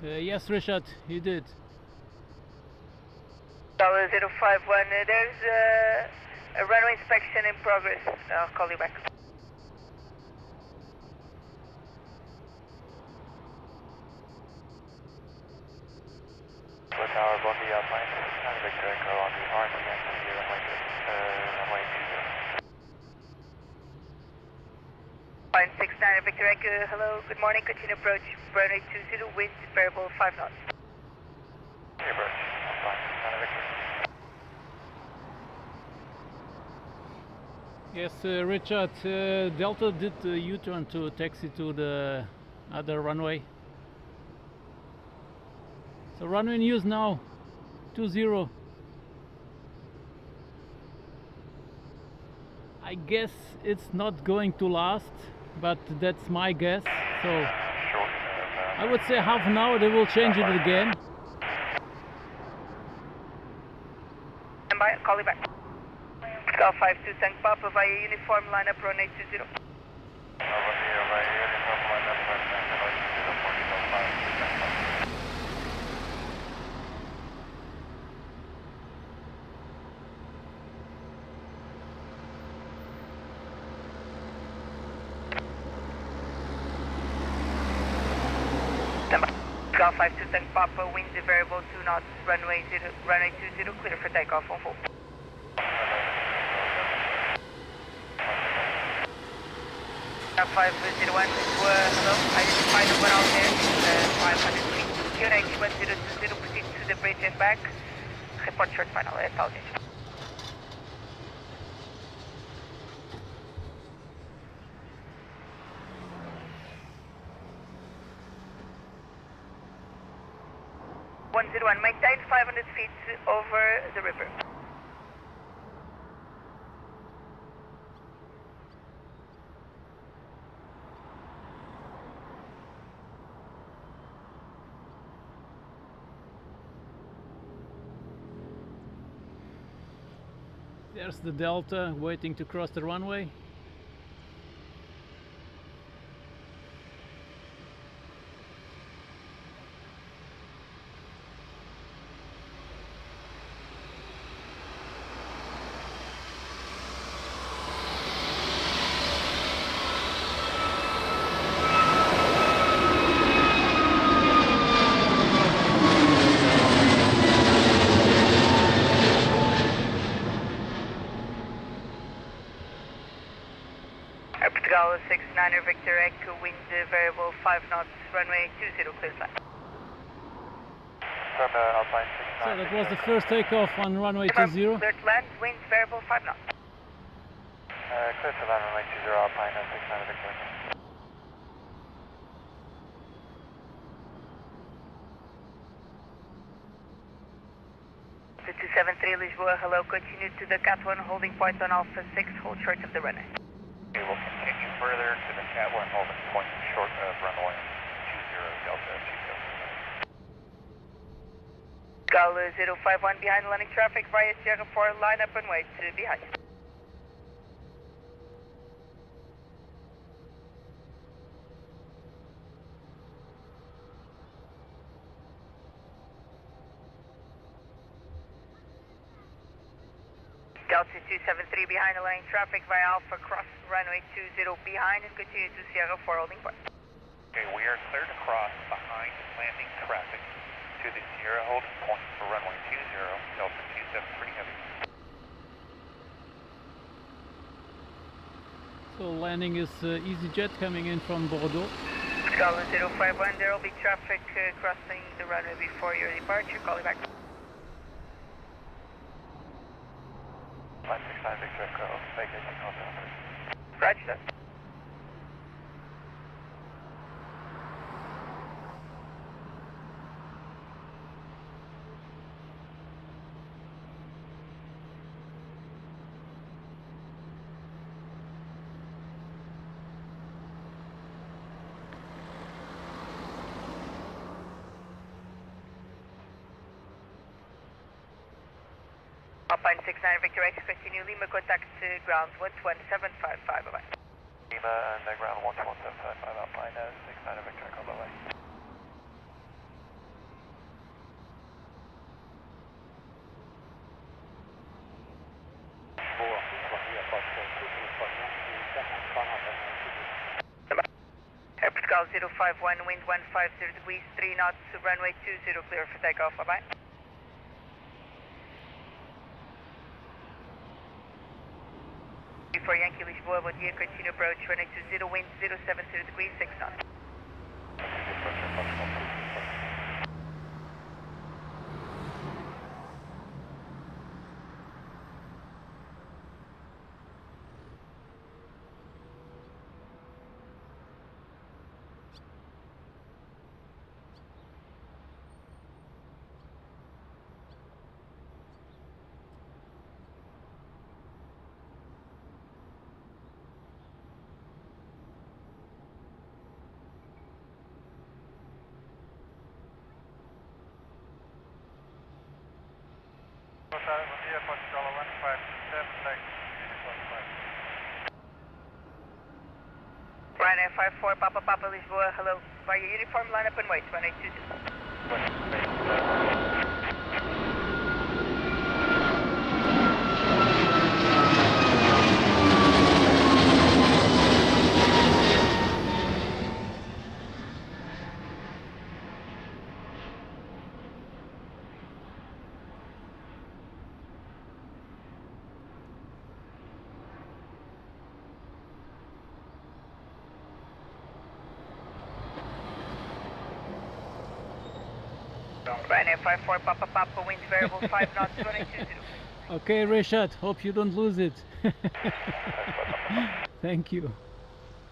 Yes, Richard, you did. Tower 051, there's a runway inspection in progress. I'll call you back. Tower, bon dia, plane 69 Victor Echo on the hard again to the runway 20. Fine 69 Victor Echo, hello, good morning, continue approach, runway 20, wind variable 5 knots. Hey, approach, fine 69 Victor. Yes, Richard, Delta did the U-turn to taxi to the other runway. So runway news now, 20. I guess it's not going to last, but that's my guess. So I would say half an hour they will change it again. Stand by, call you back. Sky 52 Tank Papa via uniform lineup runway 20. Sky 52 Tank Papa, wind variable 2 knots, runway 20, clear for takeoff on full. Sky 501, hello, identify the one out there, 500 feet, unit 1020, proceed to the bridge and back, report short final, apologies. 101, maintain 500 feet over the river. There's the Delta waiting to cross the runway. Portugal 69er Victor Echo, wind variable 5 knots, runway 20, clear flight. Alpine 69. So that was the first takeoff on runway 20. Clear to land, wind variable 5 knots. Clear to land, runway 20, Alpine 69 Victor. The 273 Lisboa, hello, continue to the Cat 1 holding point on Alpha 6, hold short of the runway. We will continue further to the Cat 1 holding point short of runway 20 Delta 20. Gal 051 behind landing traffic via Sierra 4, line up and wait behind. Delta 273 behind the landing traffic via Alpha cross runway 20 behind and continue to Sierra 4 holding point. Okay, we are clear to cross behind landing traffic to the Sierra holding point for runway 20, Delta 273 heavy. So landing is EasyJet coming in from Bordeaux. Gal 051, there will be traffic crossing the runway before your departure, call you back. Line 69 Victor Echo, vacation hotel. Roger that. Alpine 69 Victor X, continue Lima, contact ground 11755, bye-bye. Lima and ground 11755, Alpine 69 Victor Echo, bye-bye. Portugal 051, wind 150 degrees, 3 knots, runway 20, clear for takeoff, bye-bye. For Yankee Lisboa, bom dia, continue approach, runway 20, wind 070 degrees, 6 knots. Bom dia, Portugal 157, thanks. Ryanair 54, Papa Papa Lisboa, hello. Via uniform, line up and wait, runway 20. Ryanair 54, Papa Papa, wind variable 5 knots, runway 20. Okay, Rashad, hope you don't lose it. Thank you.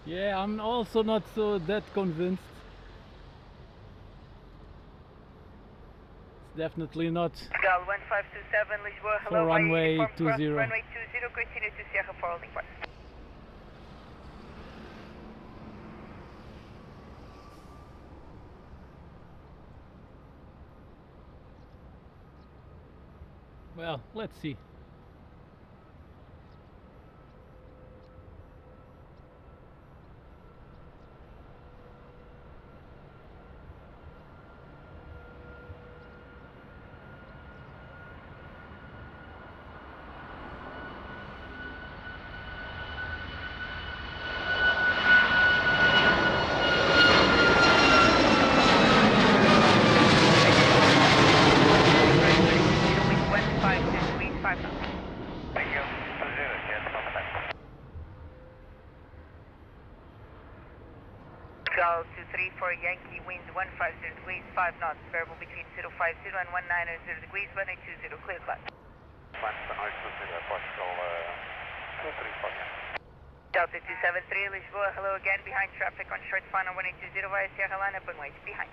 Yeah, I'm also not so that convinced. definitely not Gal 1527 Lisboa, for hello, runway uniform 20. cross runway 20, continue to Sierra for holding point. Well, let's see. Thank you. 20, yes, contact. Gal 23 for Yankee, wind 150 degrees, 5 knots, variable between 050 and 190 degrees, 1820, clear climb. Planespotting 20, Portugal 234, yeah. Delta 273 Lisboa, hello again, behind traffic on short final 1820 via Sierra Line, open wait, behind.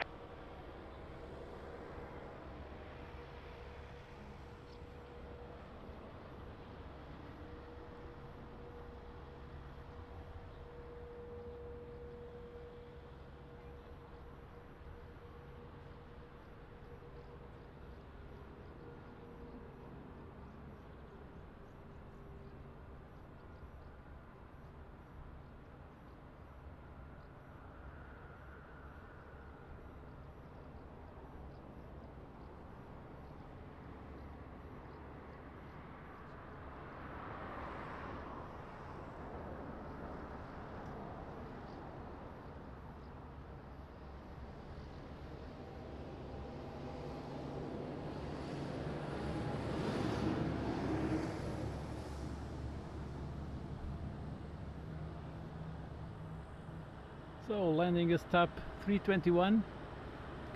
So landing is TAP 321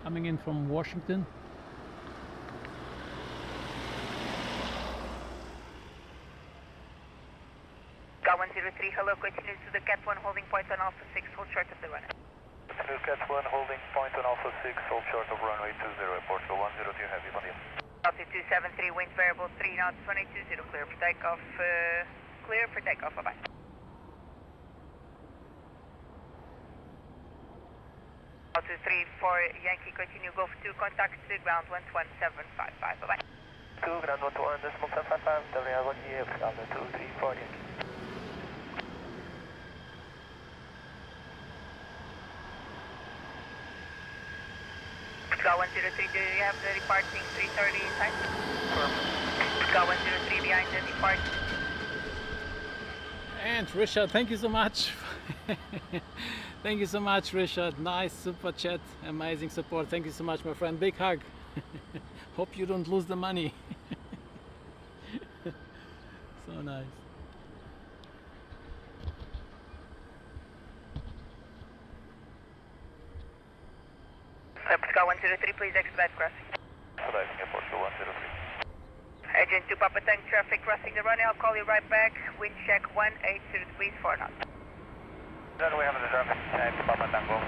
coming in from Washington. Gal 103, hello, continue to the Cat 1 holding point on Alpha 6, hold short of the runway. Continue Cat 1 holding point on Alpha 6, hold short of runway 20, Portugal 102 heavy, bon dia. Delta 273, wind variable 3 knots, 1820, clear for takeoff, bye-bye. Delta 3 for Yankee, continue, Golf 2, contact to ground 11755, bye-bye. 2, ground 121.755, WR 1 year, ground 234, Yankee. Sky 103, do you have the departing 330 inside? Sky 103 behind the departing. And Richard, thank you so much. Thank you so much, Richard. Nice super chat, amazing support. Thank you so much, my friend. Big hug. Hope you don't lose the money. So nice. Sky 103, please expedite crossing. Arriving at Portugal 103. Agent 2 Papa Tank, traffic crossing the runway. I'll call you right back. Wind check 180 degrees, 4 knots. Runway have the traffic, to Papa Tango.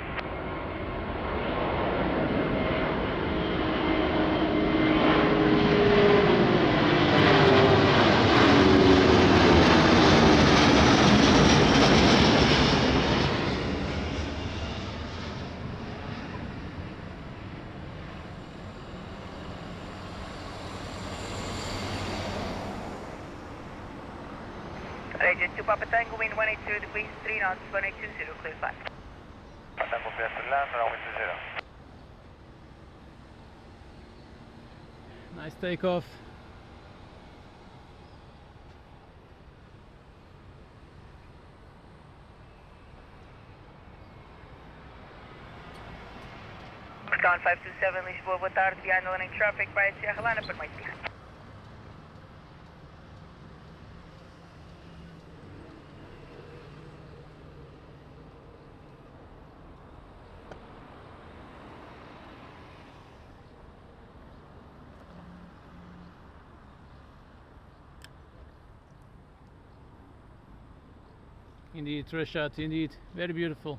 Agent 2 Papa Tango, wind 180 degrees, 3 knots, 1820, clear climb. Papa Tango, clear to land, runway 20. Nice takeoff. Sky 527, Lisboa, boa tarde, behind the running traffic by Sierra Line, open wait, behind. Indeed, Richard, indeed. Very beautiful.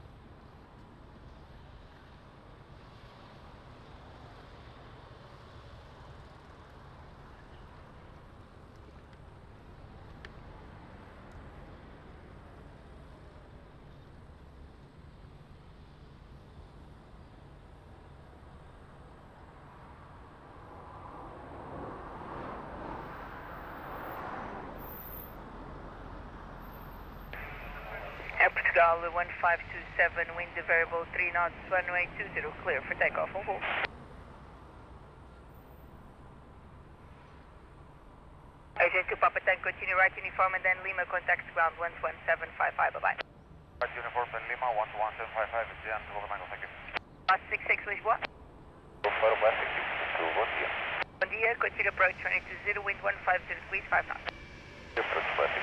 Portugal 1527, wind variable 3 knots, runway 20, clear for takeoff. Over. Agent to Papa 10, continue right uniform and then Lima, contact ground 11755, bye-bye. Right uniform and Lima, 11755, it's the end, over Mango, thank you. Last 66, Lisboa. Para Plastic 62, bom dia. Bom dia, continue approach 2020, wind 150 degrees, 5 knots. Approach Plastic.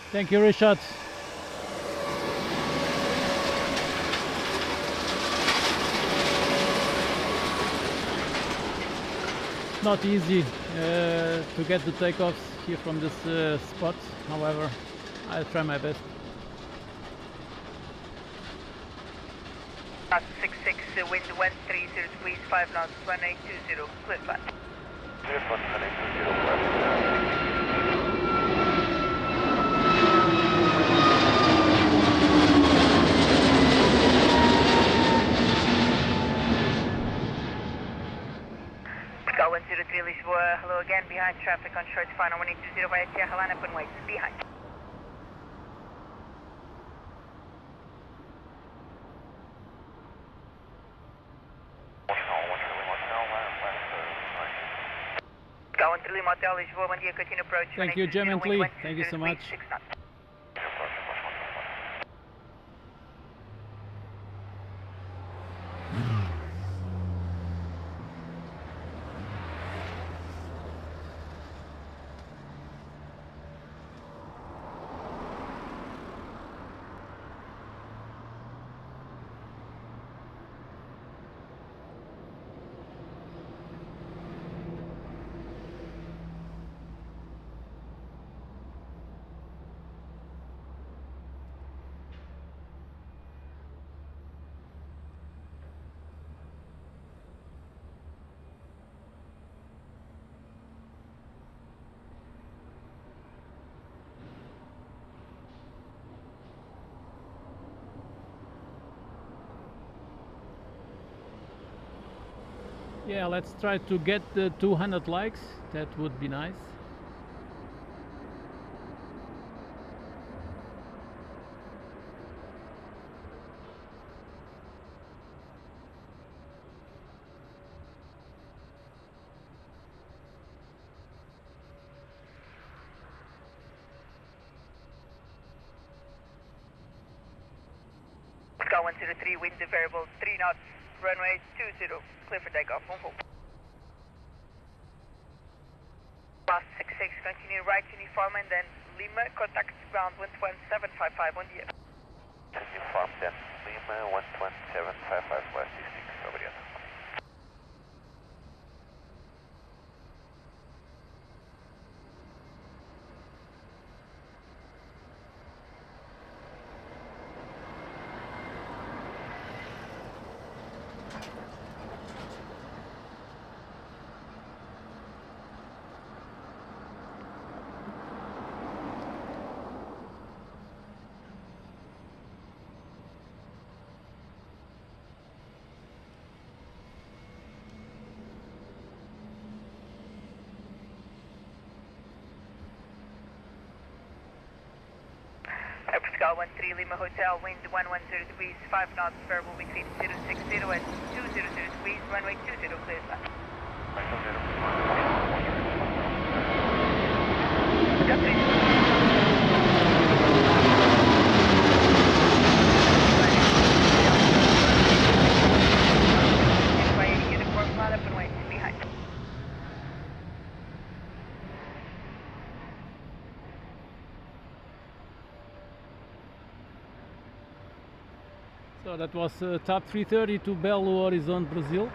Thank you, Richard. Not easy to get the takeoffs here from this spot. However, I'll try my best. Last 66, wind 130 degrees, 5 knots, 1820, clear flat. Clear flat, 1820, Portugal 103 Lisboa, hello again, behind traffic on short final 1820 via Sierra line up and wait, behind. Portugal 103 Motel Lisboa, bom dia, continue approach. Thank you, gently. Thank you so much. 6 knots. Yeah, let's try to get the 200 likes. That would be nice. Portugal 103, wind variable 3 knots, runway 20, clear for takeoff, on hold. Last 66, continue right uniform and then Lima, contact ground 11755, on the air. Uniform, then Lima, 11755, West 66, over here. Portugal 13 Lima Hotel, wind 110 degrees, 5 knots, variable between 060 and 200 degrees, runway 20, clear flat. Uniform flat up and wait, behind. So that was TAP 330 to Belo Horizonte, Brazil.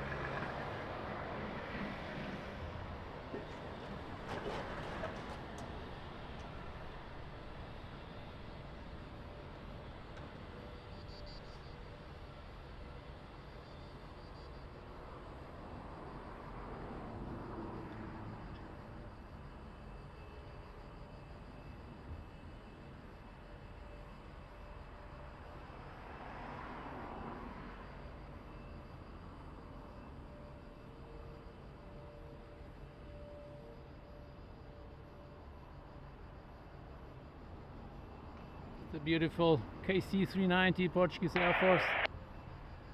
The beautiful KC-390 Portuguese Air Force.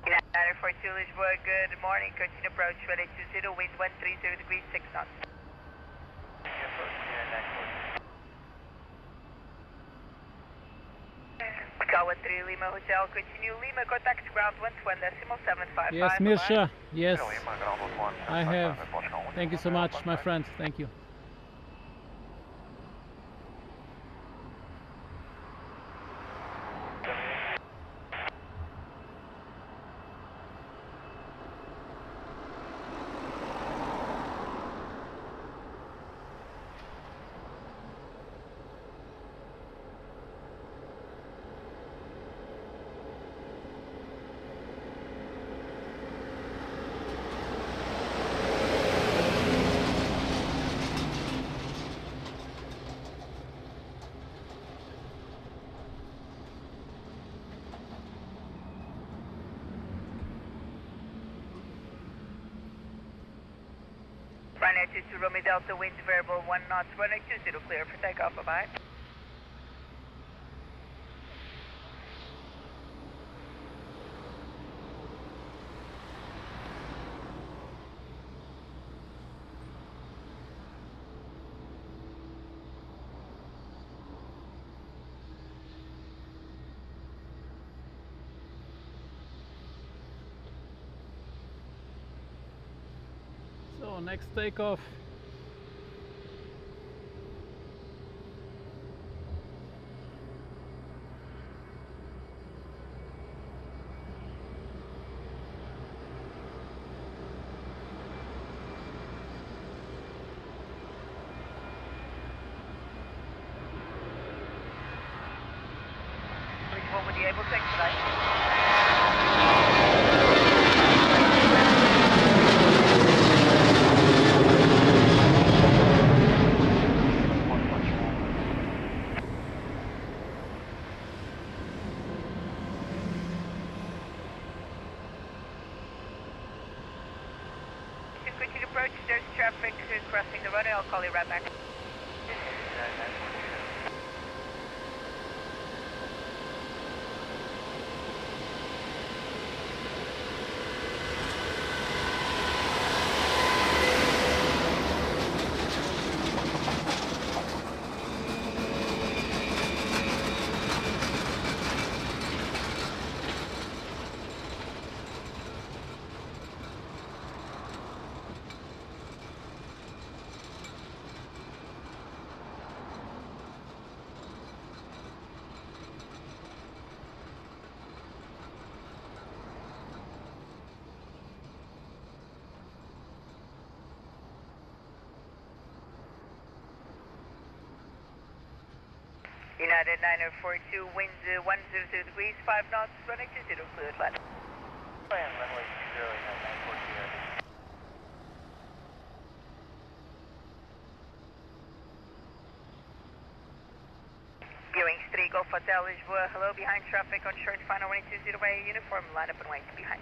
United 42 Lisbon, good morning. Continue approach 2820, wind 130 degrees, 6 knots. Kawa 3 Lima Hotel, continue Lima, contact ground 121.755. Yes, Mirsha, yes, Lima, ground 11, I have. Thank you so much, my friend, thank you. Runway 22 Romeo Delta, wind variable 1 knots, runway 20 clear for takeoff, bye-bye. So next takeoff. Which one would you able to expedite? Continue approach, there's traffic crossing the runway, I'll call you right back. United 9042, wind 100 degrees, 5 knots, runway 20, cleared land. Runway 20, United 942. Gearing 3, Golf Hotel, Lisboa, hello, behind traffic on short final 120 way, uniform, line up and wait, behind.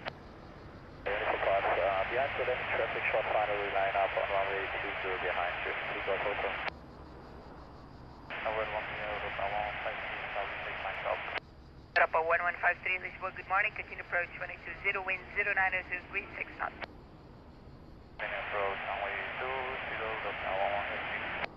Behind Golf traffic, short final, we line up on runway 20 behind 3 Golf Hotel. Papa 1153, Lisboa, good morning, continue approach 120, wind 090 degrees, 6 knots. Continue approach runway 20, Delta 1153.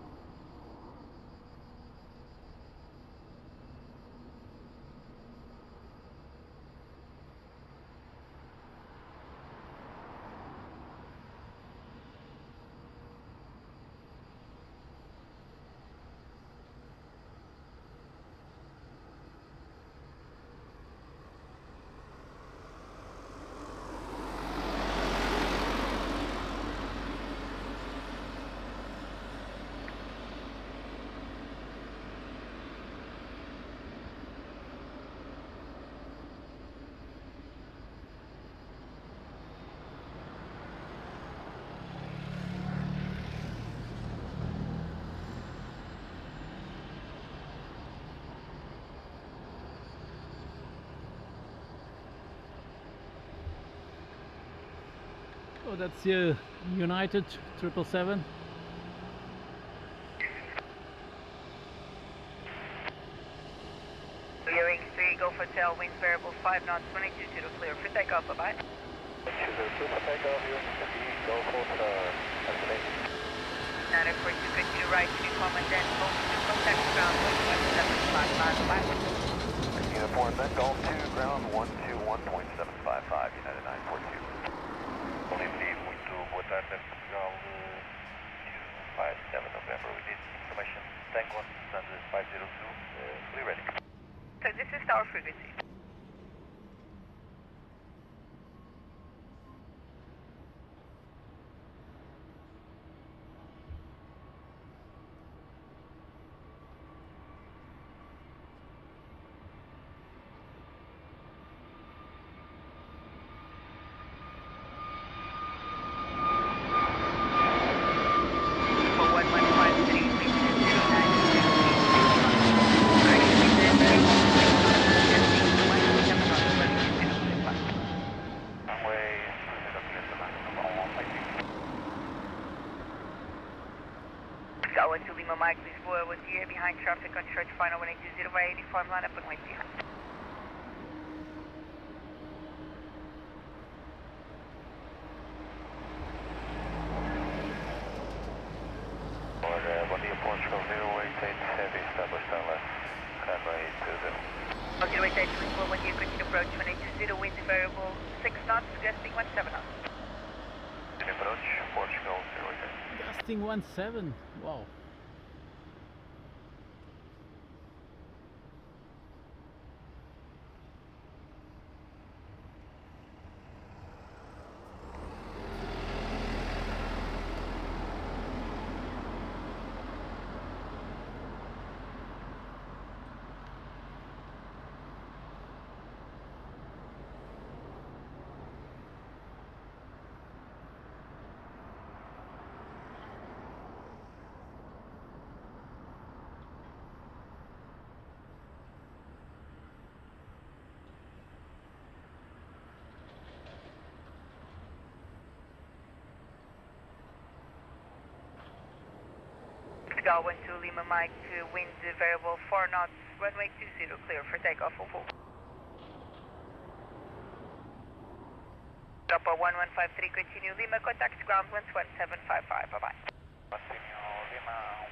Oh, that's United 777. Hotel, winds variable 5 knots, 120 clear for takeoff, bye-bye. 202 for takeoff, USD, go for have a day. 942, continue right, uniform and then Golf 2, contact ground 1.755, bye. Uniform then Golf 2, ground 121.755, United 942. Lively, muito boa tarde, Portugal 257 November, we need information, Tango on 502, fully ready. So this is tower frequency. To Lima Mike, Lisboa, was here behind traffic on church final 1820 via uniform line up and wait behind. Bom dia, Portugal 088 Heavy, established on left, runway 20. 088 Lisboa, 1 year, continue approach 1820, wind variable 6 knots, gusting 17 knots. Continue approach, Portugal 088. Gusting 17, wow. Portugal 12 Lima Mike, wind variable 4 knots, runway 20 clear for takeoff full. Papa 1153, continue Lima, contact ground 11755, bye-bye.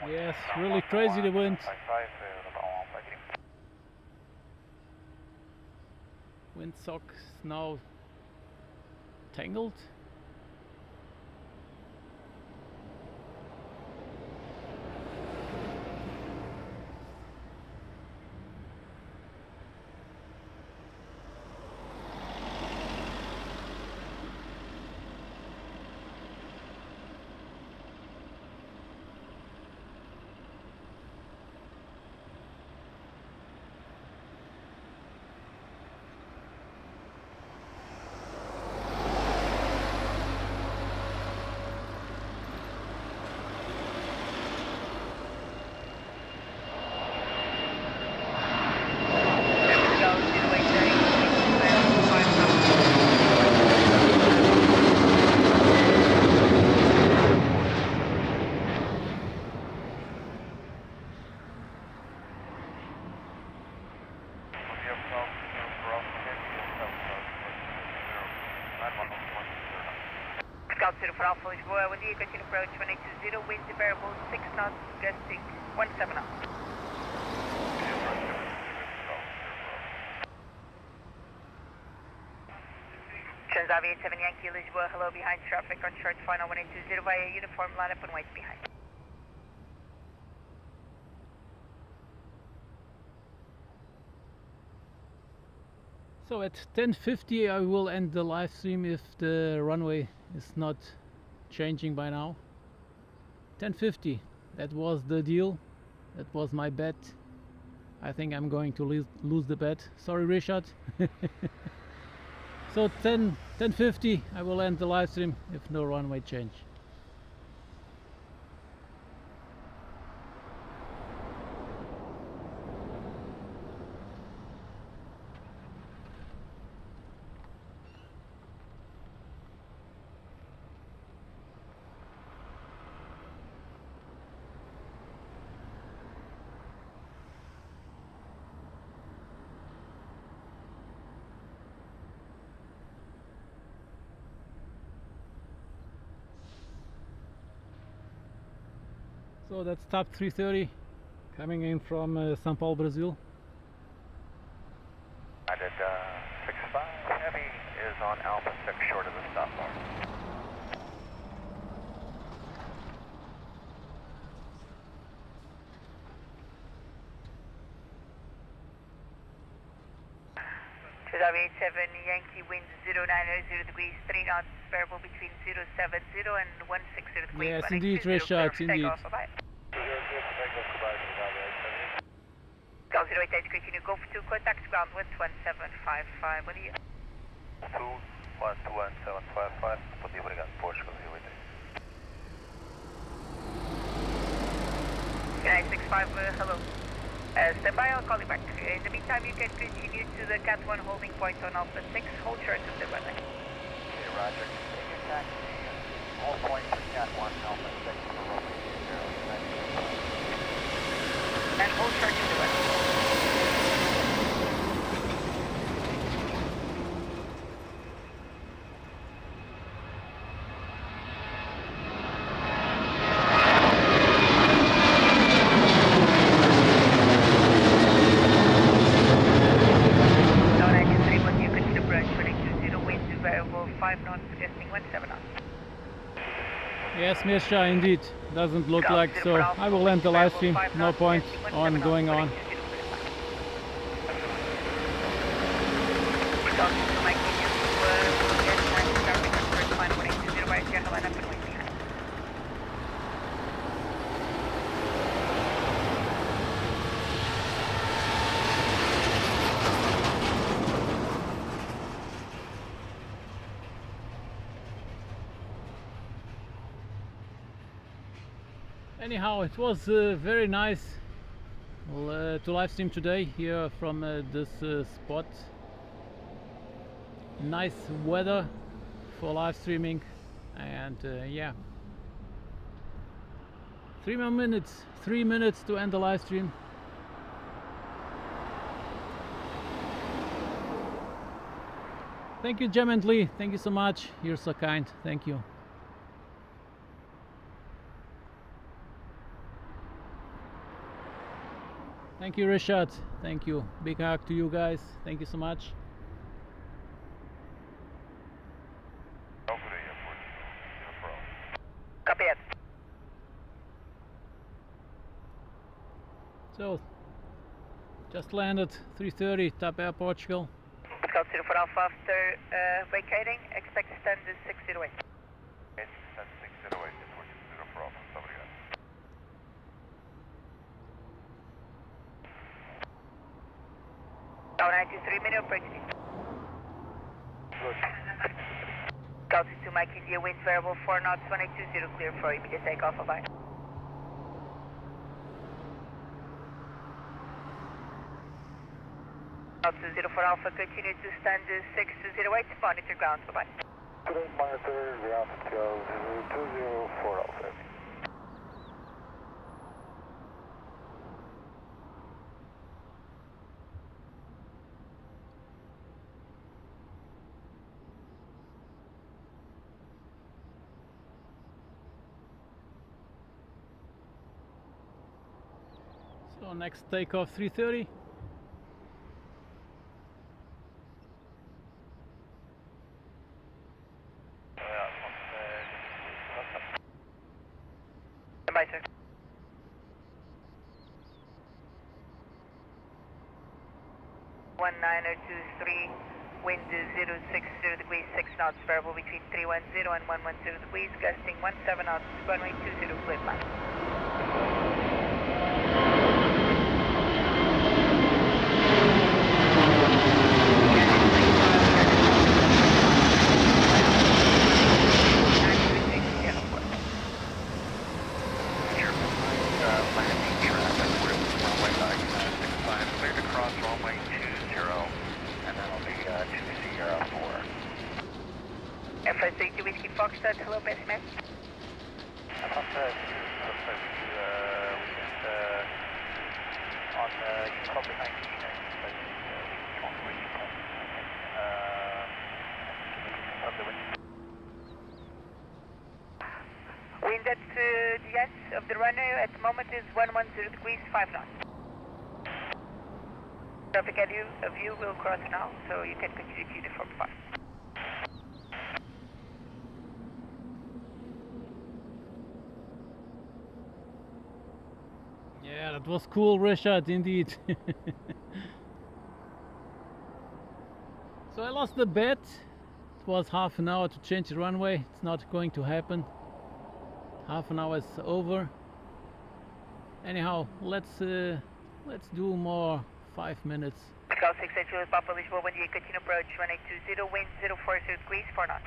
Yes, really crazy the wind. Windsock is now tangled. Scout 0 for Alpha Lisboa, 1 year, continue approach 1820, wind variable 6 knots, gusting 17 knots. Transavia 7 Yankee Lisboa, hello, behind traffic on short final 1820 via uniform lineup and wait behind. So at 10:50 I will end the live stream if the runway is not changing by now. 10:50, that was the deal, that was my bet. I think I'm going to lose the bet. Sorry, Richard. So 10:50 I will end the live stream if no runway change. So that's top 330 coming in from São Paulo, Brazil. I did 65 Heavy is on Alpha 6 short of the stop bar. Aviation 7 Yankee wind 090 degrees, 3 knots, variable between 070 and 160 degrees. Yes, indeed, Richard, indeed. Gal 08 continue, go to contact ground with 1755, bom dia. 21755, bom dia, obrigado, Portugal 08. Good night, 65, hello. Stand by, I'll call you back. In the meantime, you can continue to the Cat 1 holding point on Alpha 6, hold short of the runway. Okay, roger. Take a taxi, hold point for Cat 1, Alpha 6 for runway 20. And hold short of the runway. Yes, Misha, indeed. Doesn't look like so. I will end the live stream. No point on going on. Anyhow, it was very nice to live stream today here from this spot. Nice weather for live streaming, and yeah, 3 more minutes, 3 minutes to end the live stream. Thank you, Jem and Lee. Thank you so much. You're so kind. Thank you. Thank you, Rishad. Thank you. Big hug to you guys. Thank you so much. Copy it. So, just landed 3:30, Top Air, Portugal. Scout 04 Alpha after vacating, expect to stand to 608. Stand 608, Portugal 04 Alpha, obrigado. Tower 93 minute break. Good. Scout 2 Mike India, wind variable 4 knots, 1820, clear for immediate takeoff, bye-bye. Scout 04 Alpha, continue to stand 608, monitor ground, bye-bye. Today monitor the altitude 204 Alpha. So next takeoff 3:30. Bye, sir. One 9023, wind 060 degrees, 6 knots, variable between 310 and 110 degrees, gusting 17 knots, runway 20, clear line. FSA Whiskey Foxtrot, hello, best man. On Copy 19, Wind at the descent of the runway at the moment is 110 degrees, 5 knots. Traffic ahead of you will cross now, so you can continue to uniform 5. Yeah, that was cool, Rashad, indeed. So I lost the bet. It was half an hour to change the runway. It's not going to happen. Half an hour is over. Anyhow, let's do more 5 minutes. Cal 6 Juliet Papa Lisbon, when you continue approach 1820, wind 040 degrees, 4 knots.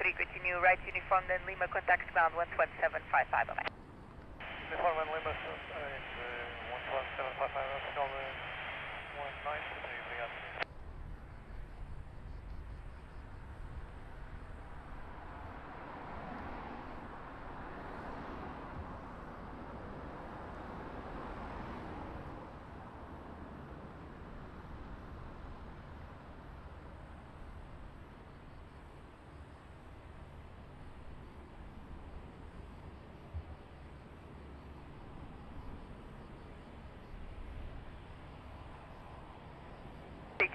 Continue right uniform, then Lima contact ground 11755. Bye bye. Uniform and Lima, 11755, official 19, obrigado.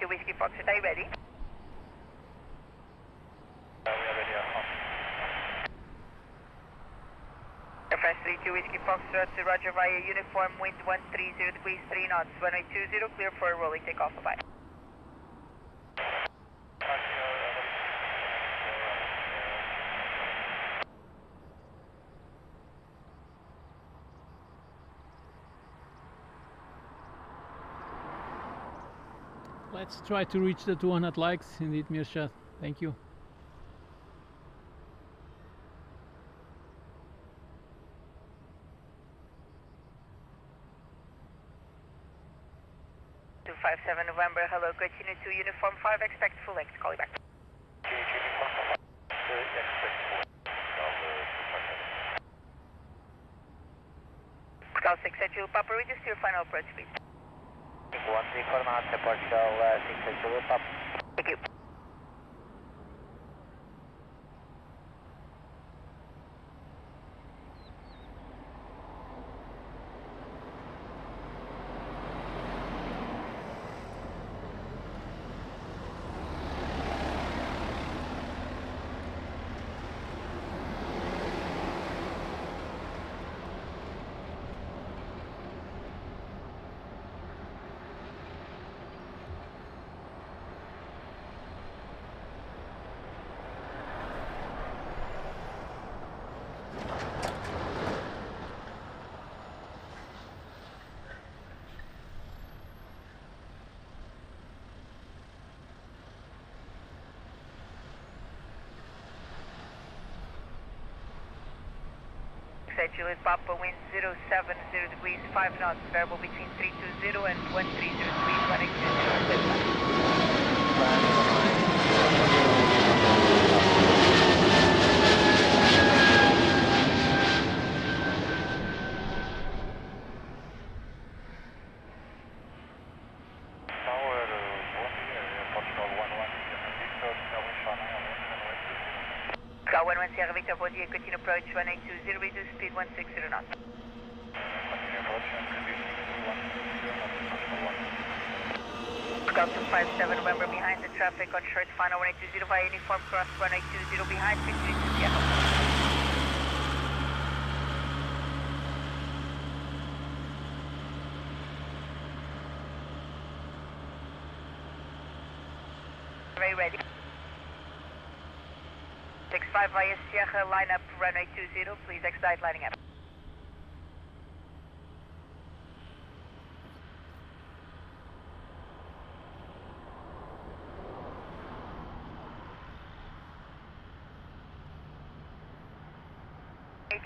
Whiskey Fox, are you ready? We are ready, Airframe 32 Whiskey Fox, Roger via uniform, wind 130 degrees, 3 knots, runway 20, clear for a rolling takeoff, bye-bye. Let's try to reach the 200 likes, indeed, Mirsha. Thank you. November, hello, continue to uniform 5, expect full length, call you back. Cal 6 Juliet Papa, reduce to your final approach speed. 134 knots, report shell 6 Juliet Papa. Thank you. Juliet Papa, wind 070 degrees, 5 knots, variable between 320 and 130 degrees, 130. Cal 11 Sierra Victor, bom dia, continue approach 1820, reduce speed 160 knots. Cal 257, November behind the traffic on short final 1820 via uniform cross 1820 behind 52 Seattle. Very ready. 65 via Sierra, line up runway 20, please expedite lining up.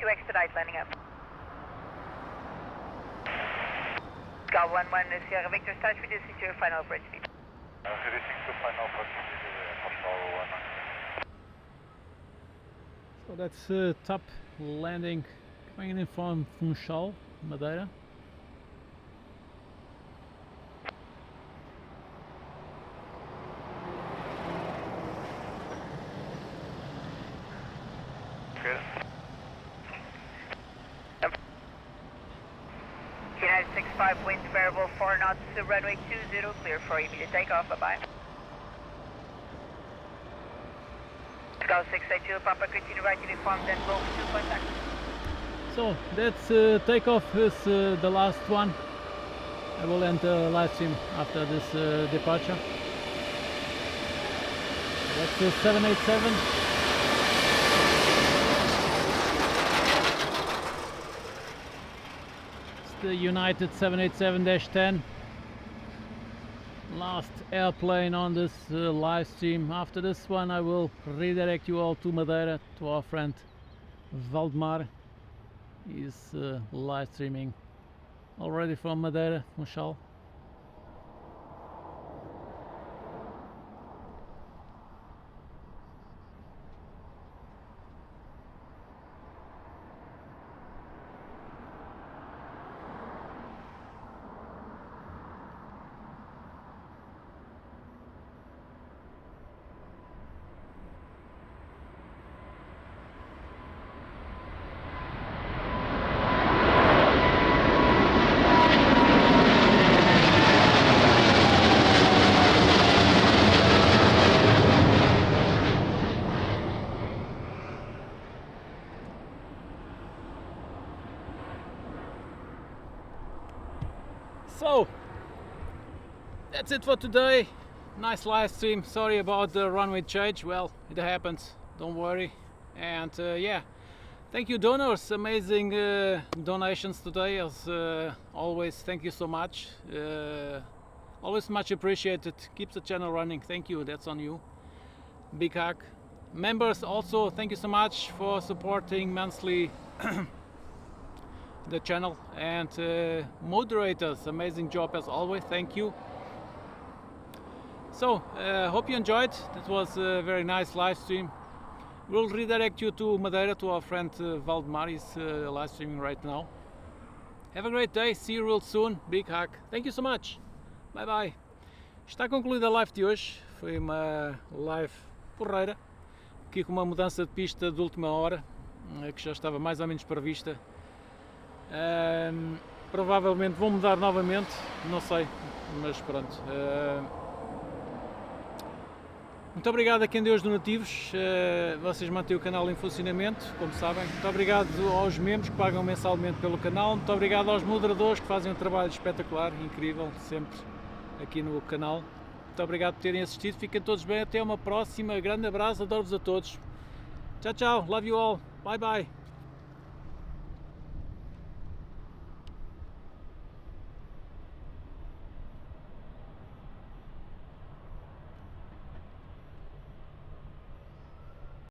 To expedite lining up. Cal 11 Sierra Victor, start reducing to your final approach speed. Reducing to final approach speed, So that's top landing coming in from Funchal. Madeira. United 65, wind variable 4 knots, runway 20, clear for immediate takeoff, bye-bye. Scout 682, Papa, continue right uniform, then go 2 contact. So that's takeoff is the last one. I will end the live stream after this departure. That's the 787. The United 787-10, last airplane on this live stream. After this one I will redirect you all to Madeira, to our friend Valdemar. He's live streaming already from Madeira, Funchal. So that's it for today. Nice live stream. Sorry about the runway change. Well, it happens, don't worry. And yeah, thank you donors, amazing donations today as always. Thank you so much, always much appreciated. Keep the channel running. Thank you, that's on you. Big hug. Members also, thank you so much for supporting monthly the channel. And moderators, amazing job as always, thank you. So hope you enjoyed. That was a very nice live stream. We'll redirect you to Madeira, to our friend Valdemar. He's live streaming right now. Have a great day, see you real soon. Big hug, thank you so much, bye bye. Está concluída a live de hoje. Foi uma live porreira, aqui com uma mudança de pista de última hora, que já estava mais ou menos prevista. Provavelmente vou mudar novamente, não sei, mas pronto. Muito obrigado a quem deu os donativos, vocês mantêm o canal em funcionamento, como sabem. Muito obrigado aos membros que pagam mensalmente pelo canal, muito obrigado aos moderadores que fazem um trabalho espetacular, incrível, sempre aqui no canal. Muito obrigado por terem assistido, fiquem todos bem, até uma próxima, grande abraço, adoro-vos a todos. Tchau, tchau, love you all, bye bye.